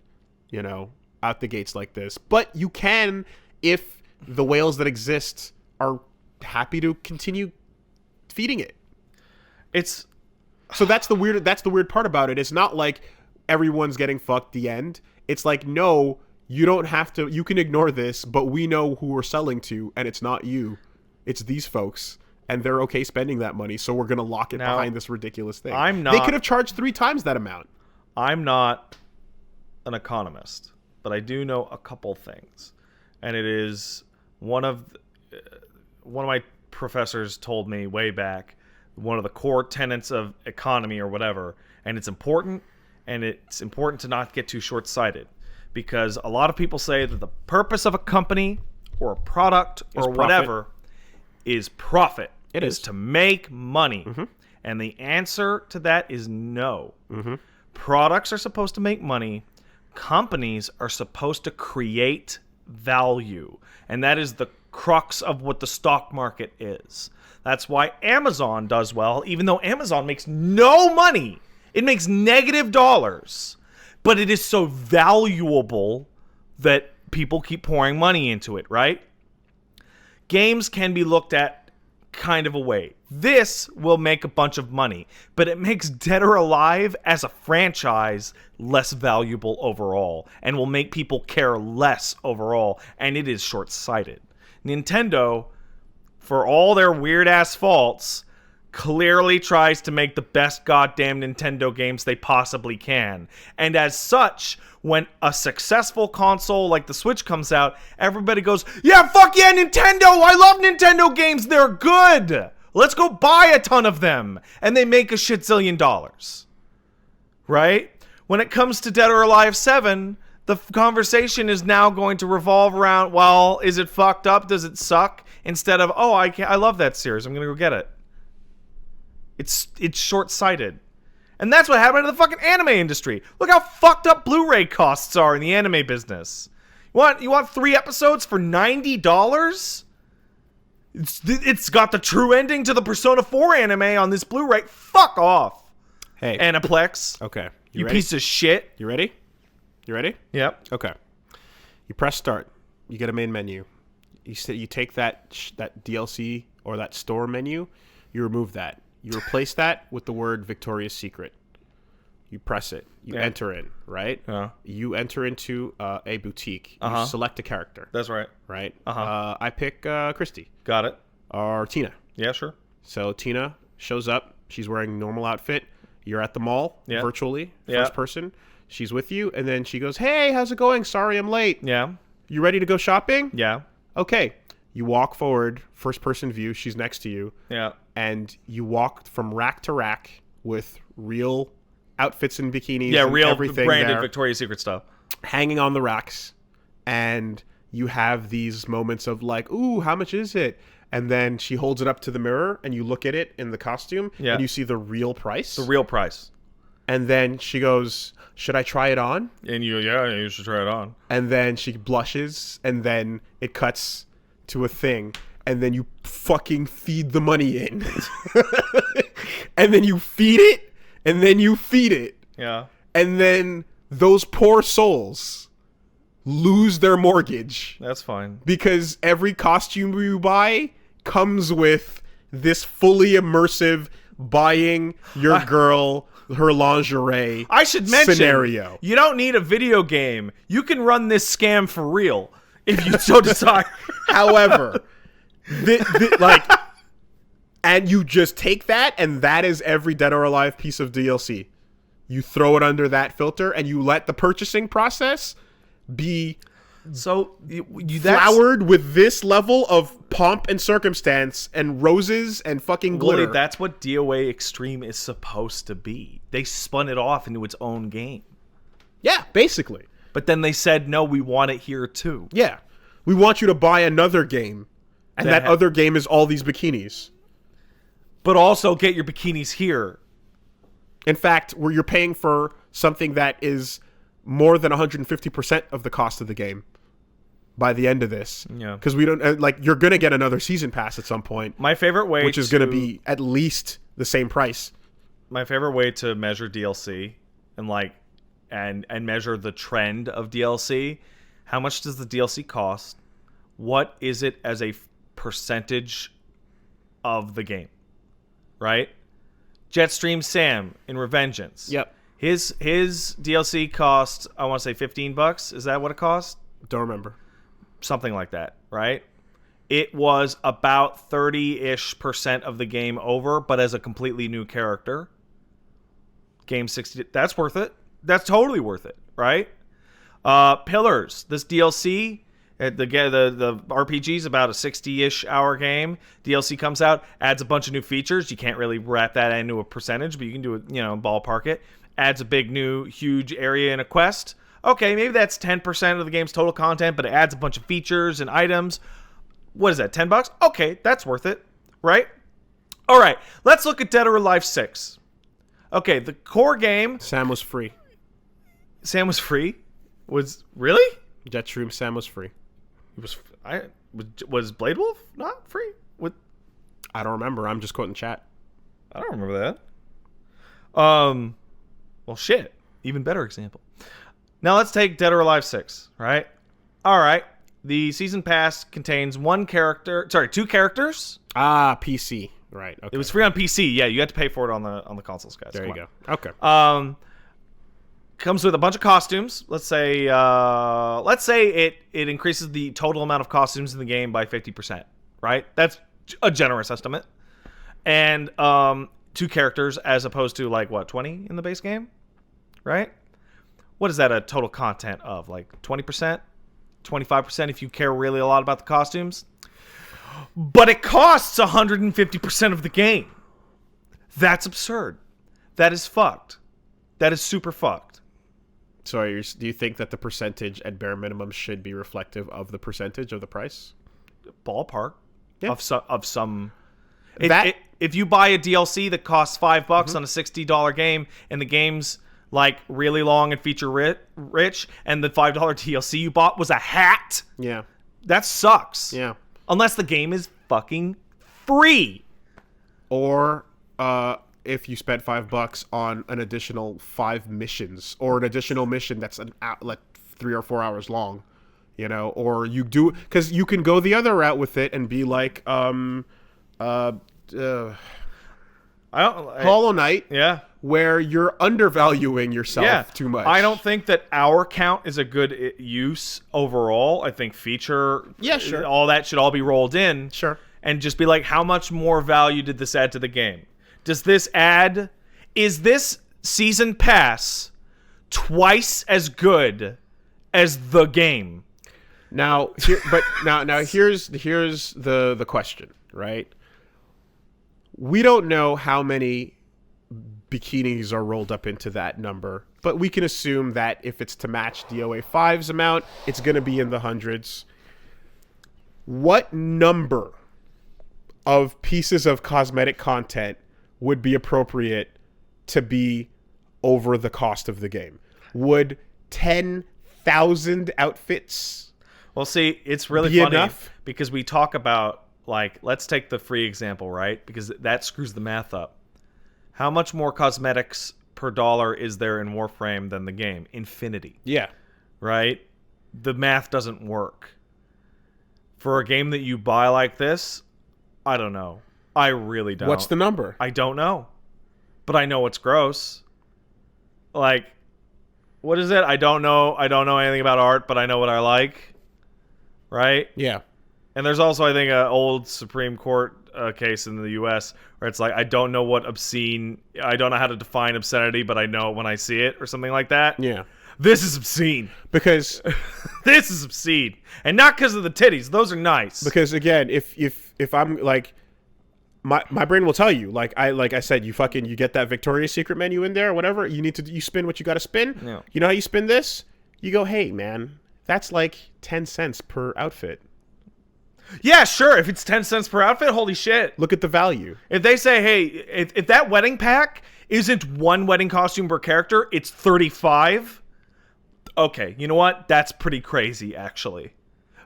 out the gates like this. But you can if the whales that exist are happy to continue feeding it. So that's the weird part about it. It's not like everyone's getting fucked the end. It's like, no, you don't have to. You can ignore this, but we know who we're selling to, and it's not you. It's these folks. and they're okay spending that money, so we're going to lock it behind this ridiculous thing. They could have charged 3 times that amount. I'm not an economist, but I do know a couple things. And it is one of my professors told me way back, one of the core tenets of economy or whatever, and it's important to not get too short-sighted, because a lot of people say that the purpose of a company or a product or whatever is profit. It is to make money. Mm-hmm. And the answer to that is no. Mm-hmm. Products are supposed to make money. Companies are supposed to create value. And that is the crux of what the stock market is. That's why Amazon does well, even though Amazon makes no money. It makes negative dollars. But it is so valuable that people keep pouring money into it, right? Games can be looked at kind of a way. This will make a bunch of money, but it makes Dead or Alive as a franchise less valuable overall and will make people care less overall, and it is short-sighted. Nintendo, for all their weird-ass faults, clearly tries to make the best goddamn Nintendo games they possibly can. And as such, when a successful console like the Switch comes out, everybody goes, yeah, fuck yeah, Nintendo! I love Nintendo games! They're good! Let's go buy a ton of them! And they make a shitzillion dollars. Right? When it comes to Dead or Alive 7, the conversation is now going to revolve around, well, is it fucked up? Does it suck? Instead of, oh, I love that series. I'm gonna go get it. It's short-sighted. And that's what happened to the fucking anime industry. Look how fucked up Blu-ray costs are in the anime business. You want 3 episodes for $90? It's got the true ending to the Persona 4 anime on this Blu-ray. Fuck off. Hey. Aniplex. Okay. You piece of shit. You ready? You ready? Yep. Okay. You press start. You get a main menu. You take that DLC or that store menu. You remove that. You replace that with the word Victoria's Secret. You press it. You enter in, right? You enter into a boutique. You select a character. That's right. Right? I pick Christy. Got it. Or Tina. Yeah, sure. So Tina shows up. She's wearing normal outfit. You're at the mall, virtually, first person. She's with you, and then she goes, hey, how's it going? Sorry I'm late. Yeah. You ready to go shopping? Yeah. Okay. You walk forward, first person view. She's next to you. Yeah. And you walk from rack to rack with real outfits and bikinis. Yeah, and real everything branded there, Victoria's Secret stuff. hanging on the racks. And you have these moments of like, ooh, how much is it? And then she holds it up to the mirror and you look at it in the costume and you see the real price. The real price. And then she goes, should I try it on? And you should try it on. And then she blushes and then it cuts to a thing. And then you fucking feed the money in. And then you feed it. And then you feed it. Yeah. And then those poor souls lose their mortgage. That's fine. Because every costume you buy comes with this fully immersive buying your girl her lingerie I should mention, scenario. You don't need a video game. You can run this scam for real if you so desire. However, and you just take that, and that is every Dead or Alive piece of DLC. You throw it under that filter, and you let the purchasing process be flowered with this level of pomp and circumstance and roses and fucking glitter. Willie, that's what DOA Extreme is supposed to be. They spun it off into its own game. Yeah, basically. But then they said, no, we want it here too. Yeah. We want you to buy another game, and that other game is all these bikinis. But also get your bikinis here. In fact, where you're paying for something that is more than 150% of the cost of the game by the end of this. Yeah. Because we don't, you're going to get another season pass at some point. My favorite way which is going to be at least the same price. My favorite way to measure DLC and measure the trend of DLC. How much does the DLC cost? What is it as a percentage of the game? Right? Jetstream Sam in Revengeance. Yep. His DLC cost, I want to say $15. Is that what it cost? Don't remember. Something like that, right? it was about 30-ish% of the game over, but as a completely new character. Game 60. That's worth it. That's totally worth it, right? Pillars. This DLC, the RPG's about a 60-ish hour game. DLC comes out, adds a bunch of new features. You can't really wrap that into a percentage, but you can do it, ballpark it. Adds a big new huge area in a quest. Okay, maybe that's 10% of the game's total content, but it adds a bunch of features and items. What is that, $10? Okay, that's worth it, right? All right, let's look at Dead or Alive 6. Okay, the core game... Sam was free. Sam was free? Really? Jetstream Sam was free. Was Blade Wolf not free? I don't remember. I'm just quoting chat. I don't remember that. Well, shit. Even better example. Now let's take Dead or Alive 6, right? All right. The season pass contains two characters. PC. Right. Okay. It was free on PC. Yeah, you had to pay for it on the consoles, guys. There you go. Okay. Comes with a bunch of costumes. Let's say it increases the total amount of costumes in the game by 50%, right? That's a generous estimate. And two characters as opposed to 20 in the base game, right? What is that a total content of? 20%? 25% if you care really a lot about the costumes? But it costs 150% of the game. That's absurd. That is fucked. That is super fucked. So do you think that the percentage at bare minimum should be reflective of the percentage of the price? Ballpark. Yeah. Of some... If you buy a DLC that costs $5 on a $60 game and the game's really long and feature rich and the $5 DLC you bought was a hat... Yeah. That sucks. Yeah. Unless the game is fucking free. Or if you spent $5 on an additional 5 missions, or an additional mission that's 3 or 4 hours long, or you do, because you can go the other route with it and be Hollow Knight. Yeah. Where you're undervaluing yourself too much. I don't think that hour count is a good use overall. I think feature, sure, all that should all be rolled in. Sure. And just be how much more value did this add to the game? Is this season pass twice as good as the game? Now, here's the question, right? We don't know how many bikinis are rolled up into that number, but we can assume that if it's to match DOA 5's amount, it's going to be in the hundreds. What number of pieces of cosmetic content would be appropriate to be over the cost of the game? Would 10,000 outfits Well, see, it's really be funny enough? Because we talk about, let's take the free example, right? Because that screws the math up. How much more cosmetics per dollar is there in Warframe than the game? Infinity. Yeah. Right? The math doesn't work. For a game that you buy like this, I don't know. I really don't. What's the number? I don't know. But I know it's gross. What is it? I don't know anything about art, but I know what I like. Right? Yeah. And there's also, I think, an old Supreme Court case in the U.S. where it's I don't know what obscene... I don't know how to define obscenity, but I know it when I see it, or something like that. Yeah. This is obscene. Because... this is obscene. And not because of the titties. Those are nice. Because, again, if I'm, My brain will tell you, like I said, you get that Victoria's Secret menu in there or whatever. You spin what you got to spin. Yeah. You know how you spin this? You go, hey man, that's 10 cents per outfit. Yeah, sure. If it's 10 cents per outfit, holy shit. Look at the value. If they say, hey, if that wedding pack isn't one wedding costume per character, it's 35. Okay, you know what? That's pretty crazy, actually.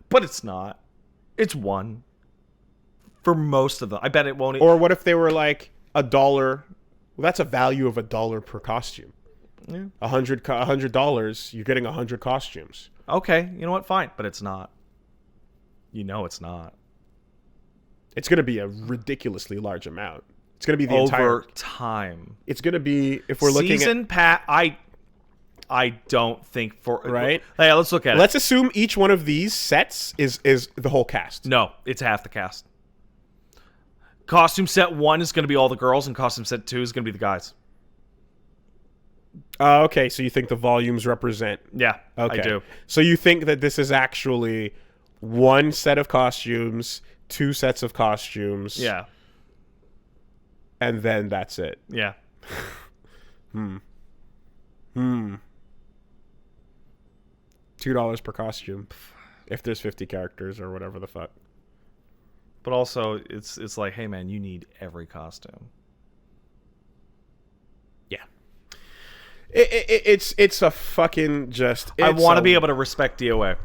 But it's not. It's one. For most of them. I bet it won't... Or what if they were $1? Well, that's a value of $1 per costume. Yeah. $100, you're getting 100 costumes. Okay, you know what? Fine. But it's not. You know it's not. It's going to be a ridiculously large amount. It's going to be the over entire... time. It's going to be, if we're looking at... Season pass... I don't think for... Right? Hey, let's look at it. Let's assume each one of these sets is the whole cast. No, it's half the cast. Costume set 1 is going to be all the girls, and costume set 2 is going to be the guys. Okay, so you think the volumes represent... Yeah, okay. I do. So you think that this is actually one set of costumes, 2 sets of costumes. Yeah. And then that's it. Yeah. $2 per costume. If there's 50 characters or whatever the fuck. But also, it's like, hey man, you need every costume. Yeah. It's a fucking just... I want to be able to respect DOA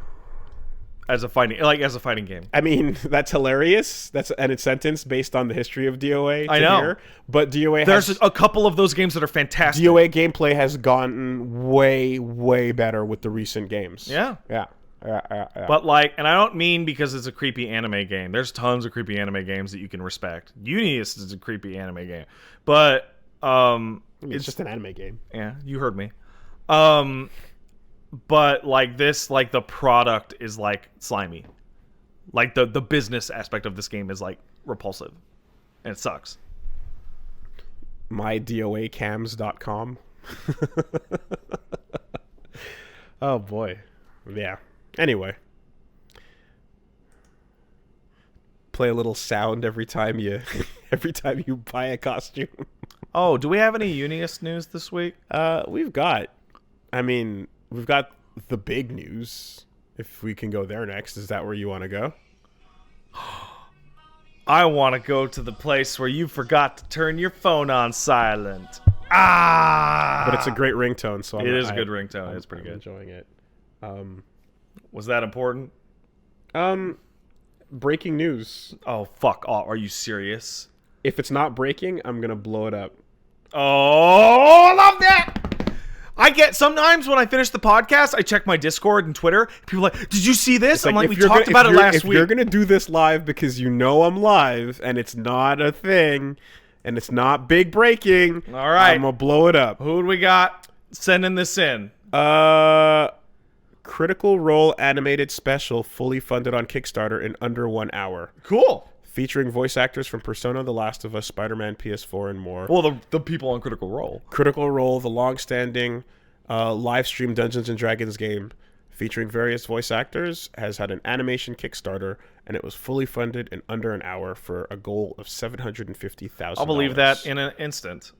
as a fighting game. I mean, that's hilarious. That's and it's sentence based on the history of DOA. I know. Here. But DOA There's a couple of those games that are fantastic. DOA gameplay has gotten way, way better with the recent games. Yeah. Yeah. But like, and I don't mean because it's a creepy anime game. There's tons of creepy anime games that you can respect. Unist is a creepy anime game. But it's just an anime game. Yeah, you heard me. But like this, like the product is like slimy. Like the business aspect of this game is like repulsive. And it sucks. MyDOAcams.com. Oh boy. Yeah. Anyway. Play a little sound every time you buy a costume. Oh, do we have any Unist news this week? We've got the big news. If we can go there next, is that where you want to go? I want to go to the place where you forgot to turn your phone on silent. Ah! But it's a great ringtone, so it is a good ringtone. It's pretty good. Enjoying it. Was that important? Breaking news. Oh, fuck off. Are you serious? If it's not breaking, I'm going to blow it up. Oh, I love that! I get sometimes when I finish the podcast, I check my Discord and Twitter. People are like, did you see this? I'm like, we talked about it last week. If you're going to do this live because you know I'm live and it's not a thing and it's not big breaking, all right, I'm going to blow it up. Who do we got sending this in? Critical Role animated special fully funded on Kickstarter in under 1 hour. Cool. Featuring voice actors from Persona, The Last of Us, Spider-Man, PS4, and more. Well, the people on Critical Role. Critical Role, the long-standing live stream Dungeons & Dragons game featuring various voice actors, has had an animation Kickstarter, and it was fully funded in under an hour for a goal of $750,000. I'll believe that in an instant.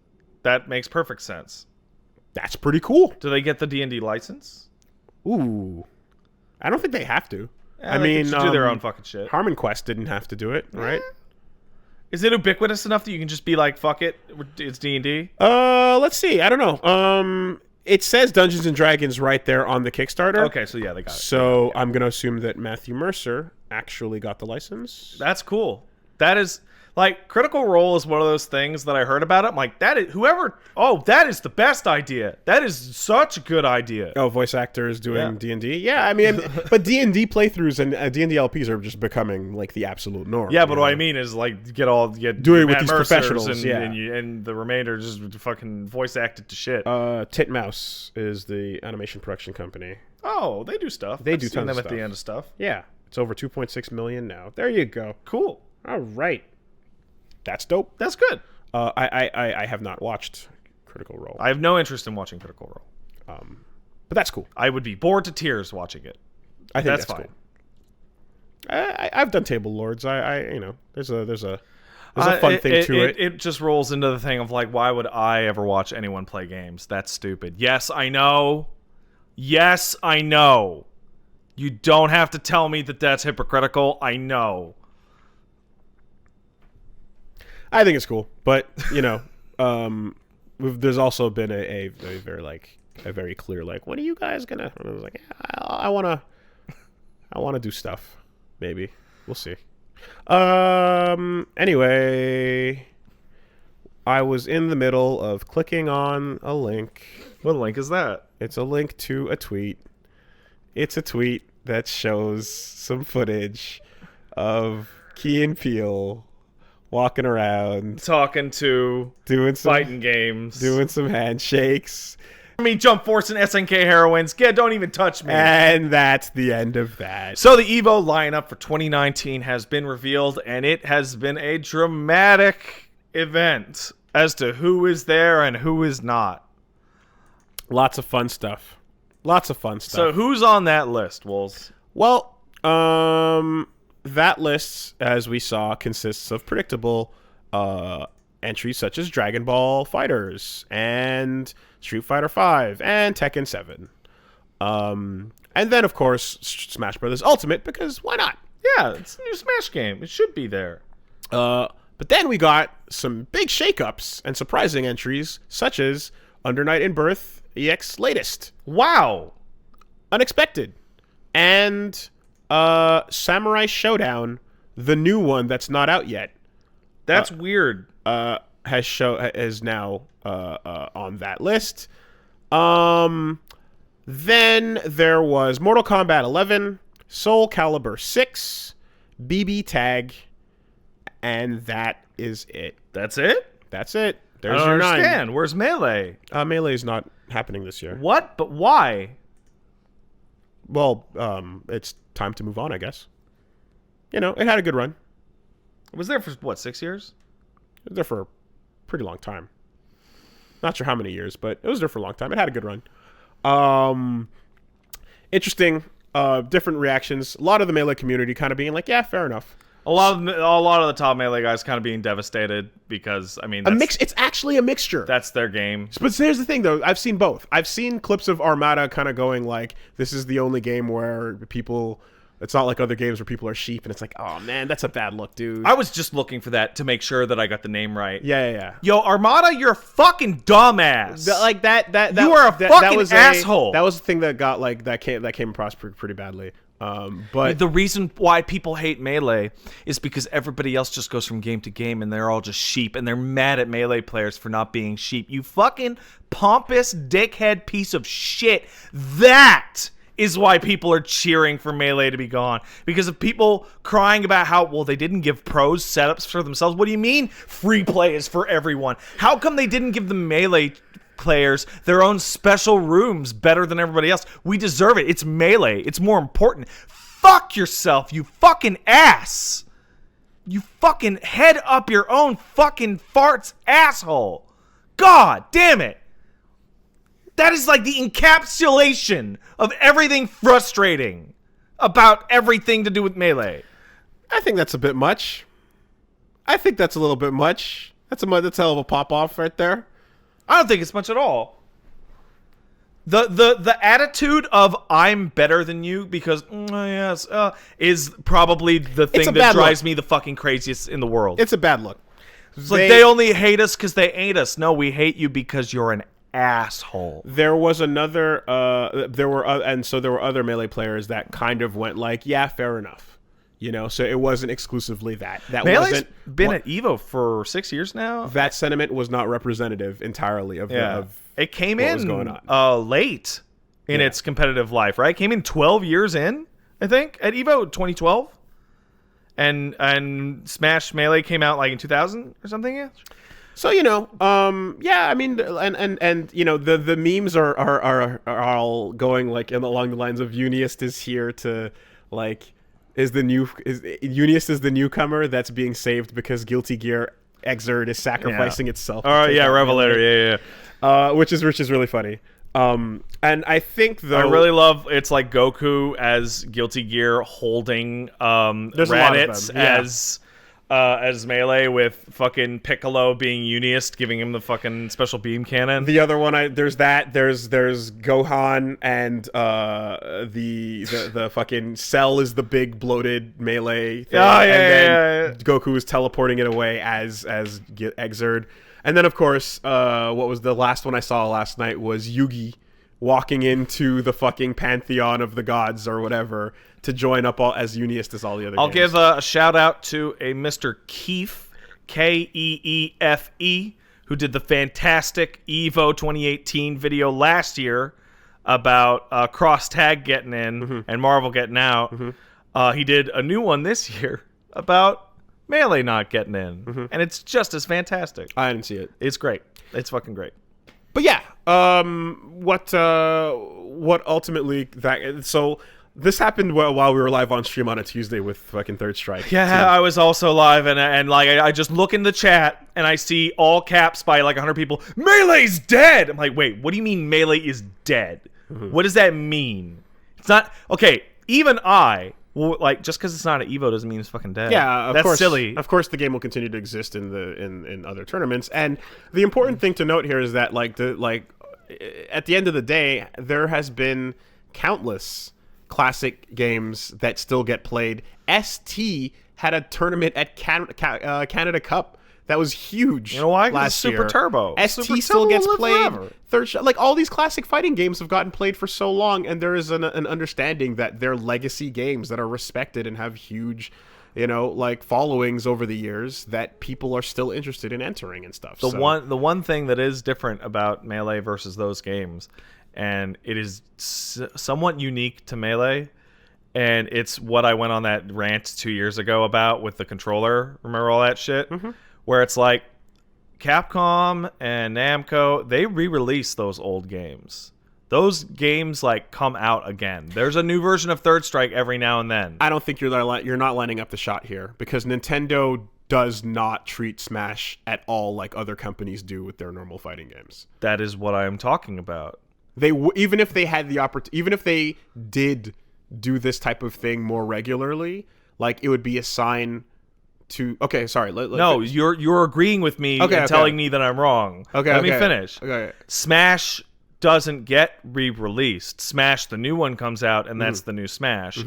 That makes perfect sense. That's pretty cool. Do they get the D&D license? Ooh. I don't think they have to. Yeah, I mean, do their own fucking shit. Harmon Quest didn't have to do it, right? Is it ubiquitous enough that you can just be like, fuck it, it's D&D? Let's see. I don't know. It says Dungeons and Dragons right there on the Kickstarter. Okay, so yeah, they got it. So I'm going to assume that Matthew Mercer actually got the license. That's cool. That is... Like, Critical Role is one of those things that I heard about it. I'm like, that is the best idea. That is such a good idea. Oh, voice actors doing D&D? Yeah, I mean, but D&D playthroughs and D&D LPs are just becoming, like, the absolute norm. Yeah, but what I mean is, like, get doing it with Matt these Mercers professionals, and the remainder just fucking voice acted to shit. Titmouse is the animation production company. Oh, they do stuff. They do seen tons them of at stuff. the end of stuff. Yeah, it's over 2.6 million now. There you go. Cool. All right. That's dope. That's good. I have not watched Critical Role. I have no interest in watching Critical Role. But that's cool. I would be bored to tears watching it. I think that's fine. Cool. I've done Table Lords. There's a fun thing to it. It just rolls into the thing of like, why would I ever watch anyone play games? That's stupid. Yes, I know. Yes, I know. You don't have to tell me that that's hypocritical. I know. I think it's cool, but there's also been a very clear like, when are you guys gonna? And I was like, yeah, I wanna do stuff. Maybe we'll see. Anyway, I was in the middle of clicking on a link. What link is that? It's a link to a tweet. It's a tweet that shows some footage of Key and Peele walking around, doing some fighting games, doing some handshakes, Me, Jump Force, and SNK Heroines. Don't even touch me. And that's the end of that. So the EVO lineup for 2019 has been revealed, and it has been a dramatic event as to who is there and who is not. Lots of fun stuff. So who's on that list, Wolves? Well, that list, as we saw, consists of predictable entries such as Dragon Ball Fighters and Street Fighter V and Tekken 7. And then, of course, Smash Brothers Ultimate, because why not? Yeah, it's a new Smash game. It should be there. But then we got some big shakeups and surprising entries, such as Under Night in Birth EX Latest. Wow. Unexpected. And Samurai Showdown, the new one that's not out yet. That's weird. Is now on that list. Then there was Mortal Kombat 11, Soul Calibur 6, BB Tag, and that is it. That's it? That's it. There's I don't your understand. 9. Where's Melee? Melee is not happening this year. What? But why? Well, it's time to move on, I guess. You know, it had a good run. It was there for, what, 6 years? It was there for a pretty long time. Not sure how many years, but it was there for a long time. It had a good run. Interesting, different reactions. A lot of the Melee community kind of being like, yeah, fair enough. A lot of the top Melee guys kind of being devastated because, I mean, It's actually a mixture. That's their game. But here's the thing, though. I've seen both. I've seen clips of Armada kind of going like, this is the only game where people... It's not like other games where people are sheep, and it's like, oh, man, that's a bad look, dude. I was just looking for that to make sure that I got the name right. Yeah. Yo, Armada, you're a fucking dumbass. You are a fucking asshole. That was the thing that got, like, that came across pretty badly. But the reason why people hate Melee is because everybody else just goes from game to game and they're all just sheep and they're mad at Melee players for not being sheep. You fucking pompous dickhead piece of shit. That is why people are cheering for Melee to be gone. Because of people crying about how, well, they didn't give pros setups for themselves. What do you mean free play is for everyone? How come they didn't give the Melee players their own special rooms better than everybody else? We deserve it. It's Melee. It's more important. Fuck yourself, you fucking ass. You fucking head up your own fucking farts, asshole. God damn it. That is like the encapsulation of everything frustrating about everything to do with Melee. I think that's a bit much. I think that's a little bit much. That's a hell of a pop-off right there. I don't think it's much at all. The attitude of I'm better than you because is probably the thing that drives me the fucking craziest in the world. It's a bad look. It's like they only hate us because they ain't us. No, we hate you because you're an asshole. There was another. There were other Melee players that kind of went like, yeah, fair enough. You know, so it wasn't exclusively that. Melee's been at EVO for 6 years now. That sentiment was not representative entirely of it came what in was going on. Late in its competitive life, right? It came in 12 years in, I think, at EVO 2012. And Smash Melee came out like in 2000 or something. Yeah. So, you know, I mean, and you know, the memes are all going like along the lines of Unist is here to like Unist is the newcomer that's being saved because Guilty Gear Xrd is sacrificing itself. Oh yeah, Revelator, yeah. Which is really funny. And I think though I really love it's like Goku as Guilty Gear holding Raditz as Melee with fucking Piccolo being Unist, giving him the fucking special beam cannon. The other one, there's Gohan and the fucking Cell is the big bloated Melee thing. Goku is teleporting it away as Xrd. And then, of course, what was the last one I saw last night was Yugi walking into the fucking pantheon of the gods or whatever to join up all as Unist as all the other I'll games. give a shout out to a Mr. Keefe, Keefe, who did the fantastic EVO 2018 video last year about Cross Tag getting in and Marvel getting out. He did a new one this year about Melee not getting in. And it's just as fantastic. I didn't see it. It's great. It's fucking great. But yeah, what ultimately that so. This happened while we were live on stream on a Tuesday with fucking Third Strike. Yeah, I was also live, and like I just look in the chat and I see all caps by like 100 people. Melee's dead. I'm like, wait, what do you mean Melee is dead? What does that mean? It's not okay. Even I like just because it's not an Evo doesn't mean it's fucking dead. Yeah, that's course, silly. Of course, the game will continue to exist in other tournaments. And the important thing to note here is that at the end of the day, there has been countless classic games that still get played. ST had a tournament at Canada Cup that was huge. You know why? Last Super year. Turbo. ST Super still Turbo gets will live played. forever. Third shot, like all these classic fighting games have gotten played for so long, and there is an understanding that they're legacy games that are respected and have huge, like followings over the years that people are still interested in entering and stuff. The one thing that is different about Melee versus those games, and it is somewhat unique to Melee, and it's what I went on that rant 2 years ago about with the controller. Remember all that shit? Where it's like Capcom and Namco, they re-release those old games. Those games like come out again. There's a new version of Third Strike every now and then. I don't think you're not lining up the shot here, because Nintendo does not treat Smash at all like other companies do with their normal fighting games. That is what I am talking about. Even if they had the opportunity, even if they did do this type of thing more regularly, like it would be a sign to. Okay, sorry. No, you're agreeing with me and telling me that I'm wrong. Okay, let me finish. Okay. Smash doesn't get re-released. Smash, the new one comes out, and that's the new Smash.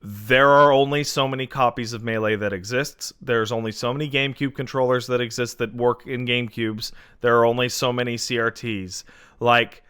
There are only so many copies of Melee that exists. There's only so many GameCube controllers that exist that work in GameCubes. There are only so many CRTs. Like,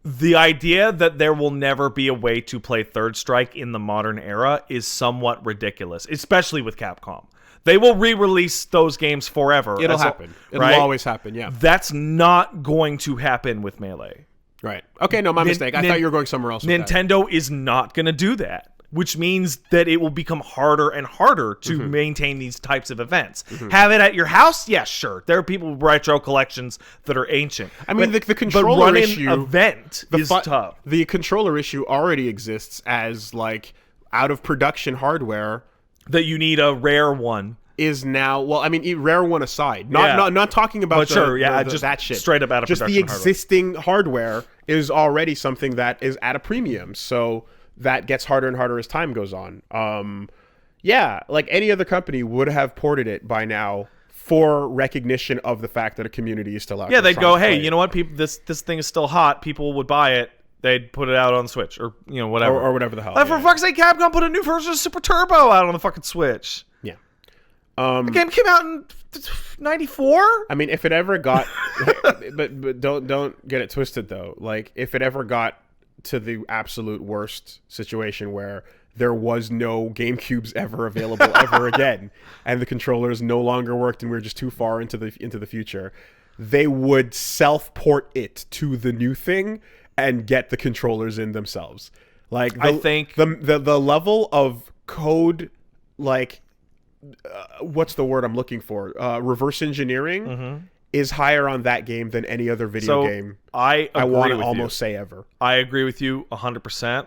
the idea that there will never be a way to play Third Strike in the modern era is somewhat ridiculous, especially with Capcom. They will re-release those games forever. It'll happen. It'll always happen, yeah. That's not going to happen with Melee. Right. Okay, no, my mistake. I thought you were going somewhere else with Nintendo is not going to do that, which means that it will become harder and harder to maintain these types of events. Have it at your house? Yeah, sure. There are people with retro collections that are ancient. I mean, the controller running issue event is tough. The controller issue already exists as like out of production hardware that you need a rare one. Is now, well, I mean, rare one aside, not talking about just that shit. Straight up out of just production. Just the existing hardware is already something that is at a premium, so that gets harder and harder as time goes on. Like any other company would have ported it by now for recognition of the fact that a community is still out. Yeah, they'd go, hey, you know what? People, this thing is still hot. People would buy it. They'd put it out on Switch or whatever, or whatever the hell. For fuck's sake, Capcom put a new version of Super Turbo out on the fucking Switch. Yeah. The game came out in '94. I mean, if it ever got, but don't get it twisted though. Like, if it ever got to the absolute worst situation where there was no GameCubes ever available ever again, and the controllers no longer worked, and we were just too far into the future, they would self-port it to the new thing and get the controllers in themselves. Like, I think the level of code, like. What's the word I'm looking for? Reverse engineering is higher on that game than any other video game. I want to almost say ever. I agree with you 100%.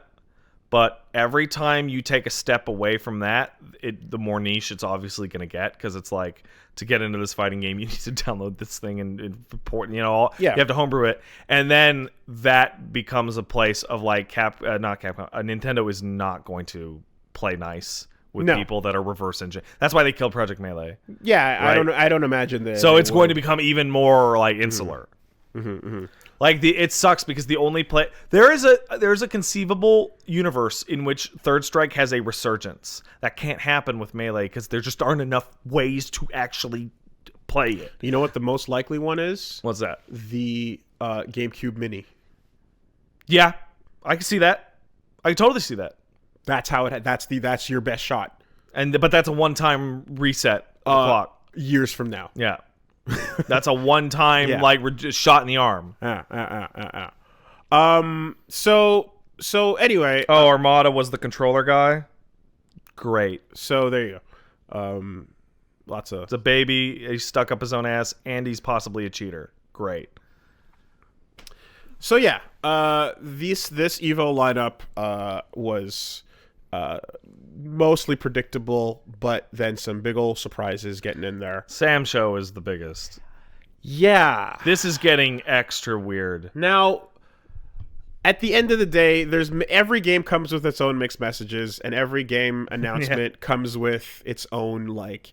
But every time you take a step away from that, the more niche it's obviously going to get, because it's like, to get into this fighting game, you need to download this thing and report. You have to homebrew it, and then that becomes a place of like Nintendo is not going to play nice with people that are reverse engine. That's why they killed Project Melee. Yeah, right? I don't imagine that. So it's going to become even more like insular. Like it sucks because the only there's a conceivable universe in which Third Strike has a resurgence. That can't happen with Melee because there just aren't enough ways to actually play it. You know what the most likely one is? What's that? The GameCube Mini. Yeah, I can see that. I can totally see that. That's how it. That's your best shot. But that's a one-time reset clock. Years from now. Yeah, that's a one-time shot in the arm. So anyway. Oh, Armada was the controller guy. Great. So there you go. It's a baby. He stuck up his own ass, and he's possibly a cheater. Great. So yeah, this Evo lineup was mostly predictable, but then some big old surprises getting in there. Samsho is the biggest. Yeah. This is getting extra weird. Now, at the end of the day, every game comes with its own mixed messages, and every game announcement comes with its own, like,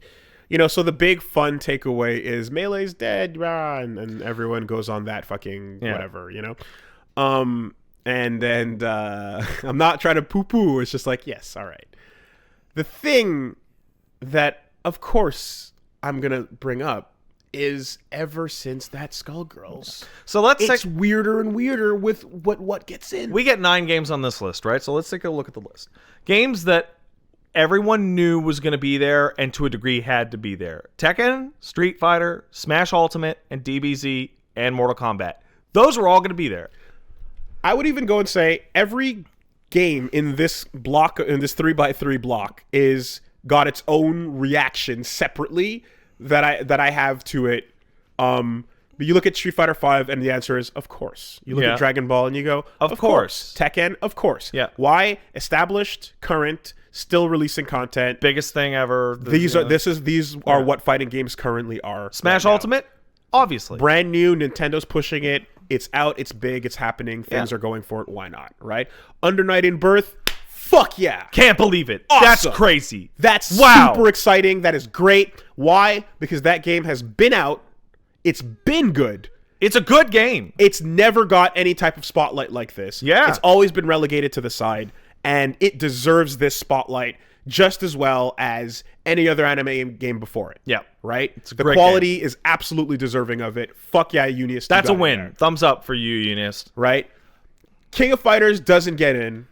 so the big fun takeaway is Melee's dead, and everyone goes on that fucking whatever, and I'm not trying to poo-poo, it's just like, yes, all right. The thing that, of course, I'm going to bring up is ever since that Skullgirls. So it's weirder and weirder with what gets in. We get 9 games on this list, right? So let's take a look at the list. Games that everyone knew was going to be there and to a degree had to be there. Tekken, Street Fighter, Smash Ultimate, and DBZ, and Mortal Kombat. Those were all going to be there. I would even go and say every game in this block, in this 3x3 block, got its own reaction separately that I have to it. But you look at Street Fighter V and the answer is, of course. You look at Dragon Ball and you go, of course. Tekken, of course. Yeah. Why? Established, current, still releasing content. Biggest thing ever. These are what fighting games currently are. Smash Ultimate, obviously. Brand new, Nintendo's pushing it. It's out, it's big, it's happening, things are going for it, why not, right? Under Night in Birth, fuck yeah. Can't believe it. Awesome. That's crazy. That's super exciting. That is great. Why? Because that game has been out. It's been good. It's a good game. It's never got any type of spotlight like this. Yeah. It's always been relegated to the side, and it deserves this spotlight just as well as any other anime game before it. Yeah. Right? The quality game is absolutely deserving of it. Fuck yeah, Unist. That's a win. Thumbs up for you, Unist. Right? King of Fighters doesn't get in.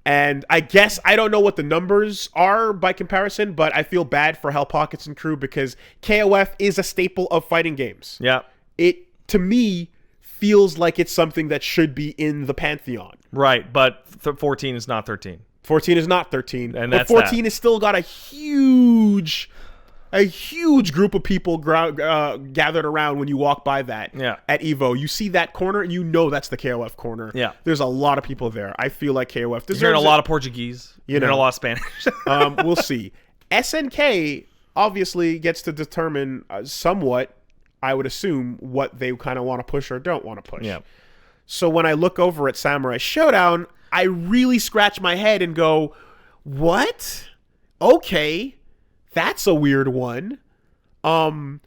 And I guess I don't know what the numbers are by comparison, but I feel bad for Hell Pockets and crew because KOF is a staple of fighting games. Yeah. It, to me, feels like it's something that should be in the pantheon. Right, but 14 is not 13. 14 is not 13. And but 14 has still got a huge group of people gathered around when you walk by that at EVO. You see that corner, and you know that's the KOF corner. Yeah. There's a lot of people there. I feel like KOF deserves You're hearing a lot of Portuguese. You're hearing a lot of Spanish. We'll see. SNK obviously gets to determine somewhat, I would assume, what they kind of want to push or don't want to push. Yeah. So when I look over at Samurai Showdown, I really scratch my head and go, what? Okay. That's a weird one. And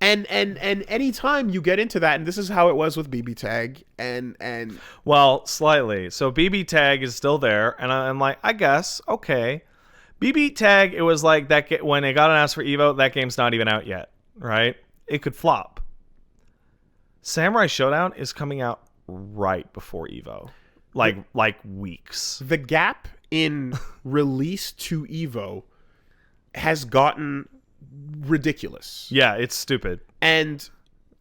anytime you get into that, and this is how it was with BB Tag, and well, slightly. So BB Tag is still there, and I'm like, I guess, okay. BB Tag, it was like that when it got announced for EVO, that game's not even out yet, right? It could flop. Samurai Showdown is coming out right before EVO, like weeks. The gap in release to EVO has gotten ridiculous. Yeah, it's stupid. And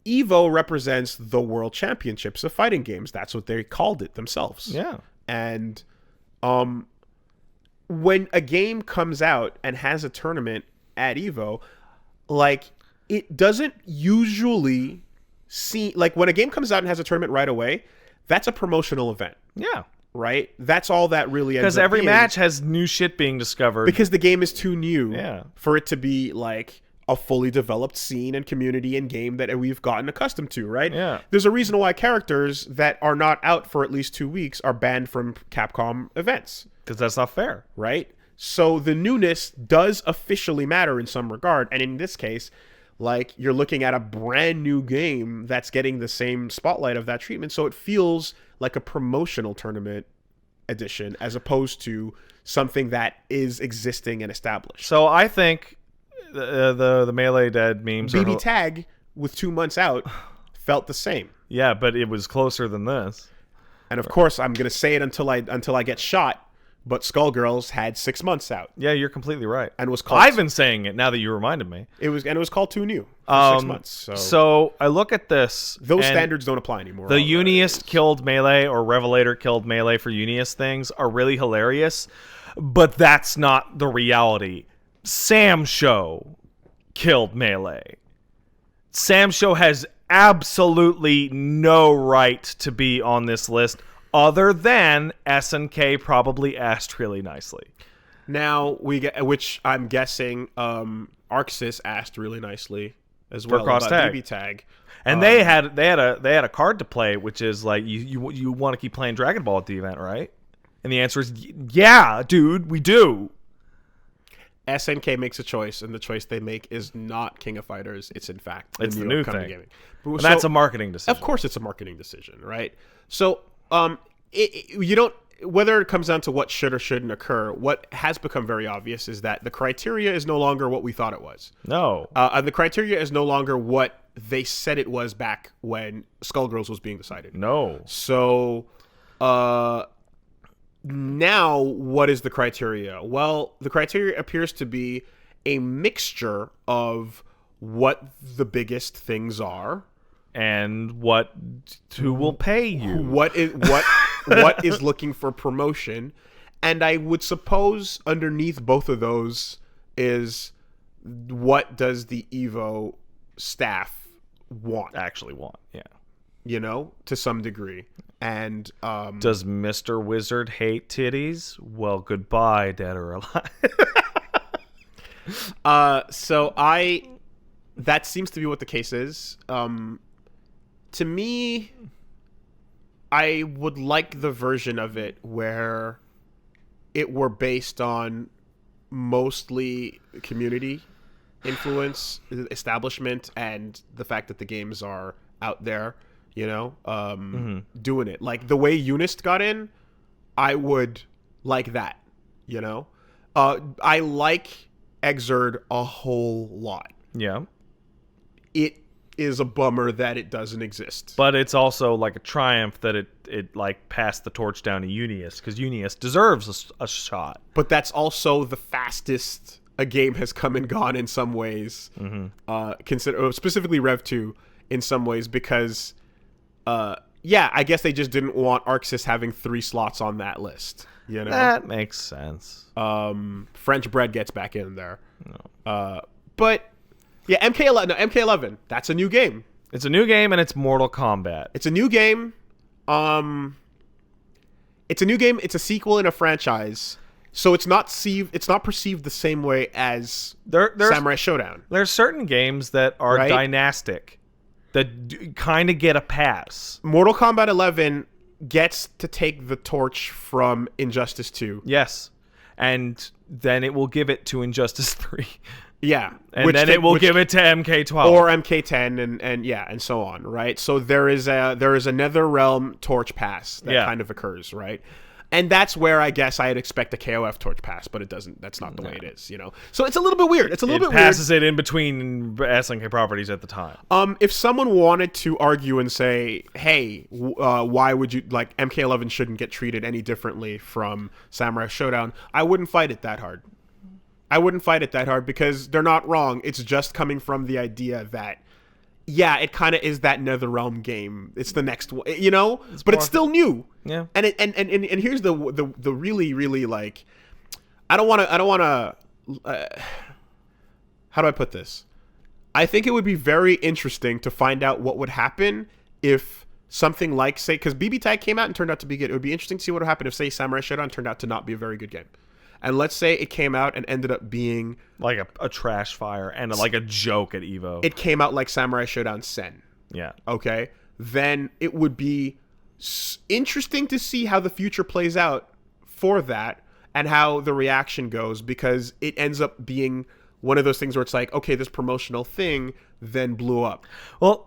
EVO represents the World Championships of fighting games. That's what they called it themselves. Yeah. And when a game comes out and has a tournament at EVO, like, it doesn't usually see, like, when a game comes out and has a tournament right away, that's a promotional event. Yeah. Right? That's all that really ends up because every being. match has new shit being discovered. Because the game is too new Yeah. for it to be like a fully developed scene and community and game that we've gotten accustomed to, right? Yeah. There's a reason why characters that are not out for at least 2 weeks are banned from Capcom events. Because that's not fair. Right? So the newness does officially matter in some regard. And in this case, like, you're looking at a brand new game that's getting the same spotlight of that treatment. So it feels like a promotional tournament edition as opposed to something that is existing and established. So I think the Melee Dead memes BB Tag with 2 months out felt the same. Yeah, but it was closer than this. And of course, I'm going to say it until I get shot. But Skullgirls had 6 months out. Yeah, you're completely right. And was called. I've been saying it now that you reminded me. It was called Too New for 6 months. So I look at this. Those standards don't apply anymore. The Unist killed Melee or Revelator killed Melee for Unist things are really hilarious, but that's not the reality. Samsho killed Melee. Samsho has absolutely no right to be on this list, other than SNK probably asked really nicely. Now we get, which I'm guessing, ArcSys asked really nicely as well cross about tag. BB tag, And they had a card to play, which is like you want to keep playing Dragon Ball at the event, right? And the answer is yeah, dude, we do. SNK makes a choice, and the choice they make is not King of Fighters. It's in fact the new thing. Gaming. And that's a marketing decision. Of course, it's a marketing decision, right? So, you don't. Whether it comes down to what should or shouldn't occur, what has become very obvious is that the criteria is no longer what we thought it was. No. And the criteria is no longer what they said it was back when Skullgirls was being decided. No. So, now what is the criteria? Well, the criteria appears to be a mixture of what the biggest things are. And who will pay you? What is looking for promotion, and I would suppose underneath both of those is what does the Evo staff Actually want, yeah. You know, to some degree. And does Mr. Wizard hate titties? Well, goodbye, dead or alive. So that seems to be what the case is. To me, I would like the version of it where it were based on mostly community influence, establishment, and the fact that the games are out there, you know, doing it. Like the way Unist got in, I would like that, you know. I like Exerd a whole lot. Yeah. It is a bummer that it doesn't exist. But it's also like a triumph that it like passed the torch down to Unist, because Unist deserves a shot. But that's also the fastest a game has come and gone in some ways. Specifically Rev 2 in some ways, because I guess they just didn't want ArcSys having 3 slots on that list. You know? That makes sense. French bread gets back in there. No. But yeah, MK11, that's a new game. It's a new game, and it's Mortal Kombat. It's a new game. It's a new game. It's a sequel in a franchise. So it's not perceived the same way as Samurai Showdown. There's certain games that are dynastic that kind of get a pass. Mortal Kombat 11 gets to take the torch from Injustice 2. Yes. And then it will give it to Injustice 3. Yeah. And then it will give it to MK12. Or MK10 and so on, right? So there is a NetherRealm torch pass that kind of occurs, right? And that's where I guess I'd expect a KOF torch pass, but it doesn't. That's not the way it is, you know. So it's a little bit weird. It passes it in between SNK properties at the time. If someone wanted to argue and say, "Hey, why would you like MK11 shouldn't get treated any differently from Samurai Showdown?" I wouldn't fight it that hard. Because they're not wrong. It's just coming from the idea that, yeah, it kind of is that NetherRealm game. It's the next one, you know, but it's still new. Yeah. And here's the really, really like, I don't want to. How do I put this? I think it would be very interesting to find out what would happen if something like, say, because BB Tag came out and turned out to be good. It would be interesting to see what would happen if, say, Samurai Showdown turned out to not be a very good game. And let's say it came out and ended up being like a trash fire and like a joke at Evo. It came out like Samurai Showdown Sen. Yeah. Okay. Then it would be interesting to see how the future plays out for that and how the reaction goes, because it ends up being one of those things where it's like, okay, this promotional thing then blew up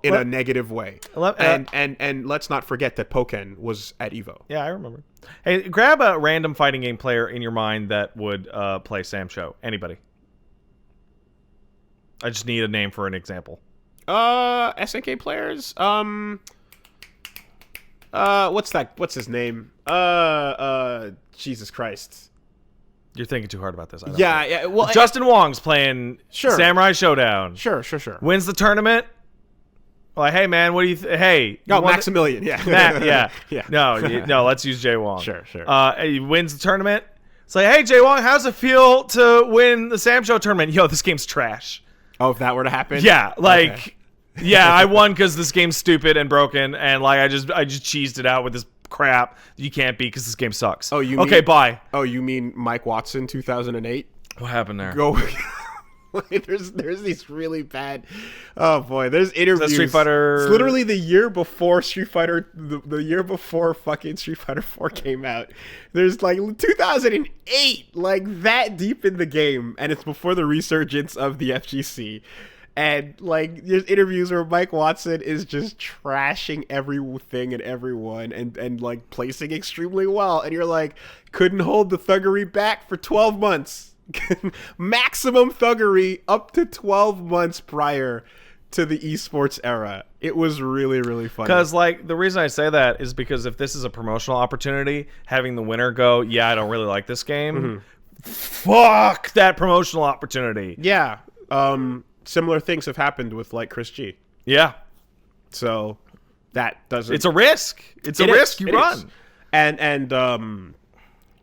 in a negative way. And let's not forget that Pokken was at Evo. Yeah, I remember. Hey, grab a random fighting game player in your mind that would play Samsho. Anybody. I just need a name for an example. SNK players? What's his name? Jesus Christ. You're thinking too hard about this. Yeah. Well, Justin Wong's playing Samurai Showdown. Sure. Wins the tournament. Like, hey man, what do you? Hey, no, Maximilian. Yeah. No. Let's use Jay Wong. Sure. He wins the tournament. It's like, hey Jay Wong, how's it feel to win the Samsho tournament? Yo, this game's trash. Oh, if that were to happen, yeah, like. Yeah, I won because this game's stupid and broken, and like I just cheesed it out with this crap you can't beat because this game sucks. Oh, you okay? mean, Bye. Oh, you mean Mike Watson 2008? What happened there? Go. there's these really bad. Oh boy, there's interviews. Street Fighter. It's literally the year before Street Fighter, the year before fucking Street Fighter 4 came out. There's like 2008, like that deep in the game, and it's before the resurgence of the FGC. And like there's interviews where Mike Watson is just trashing everything and everyone and like placing extremely well, and you're like, couldn't hold the thuggery back for 12 months. Maximum thuggery up to 12 months prior to the esports era. It was really, really funny. Because, like, the reason I say that is because if this is a promotional opportunity, having the winner go, yeah, I don't really like this game, fuck that promotional opportunity. Yeah. Similar things have happened with, like, Chris G. Yeah. So, that doesn't... It's a risk. It's a risk you run. And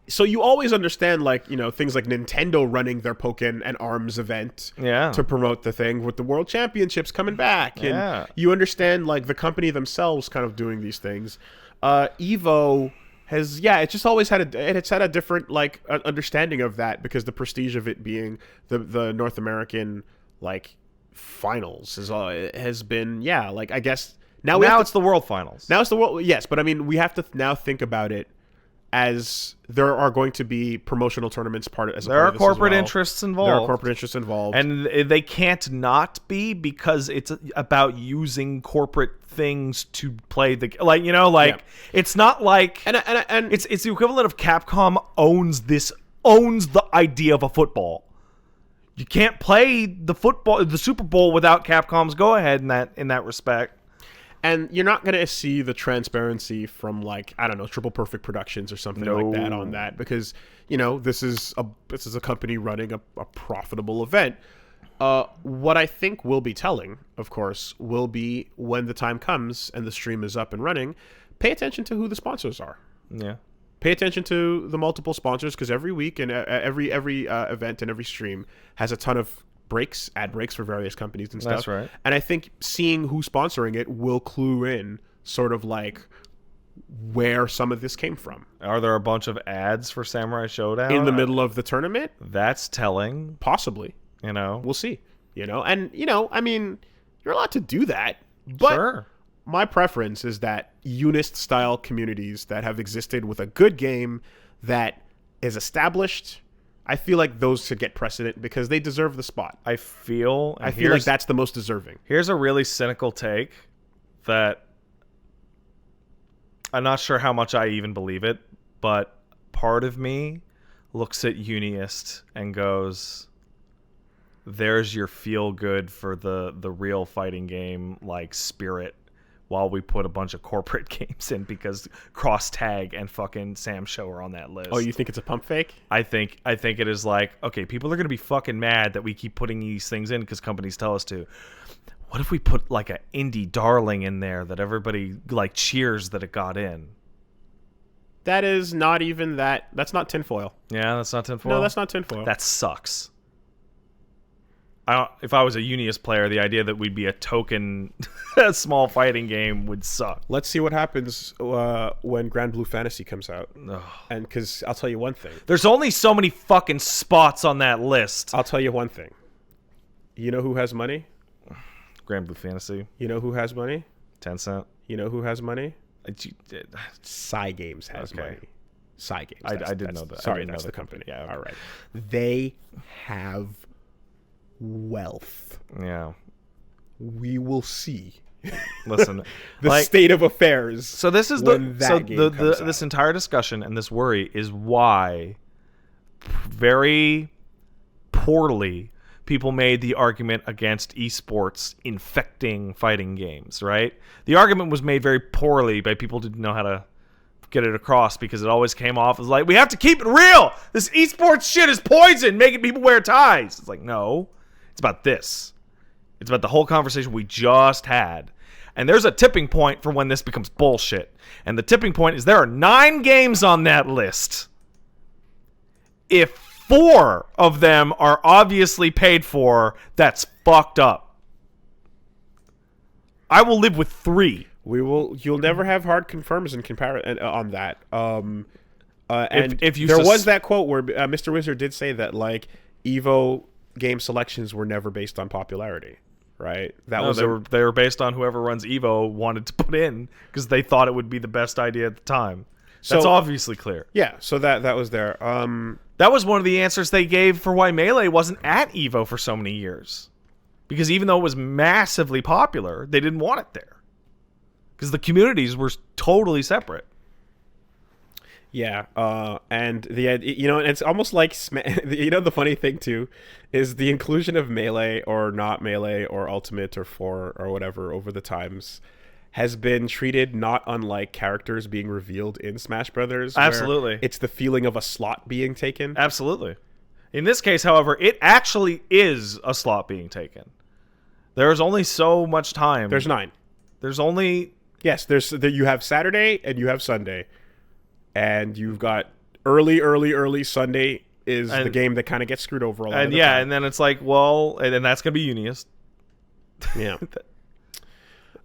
so you always understand, like, you know, things like Nintendo running their Pokken and ARMS event to promote the thing with the World Championships coming back. And you understand, like, the company themselves kind of doing these things. Evo has, it just always had it's had a different, like, understanding of that because the prestige of it being the North American, like, finals has been, like, I guess... Now it's the World Finals. Now it's the World... Yes, but, I mean, we have to now think about it as there are going to be promotional tournaments there are corporate interests involved. There are corporate interests involved. And they can't not be because it's about using corporate things to play the... Like, you know, like, it's not like... And it's the equivalent of Capcom owns the idea of a football. You can't play the Super Bowl without Capcom's go-ahead in that respect. And you're not going to see the transparency from, like, I don't know, Triple Perfect Productions or something like that on that because, you know, this is a company running a profitable event. What I think will be telling, of course, will be when the time comes and the stream is up and running, pay attention to who the sponsors are. Yeah. Pay attention to the multiple sponsors because every week and every event and every stream has a ton of ad breaks for various companies and stuff. That's right. And I think seeing who's sponsoring it will clue in sort of like where some of this came from. Are there a bunch of ads for Samurai Showdown in the middle of the tournament? That's telling. Possibly. You know, we'll see. You know, and you know, I mean, you're allowed to do that, but sure. My preference is that Unist style communities that have existed with a good game that is established. I feel like those should get precedent because they deserve the spot. I feel like that's the most deserving. Here's a really cynical take that I'm not sure how much I even believe it, but part of me looks at Unist and goes, there's your feel good for the real fighting game like spirit while we put a bunch of corporate games in because Cross Tag and fucking Samsho are on that list. Oh, you think it's a pump fake? I think it is like, okay, people are going to be fucking mad that we keep putting these things in because companies tell us to. What if we put like an indie darling in there that everybody like cheers that it got in? That is not even that. That's not tinfoil. Yeah, that's not tinfoil? No, that's not tinfoil. That sucks. If I was a Unist player, the idea that we'd be a token, a small fighting game would suck. Let's see what happens when Grand Blue Fantasy comes out. Ugh. And because I'll tell you one thing. There's only so many fucking spots on that list. I'll tell you one thing. You know who has money? Grand Blue Fantasy. You know who has money? Tencent. You know who has money? Cygames has money. Cygames. I didn't know that. Sorry, that's the company. Yeah. Okay. All right. They have wealth. Yeah. We will see. Listen, the state of affairs. So this is this entire discussion and this worry is why very poorly people made the argument against esports infecting fighting games, right? The argument was made very poorly by people who didn't know how to get it across because it always came off as like, we have to keep it real. This esports shit is poison, making people wear ties. It's like, no. It's about this. It's about the whole conversation we just had. And there's a tipping point for when this becomes bullshit. And the tipping point is there are 9 games on that list. If 4 of them are obviously paid for, that's fucked up. I will live with 3. You'll never have hard confirms in comparison on that. And if you there was that quote where Mr. Wizard did say that like Evo game selections were never based on popularity, right? They were based on whoever runs Evo wanted to put in because they thought it would be the best idea at the time. That's obviously clear. Yeah, so that was there. That was one of the answers they gave for why Melee wasn't at Evo for so many years. Because even though it was massively popular, they didn't want it there. Because the communities were totally separate. Yeah, and it's almost like the funny thing too is the inclusion of Melee or not Melee or Ultimate or 4 or whatever over the times has been treated not unlike characters being revealed in Smash Brothers. Absolutely, it's the feeling of a slot being taken. Absolutely. In this case, however, it actually is a slot being taken. There is only so much time. There's 9. There's only you have Saturday and you have Sunday. And you've got early Sunday is the game that kind of gets screwed over a lot of the time. And then it's like, well, and then that's going to be Unist. Yeah.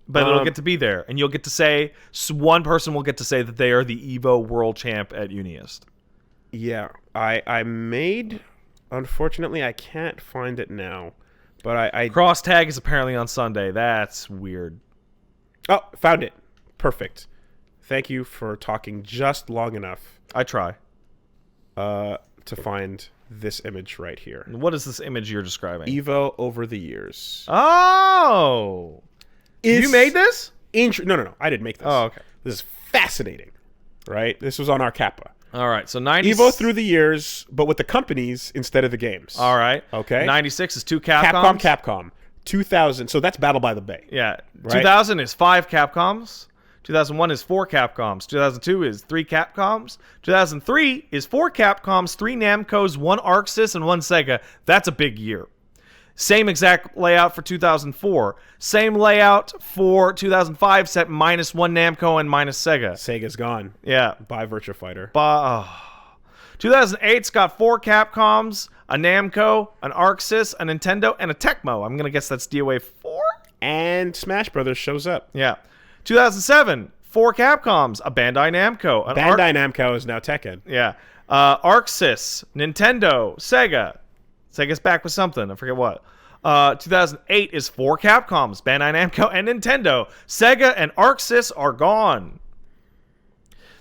But it'll get to be there. And you'll get to say, one person will get to say that they are the Evo world champ at Unist. Yeah. I made, unfortunately, I can't find it now. But I Cross tag is apparently on Sunday. That's weird. Oh, found it. Perfect. Thank you for talking just long enough. I try. To find this image right here. What is this image you're describing? Evo over the years. Oh! You made this? No. I didn't make this. Oh, okay. This is fascinating. Right? This was on our Kappa. All right, so 90... Evo through the years, but with the companies instead of the games. All right. Okay. 96 is 2 Capcoms. Capcom. 2000. So that's Battle by the Bay. Yeah. Right? 2000 is 5 Capcoms. 2001 is 4 Capcoms. 2002 is 3 Capcoms. 2003 is 4 Capcoms, 3 Namcos, 1 Arxis, and 1 Sega. That's a big year. Same exact layout for 2004. Same layout for 2005, set minus 1 Namco and minus Sega. Sega's gone. Yeah. By Virtua Fighter. 2008's got 4 Capcoms, a Namco, an Arxis, a Nintendo, and a Tecmo. I'm going to guess that's DOA 4? And Smash Brothers shows up. Yeah. 2007, 4 Capcoms, a Bandai Namco. Bandai Namco is now Tekken. Yeah. Arxis, Nintendo, Sega. Sega's back with something. I forget what. 2008 is 4 Capcoms, Bandai Namco, and Nintendo. Sega and Arxis are gone.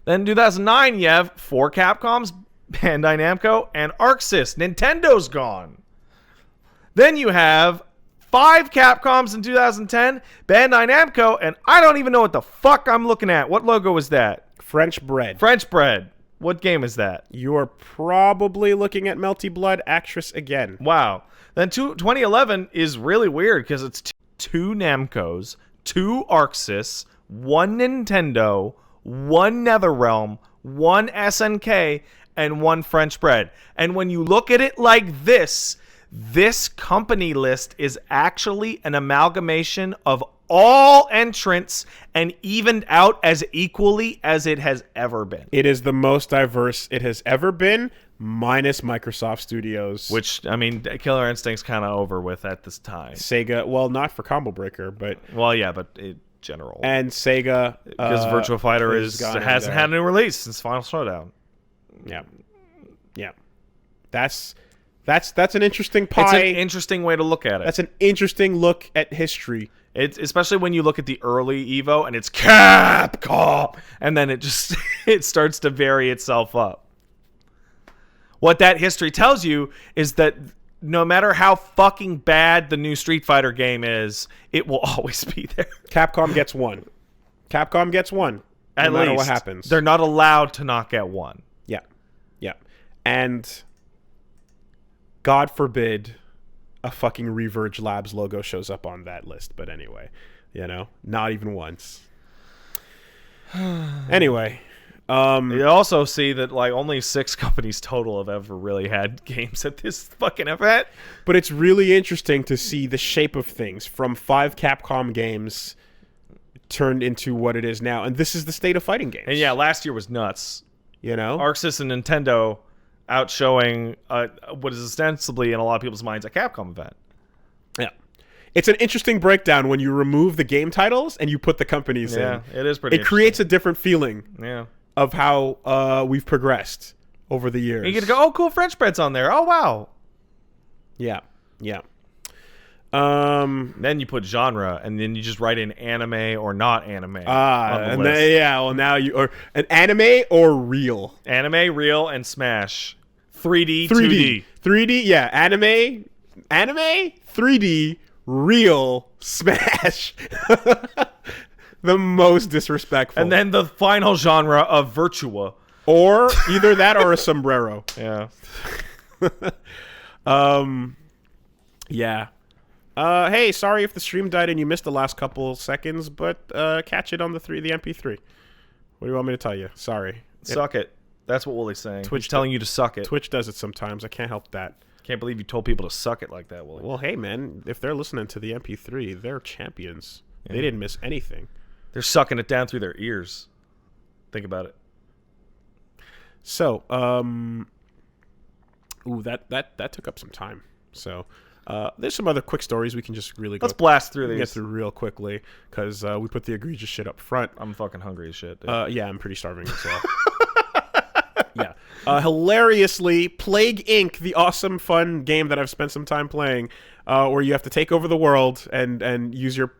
Then 2009, you have 4 Capcoms, Bandai Namco, and Arxis. Nintendo's gone. Then you have 5 Capcoms in 2010, Bandai Namco, and I don't even know what the fuck I'm looking at. What logo is that? French Bread. French Bread. What game is that? You're probably looking at Melty Blood Actress again. Wow. Then 2011 is really weird because it's 2 Namcos, 2 Arxis, 1 Nintendo, 1 NetherRealm, 1 SNK, and 1 French Bread. And when you look at it like this company list is actually an amalgamation of all entrants and evened out as equally as it has ever been. It is the most diverse it has ever been, minus Microsoft Studios. Which, I mean, Killer Instinct's kind of over with at this time. Sega, well, not for Combo Breaker, but... Well, yeah, but in general. And Sega... Because Virtua Fighter hasn't had a new release since Final Showdown. Yeah. Yeah. That's an interesting pie. It's an interesting way to look at it. That's an interesting look at history. It's especially when you look at the early Evo and it's Capcom, and then it just it starts to vary itself up. What that history tells you is that no matter how fucking bad the new Street Fighter game is, it will always be there. Capcom gets 1. Capcom gets 1. No matter what happens. They're not allowed to not get 1. Yeah. Yeah. And God forbid a fucking Reverge Labs logo shows up on that list. But anyway, not even once. Anyway. You also see that like only 6 companies total have ever really had games at this fucking event. But it's really interesting to see the shape of things from 5 Capcom games turned into what it is now. And this is the state of fighting games. And yeah, last year was nuts. Arxis and Nintendo outshowing what is ostensibly in a lot of people's minds a Capcom event. Yeah. it's an interesting breakdown when you remove the game titles and you put the companies in. Yeah, it is pretty. It creates a different feeling. Yeah. Of how we've progressed over the years. You get to go, oh, cool, French bread's on there. Oh, wow. Yeah. Then you put genre, and then you just write in anime or not anime. And then, now or an anime or real. Anime, real, and Smash. 3D, 2D. 3D, yeah. Anime, 3D, real, Smash. The most disrespectful. And then the final genre of Virtua. Or either that or a sombrero. Yeah. Yeah. Hey, sorry if the stream died and you missed the last couple seconds, but catch it on the MP3. What do you want me to tell you? Sorry. Suck it. That's what Woolie's saying. Twitch He's telling you to suck it. Twitch does it sometimes. I can't help that. Can't believe you told people to suck it like that, Woolie. Well, hey, man, if they're listening to the MP3, they're champions. Yeah. They didn't miss anything. They're sucking it down through their ears. Think about it. So, that took up some time. So, there's some other quick stories we can just really Let's blast through these. Get through real quickly because we put the egregious shit up front. I'm fucking hungry as shit. Yeah, I'm pretty starving as well. Yeah. Hilariously, Plague Inc., the awesome, fun game that I've spent some time playing, where you have to take over the world and use your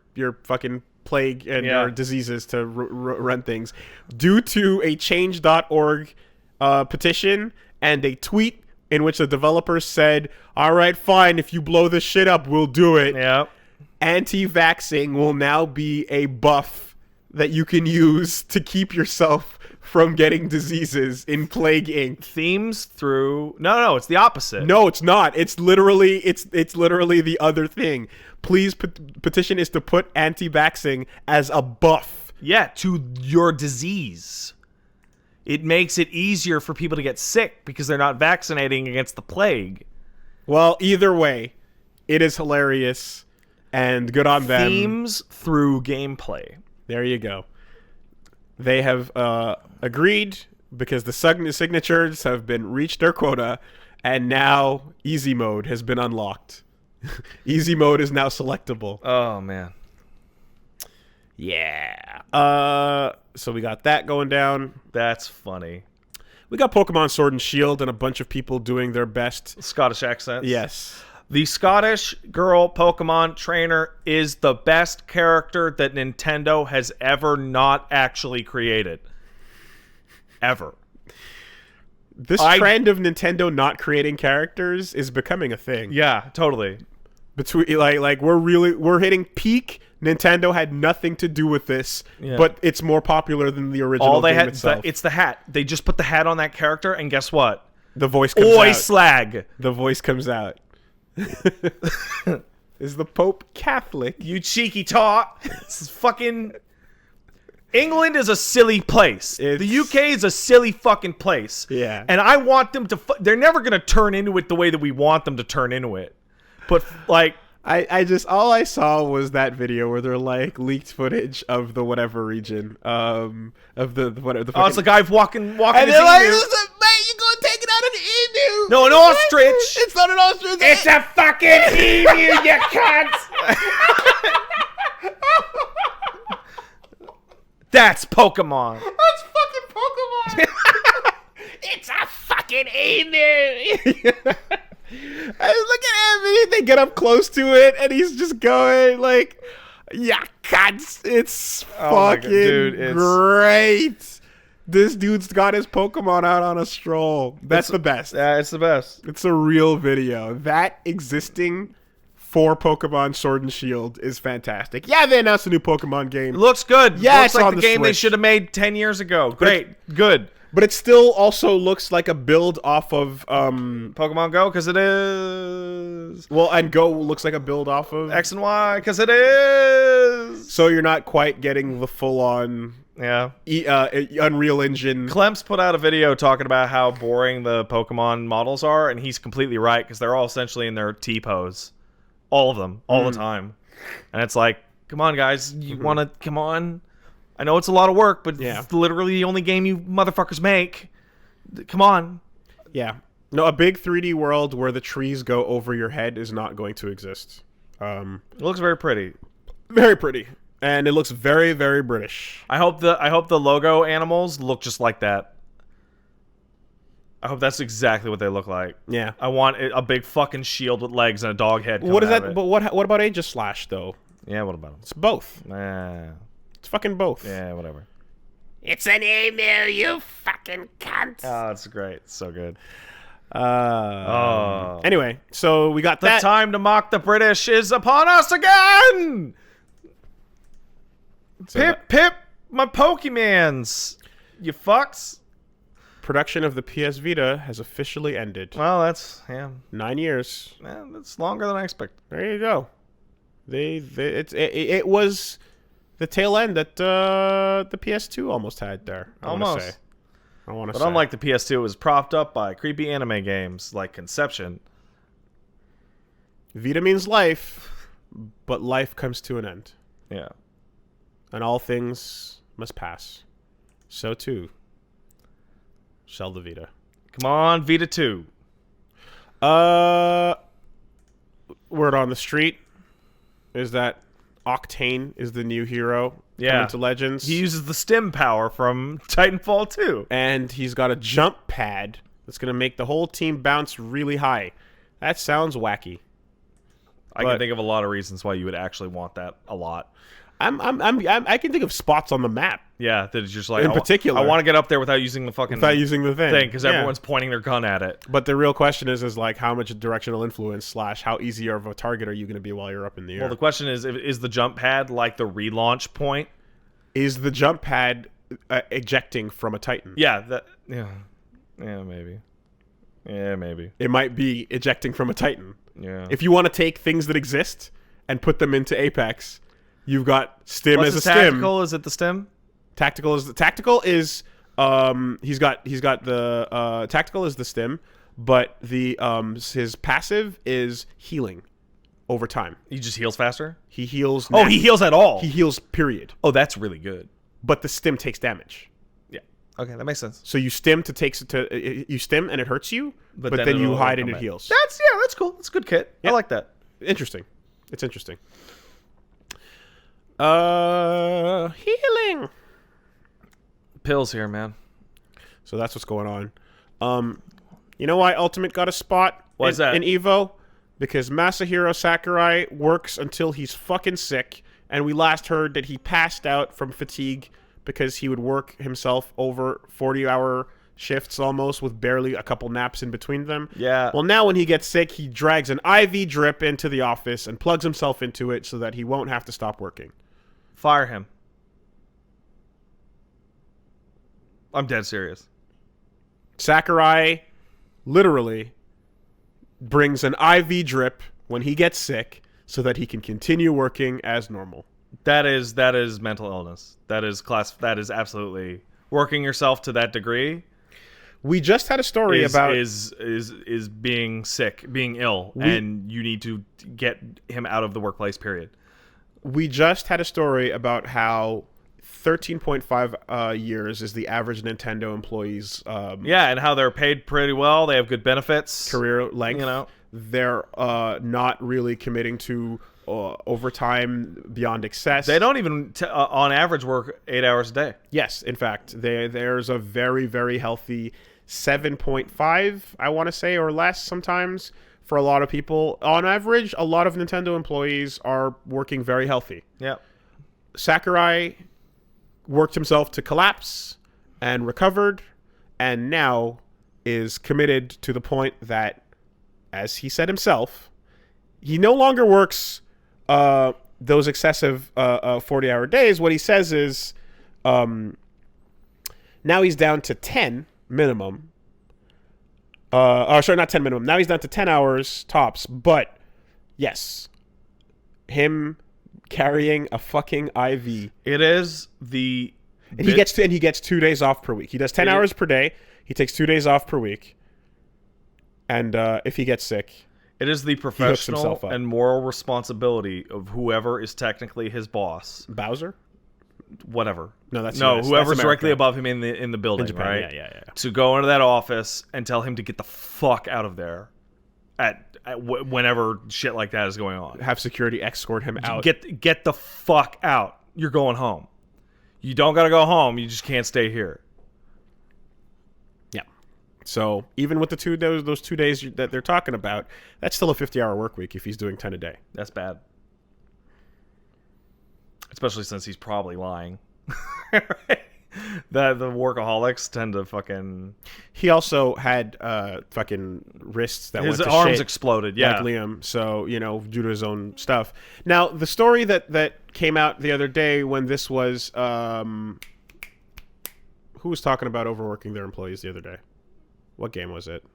fucking plague and your diseases to run things. Due to a change.org petition and a tweet in which the developers said, all right, fine, if you blow this shit up, we'll do it. Yeah. Anti-vaxxing will now be a buff that you can use to keep yourself from getting diseases in Plague Inc. Themes through... No, it's the opposite. No, it's not. It's literally the other thing. Please, petition is to put anti-vaxxing as a buff. Yeah, to your disease. It makes it easier for people to get sick because they're not vaccinating against the plague. Well, either way, it is hilarious and good on them. Themes through gameplay. There you go. They have agreed because the signatures have been reached their quota, and now easy mode has been unlocked. Easy mode is now selectable. Oh, man. Yeah. So we got that going down. That's funny. We got Pokemon Sword and Shield and a bunch of people doing their best. Scottish accents. Yes. The Scottish girl Pokemon trainer is the best character that Nintendo has ever not actually created. Ever. This trend of Nintendo not creating characters is becoming a thing. Yeah, totally. Between like we're hitting peak. Nintendo had nothing to do with this, but it's more popular than the original game itself. It's the hat. They just put the hat on that character, and guess what? The voice comes out. Slag. The voice comes out. Is the Pope Catholic? You cheeky tot. This is fucking... England is a silly place. The UK is a silly fucking place. Yeah. And I want them to... They're never going to turn into it the way that we want them to turn into it. But, like... I just... All I saw was that video where they're, like, leaked footage of the whatever region. Of the whatever... it's a guy walking and they're like, mate, you're going to take it out an emu. No, an ostrich. It's not an ostrich. It's a fucking emu, you cunt. That's Pokemon. That's fucking Pokemon. It's a fucking emu. I look at him, and they get up close to it, and he's just going like, yeah, cunts. It's fucking great. This dude's got his Pokemon out on a stroll. That's the best. Yeah, it's the best. It's a real video. That existing for Pokemon Sword and Shield is fantastic. Yeah, they announced a new Pokemon game. It looks good. Yeah, looks like the game they should have made 10 years ago. Great. Good. But it still also looks like a build off of Pokemon Go, because it is. Well, and Go looks like a build off of X and Y, because it is. So you're not quite getting the full-on Unreal Engine. Clemps put out a video talking about how boring the Pokemon models are, and he's completely right, because they're all essentially in their T-pose. All of them. All the time. And it's like, come on, guys. You want to... Come on. I know it's a lot of work, but it's literally the only game you motherfuckers make. Come on. Yeah. No, a big 3D world where the trees go over your head is not going to exist. It looks very pretty. Very pretty. And it looks very, very British. I hope the logo animals look just like that. I hope that's exactly what they look like. Yeah. I want a big fucking shield with legs and a dog head. What is that? But what about Aegis Slash though? Yeah, what about them? It's both. Nah. It's fucking both. Yeah, whatever. It's an email, you fucking cunt. Oh, that's great. It's so good. Anyway, so we got The that. time to mock the British is upon us again! Pip, my Pokemans! You fucks. Production of the PS Vita has officially ended. Well, that's, 9 years. That's longer than I expected. There you go. It was the tail end that the PS2 almost had there. I want to say. But unlike the PS2, it was propped up by creepy anime games like Conception. Vita means life, but life comes to an end. Yeah. And all things must pass. So too shall the Vita. Come on, Vita 2. Word on the street is that Octane is the new hero coming to Legends. He uses the stem power from Titanfall 2. And he's got a jump pad that's going to make the whole team bounce really high. That sounds wacky. I can think of a lot of reasons why you would actually want that a lot. I can think of spots on the map. Yeah, that is just like in particular. I want to get up there without using the fucking thing because everyone's pointing their gun at it. But the real question is like how much directional influence / how easy of a target are you going to be while you're up in the air? Well, the question is the jump pad like the relaunch point? Is the jump pad ejecting from a Titan? Yeah, maybe. Yeah, maybe. It might be ejecting from a Titan. Yeah. If you want to take things that exist and put them into Apex, you've got stim as a stim. Tactical? Is it the stim? Tactical is he's got the tactical is the stim, but the his passive is healing over time. He just heals faster? He heals. Oh, he heals at all. He heals, period. Oh, that's really good. But the stim takes damage. Yeah. Okay, that makes sense. So you stim you stim and it hurts you, but then you hide and it heals. That's cool. That's a good kit. Yeah. I like that. Interesting. It's interesting. Healing. Pills here, man. So that's what's going on. You know why Ultimate got a spot in EVO? Because Masahiro Sakurai works until he's fucking sick, and we last heard that he passed out from fatigue because he would work himself over 40-hour shifts almost with barely a couple naps in between them. Yeah. Well, now when he gets sick, he drags an IV drip into the office and plugs himself into it so that he won't have to stop working. Fire him. I'm dead serious. Sakurai literally brings an IV drip when he gets sick so that he can continue working as normal. That is mental illness. That is absolutely working yourself to that degree. We just had a story about is being sick, being ill, and you need to get him out of the workplace, period. We just had a story about how 13.5 years is the average Nintendo employee's and how they're paid pretty well. They have good benefits, career length. You know, they're not really committing to overtime beyond excess. They don't even on average work 8 hours a day. Yes, in fact, there's a very, very healthy 7.5, I want to say, or less sometimes for a lot of people. On average, a lot of Nintendo employees are working very healthy. Yeah. Sakurai worked himself to collapse and recovered, and now is committed to the point that, as he said himself, he no longer works those excessive 40-hour days. What he says is now he's down to 10 minimum. Sorry, not 10 minimum. Now he's down to 10 hours tops. But yes, him carrying a fucking IV. It is the and he gets 2 days off per week. He does 10 hours per day. He takes 2 days off per week. And if he gets sick, it is the professional and moral responsibility of whoever is technically his boss. Bowser? Whatever. No, that's whoever's that's directly above him in the building, in Japan, right? Yeah. To go into that office and tell him to get the fuck out of there whenever shit like that is going on. Have security escort him out. Get the fuck out. You're going home. You don't got to go home. You just can't stay here. Yeah. So even with those 2 days that they're talking about, that's still a 50-hour work week if he's doing 10 a day. That's bad. Especially since he's probably lying. Right? The workaholics tend to fucking... He also had fucking wrists that his went to arms shit, exploded, yeah. like Liam. So, due to his own stuff. Now, the story that came out the other day when this was... who was talking about overworking their employees the other day? What game was it?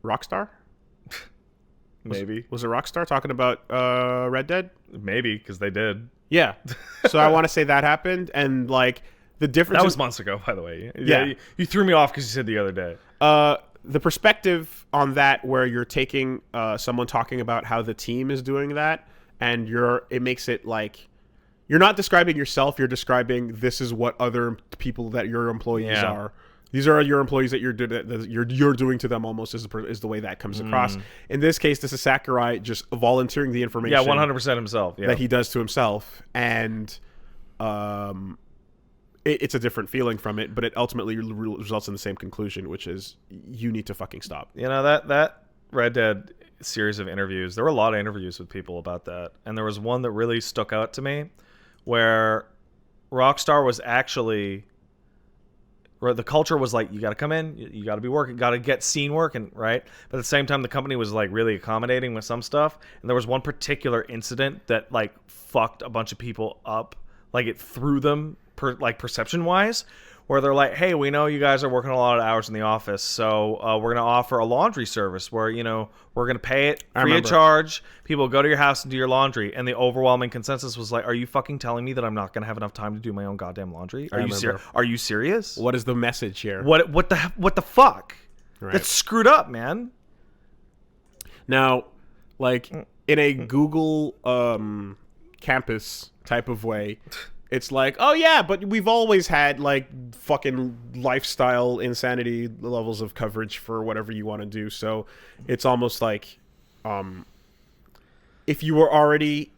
Rockstar? Maybe. Was it Rockstar talking about Red Dead? Maybe, because they did. Yeah. So I want to say that happened, and like... The difference that was months ago, by the way. Yeah. You threw me off because you said the other day. The perspective on that, where you're taking someone talking about how the team is doing that, and it makes it like you're not describing yourself. You're describing this is what other people that your employees are. These are your employees that you're doing to them. Almost is the way that comes across. In this case, this is Sakurai just volunteering the information. Yeah, 100% himself. Yeah. That he does to himself, and it's a different feeling from it, but it ultimately results in the same conclusion, which is you need to fucking stop. That Red Dead series of interviews, there were a lot of interviews with people about that, and there was one that really stuck out to me where Rockstar was actually... The culture was like, you got to come in, you got to be working, got to get scene working, right? But at the same time, the company was like really accommodating with some stuff, and there was one particular incident that like fucked a bunch of people up, like it threw them perception wise, where they're like, hey, we know you guys are working a lot of hours in the office, so we're gonna offer a laundry service where we're gonna pay it free of charge. People go to your house and do your laundry, and the overwhelming consensus was like, are you fucking telling me that I'm not gonna have enough time to do my own goddamn laundry? Are you serious? What is the message here? What the fuck? Right. That's screwed up, man. Now, like in a Google campus type of way, it's like, oh yeah, but we've always had like fucking lifestyle insanity levels of coverage for whatever you want to do. So it's almost like, if you already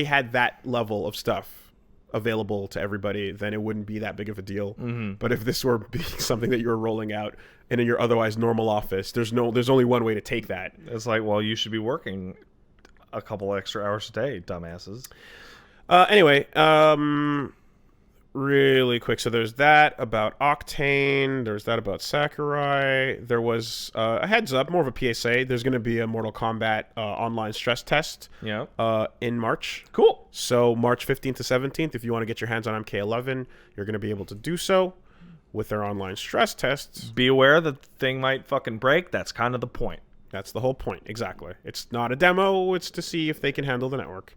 had that level of stuff available to everybody, then it wouldn't be that big of a deal. But if this were something that you were rolling out in your otherwise normal office, there's only one way to take that. It's like, well, you should be working a couple extra hours a day, dumbasses. Anyway, really quick. So there's that about Octane. There's that about Sakurai. There was a heads up, more of a PSA. There's going to be a Mortal Kombat online stress test in March. Cool. So March 15th to 17th, if you want to get your hands on MK11, you're going to be able to do so with their online stress tests. Be aware that the thing might fucking break. That's kind of the point. That's the whole point. Exactly. It's not a demo. It's to see if they can handle the network.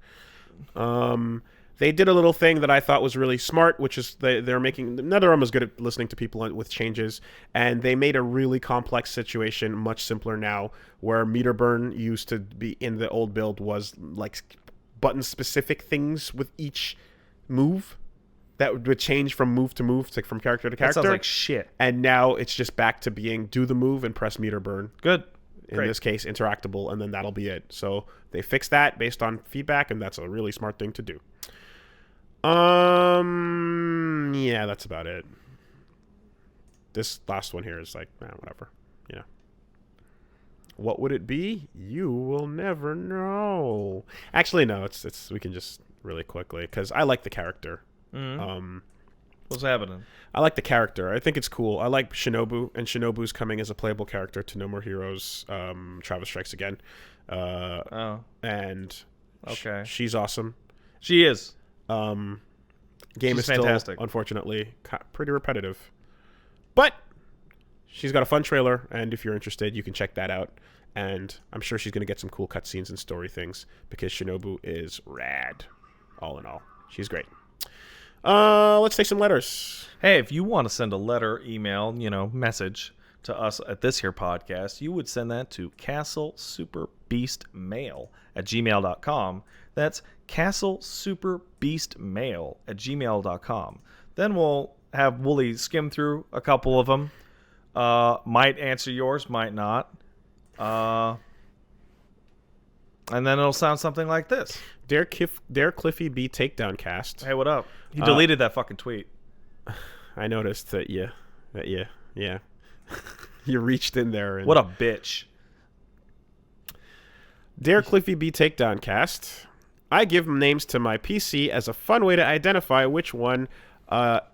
They did a little thing that I thought was really smart, which is they're making... NetherRealm is good at listening to people with changes, and they made a really complex situation much simpler now, where meter burn used to be in the old build was like button-specific things with each move that would change from move to move, from character to character. That sounds like shit. And now it's just back to being do the move and press meter burn. Good. In this case, interactable, and then that'll be it. So they fixed that based on feedback, and that's a really smart thing to do. Yeah, that's about it. This last one here is like, whatever. What would it be? You will never know. Actually, no. It's we can just really quickly, because I like the character. What's happening? I like the character. I think it's cool. I like Shinobu, and Shinobu's coming as a playable character to No More Heroes. Travis Strikes Again. And okay, she's awesome. She is. Game she's is still, fantastic. Unfortunately, pretty repetitive. But she's got a fun trailer, and if you're interested, you can check that out. And I'm sure she's going to get some cool cutscenes and story things, because Shinobu is rad. All in all, she's great. Let's take some letters. Hey, if you want to send a letter, email, message to us at this here podcast, you would send that to castlesuperbeastmail@gmail.com. That's castlesuperbeastmail@gmail.com. Then we'll have Wooly skim through a couple of them. Might answer yours, might not. And then it'll sound something like this. Dare Cliffy be takedown cast. Hey, what up? He deleted that fucking tweet. I noticed that. Yeah. You reached in there. And What a bitch. Dare Cliffy be takedown cast. I give names to my PC as a fun way to identify which one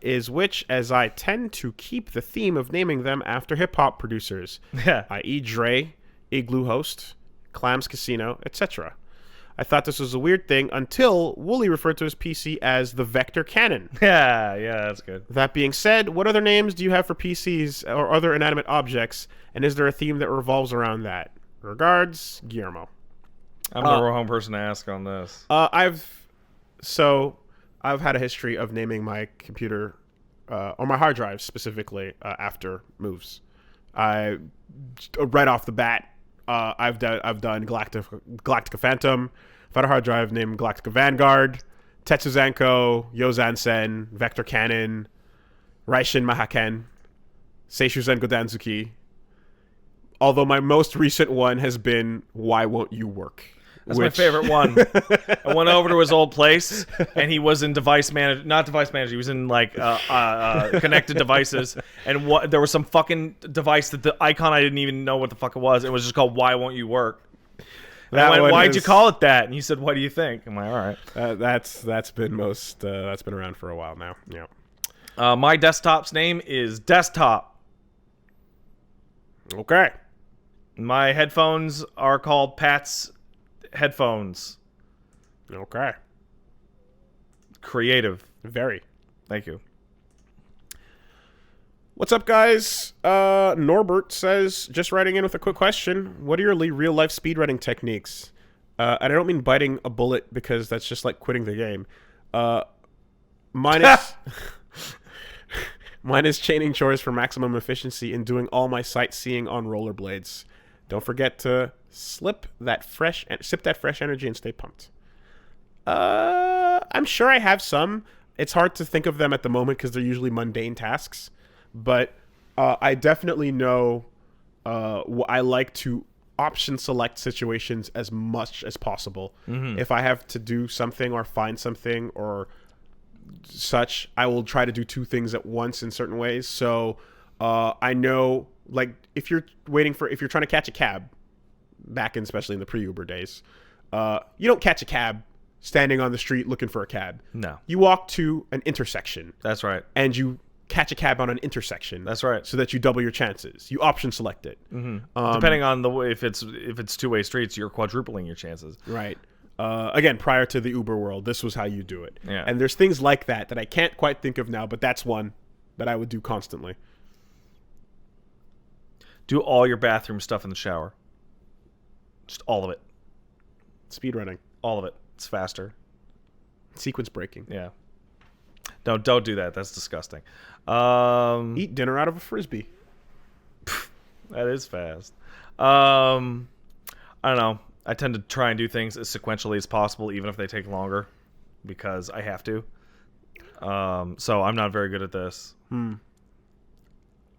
is which, as I tend to keep the theme of naming them after hip-hop producers, Yeah. i.e. Dre, Igloo Host, Clams Casino, etc. I thought this was a weird thing until Wooly referred to his PC as the Vector Cannon. Yeah, that's good. That being said, what other names do you have for PCs or other inanimate objects, and is there a theme that revolves around that? Regards, Guillermo. I'm the wrong person to ask on this. I've had a history of naming my computer or my hard drive specifically after moves. Right off the bat, I've done Galactica Phantom. I've had a hard drive named Galactica Vanguard, Tetsuzanko, Yozansen, Vector Cannon, Raishin Mahaken, Seishuzen Godanzuki. Although my most recent one has been Why Won't You Work? That's my favorite one. I went over to his old place, and he was in not device manager. He was in like connected devices, and there was some fucking device that the icon I didn't even know what the fuck it was. It was just called "Why Won't You Work?" And I went, "Why'd you call it that?" And he said, "What do you think?" I'm like, "All right." That's been around for a while now. Yeah. My desktop's name is Desktop. Okay. My headphones are called Pat's Headphones. Okay. Creative. Very. Thank you. What's up, guys? Norbert says, just writing in with a quick question. What are your real-life speedrunning techniques? And I don't mean biting a bullet because that's just like quitting the game. Mine is chaining chores for maximum efficiency and doing all my sightseeing on rollerblades. Don't forget to sip that fresh energy and stay pumped. I'm sure I have some. It's hard to think of them at the moment because they're usually mundane tasks. But I definitely know I like to option select situations as much as possible. Mm-hmm. If I have to do something or find something or such, I will try to do two things at once in certain ways. So I know, like, if you're trying to catch a cab, especially in the pre-Uber days, you don't catch a cab standing on the street looking for a cab. No. You walk to an intersection. That's right. And you catch a cab on an intersection. That's right. So that you double your chances. You option select it. Mm-hmm. Depending on the way, if it's two-way streets, you're quadrupling your chances. Right. Again, prior to the Uber world, this was how you do it. Yeah. And there's things like that I can't quite think of now, but that's one that I would do constantly. Do all your bathroom stuff in the shower. Just all of it. Speedrunning. All of it. It's faster. Sequence breaking. Yeah. Don't do that. That's disgusting. Eat dinner out of a Frisbee. That is fast. I don't know. I tend to try and do things as sequentially as possible, even if they take longer, because I have to. So I'm not very good at this.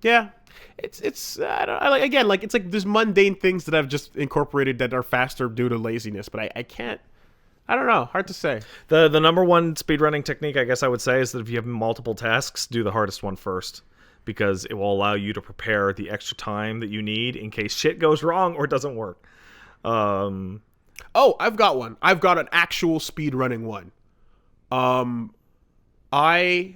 Yeah, it's it's like there's mundane things that I've just incorporated that are faster due to laziness, but I can't. I don't know. Hard to say. The number one speedrunning technique, I guess I would say, is that if you have multiple tasks, do the hardest one first, because it will allow you to prepare the extra time that you need in case shit goes wrong or doesn't work. Oh, I've got one. I've got an actual speedrunning one. I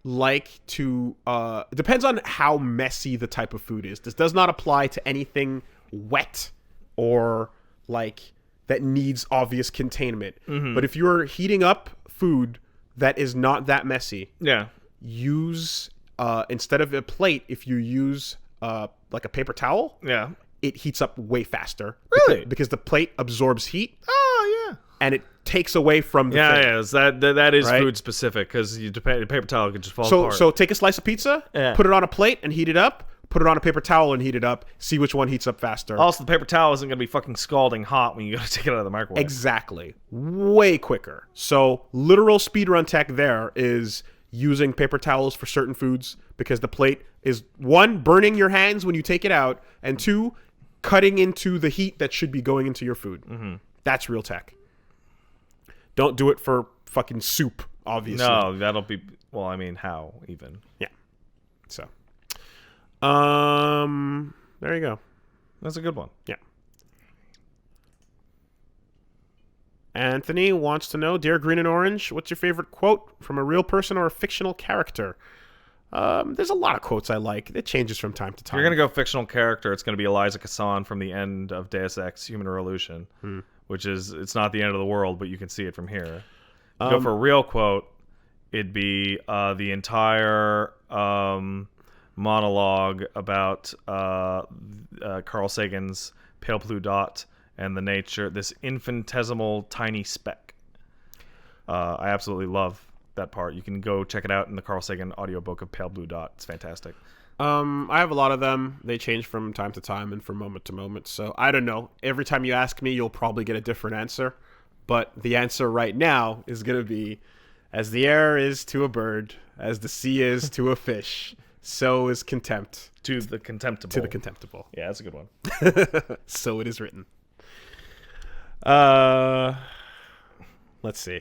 like to it depends on how messy the type of food is. This does not apply to anything wet or like that needs obvious containment. Mm-hmm. But if you're heating up food that is not that messy, use instead of a plate, if you use like a paper towel, it heats up way faster. Really? Because the plate absorbs heat. Oh, yeah. And it takes away from the thing. That is right? Food specific, because the paper towel can just fall apart. So take a slice of pizza, put it on a plate and heat it up, put it on a paper towel and heat it up, see which one heats up faster. Also, the paper towel isn't going to be fucking scalding hot when you go to take it out of the microwave. Exactly. Way quicker. So literal speedrun tech there is using paper towels for certain foods because the plate is, one, burning your hands when you take it out, and two, cutting into the heat that should be going into your food. Mm-hmm. That's real tech. Don't do it for fucking soup, obviously. No, that'll be... Well, I mean, how, even? Yeah. So. There you go. That's a good one. Yeah. Anthony wants to know, Dear Green and Orange, what's your favorite quote from a real person or a fictional character? There's a lot of quotes I like. It changes from time to time. If you're going to go fictional character, it's going to be Eliza Cassan from the end of Deus Ex Human Revolution, which is, it's not the end of the world, but you can see it from here. Go for a real quote, it'd be the entire monologue about Carl Sagan's pale blue dot and the nature, this infinitesimal tiny speck. I absolutely love that part. You can go check it out in the Carl Sagan audiobook of Pale Blue Dot. It's fantastic. I have a lot of them. They change from time to time and from moment to moment. So I don't know. Every time you ask me, you'll probably get a different answer. But the answer right now is going to be, as the air is to a bird, as the sea is to a fish, so is contempt To the contemptible. to the contemptible. Yeah, that's a good one. So it is written. Let's see.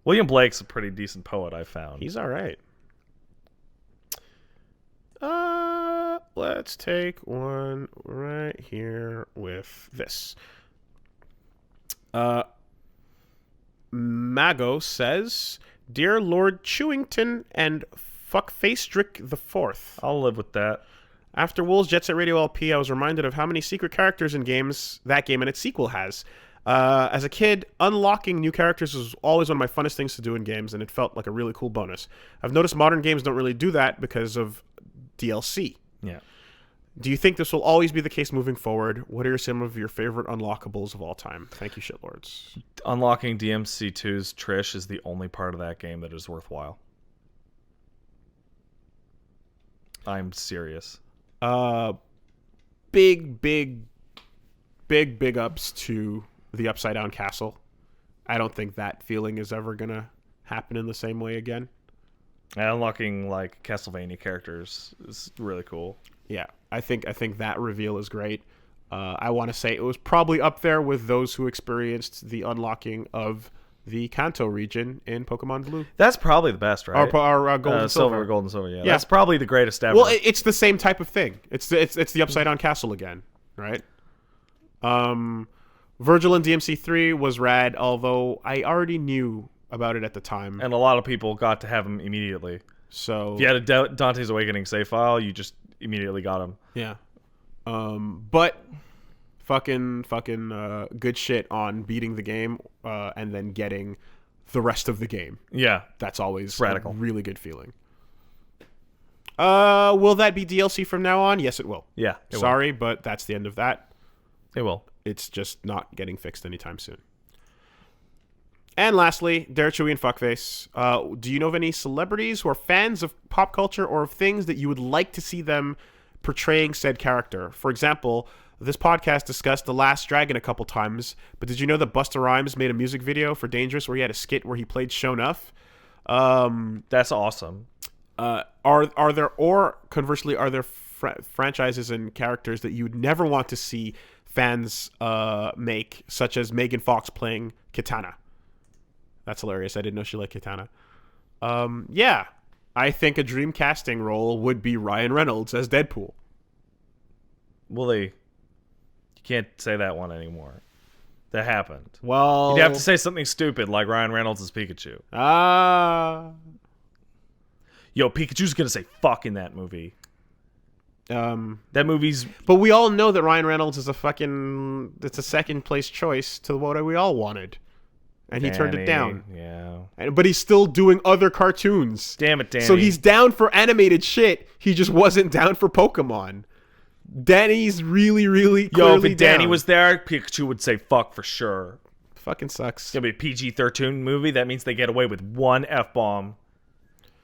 William Blake's a pretty decent poet, I found. He's all right. Let's take one right here with this. Mago says, Dear Lord Chewington and Fuckfacestrick the Fourth. I'll live with that. After Wolves Jet Set Radio LP, I was reminded of how many secret characters in games that game and its sequel has. As a kid, unlocking new characters was always one of my funnest things to do in games, and it felt like a really cool bonus. I've noticed modern games don't really do that because of DLC. Yeah. Do you think this will always be the case moving forward? What are some of your favorite unlockables of all time? Thank you, shitlords. Unlocking DMC2's Trish is the only part of that game that is worthwhile. I'm serious. Big ups to the Upside Down Castle. I don't think that feeling is ever gonna happen in the same way again. And unlocking like Castlevania characters is really cool. Yeah, I think that reveal is great. I want to say it was probably up there with those who experienced the unlocking of the Kanto region in Pokemon Blue. That's probably the best, right? Or Gold and Silver. Gold and Silver, yeah. That's probably the greatest ever. Well, it's the same type of thing. It's the Upside Down Castle again, right? Virgil in DMC3 was rad, although I already knew about it at the time. And a lot of people got to have him immediately. So if you had a Dante's Awakening save file, you just immediately got him. Yeah. But fucking good shit on beating the game and then getting the rest of the game. Yeah. That's always radical. A really good feeling. Will that be DLC from now on? Yes, it will. Yeah. Sorry, but that's the end of that. It will. It's just not getting fixed anytime soon. And lastly, Dare Chewy and Fuckface. Do you know of any celebrities who are fans of pop culture or of things that you would like to see them portraying said character? For example, this podcast discussed The Last Dragon a couple times, but did you know that Busta Rhymes made a music video for Dangerous where he had a skit where he played Sho'nuff? That's awesome. Are there, or conversely, are there franchises and characters that you'd never want to see fans make, such as Megan Fox playing Kitana? That's hilarious. I didn't know she liked Kitana. Yeah, I think a dream casting role would be Ryan Reynolds as Deadpool. Well, you can't say that one anymore. That happened. Well, you'd have to say something stupid like Ryan Reynolds as Pikachu. Yo, Pikachu's gonna say fuck in that movie. That movie's... But we all know that Ryan Reynolds is it's a second place choice to what we all wanted. And he turned it down. Yeah. But he's still doing other cartoons. Damn it, Danny. So he's down for animated shit. He just wasn't down for Pokemon. Danny's really, really clearly Yo, if Danny down. was there, Pikachu would say fuck for sure. Fucking sucks. It's gonna be a PG-13 movie. That means they get away with one F-bomb.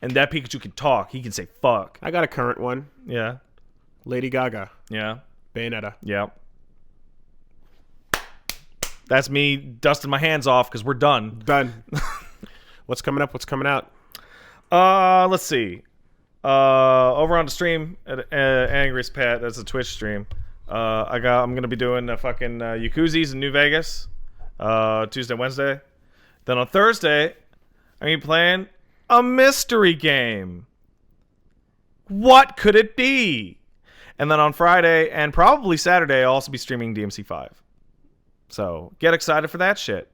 And that Pikachu can talk. He can say fuck. I got a current one. Yeah. Lady Gaga. Yeah. Bayonetta. Yeah. That's me dusting my hands off because we're done. Done. What's coming up? What's coming out? Let's see. over on the stream at Angriest Pat. That's a Twitch stream. I'm gonna be doing fucking Yakuzi's in New Vegas, Tuesday, Wednesday. Then on Thursday, I'm gonna be playing a mystery game. What could it be? And then on Friday and probably Saturday, I'll also be streaming DMC5. So get excited for that shit,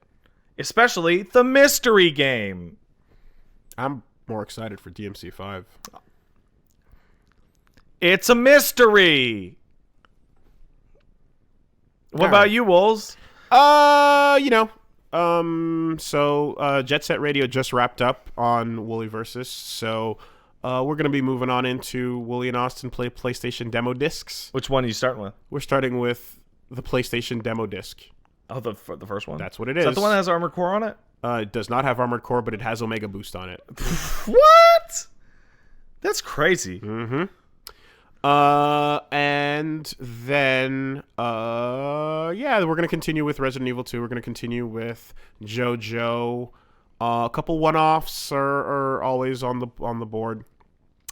especially the mystery game. I'm more excited for DMC5. It's a mystery. What All about right. you, Wolves? Jet Set Radio just wrapped up on Wooly Versus, so we're going to be moving on into Wooly and Austin play PlayStation demo discs. Which one are you starting with? We're starting with the PlayStation demo disc. Oh, the first one? That's what it Is is. that the one that has Armored Core on it? It does not have Armored Core, but it has Omega Boost on it. What? That's crazy. Mm-hmm. And then, we're going to continue with Resident Evil 2. We're going to continue with JoJo. A couple one-offs are always on the board.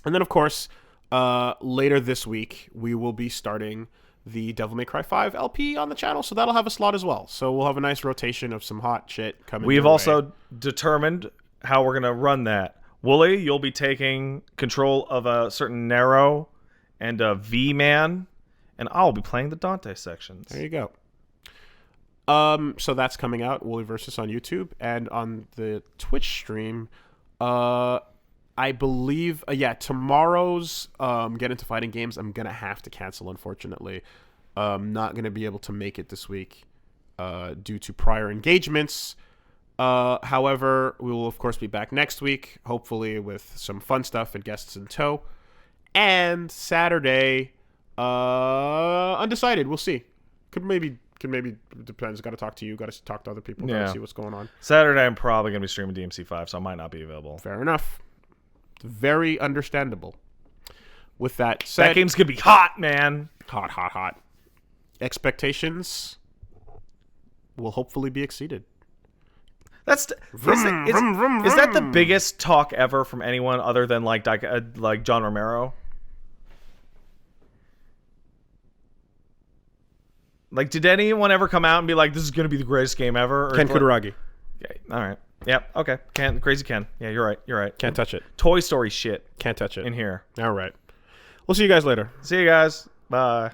And then, of course, later this week, we will be starting the Devil May Cry 5 LP on the channel, so that'll have a slot as well. So we'll have a nice rotation of some hot shit coming. We've your also way. determined how we're going to run that. Wooly, you'll be taking control of a certain Nero and a V-Man, and I'll be playing the Dante sections. There you go. So that's coming out, Wooly Versus on YouTube, and on the Twitch stream, I believe, tomorrow's Get Into Fighting Games, I'm going to have to cancel, unfortunately. Not going to be able to make it this week due to prior engagements. However, we will, of course, be back next week, hopefully with some fun stuff and guests in tow. And Saturday, undecided. We'll see. Could maybe depends. Got to talk to you. Got to talk to other people. Got to see what's going on. Saturday, I'm probably going to be streaming DMC5, so I might not be available. Fair enough. Very understandable. With that said, That game's going to be hot, man. Hot. Expectations will hopefully be exceeded. Is that the biggest talk ever from anyone other than like John Romero? Like, did anyone ever come out and be like, "This is going to be the greatest game ever"? Or Ken Kutaragi. Okay, all right. Yep. Okay. Crazy Ken. Yeah, you're right. Can't touch it. Toy Story shit Can't touch it. in here. All right. We'll see you guys later. See you guys. Bye.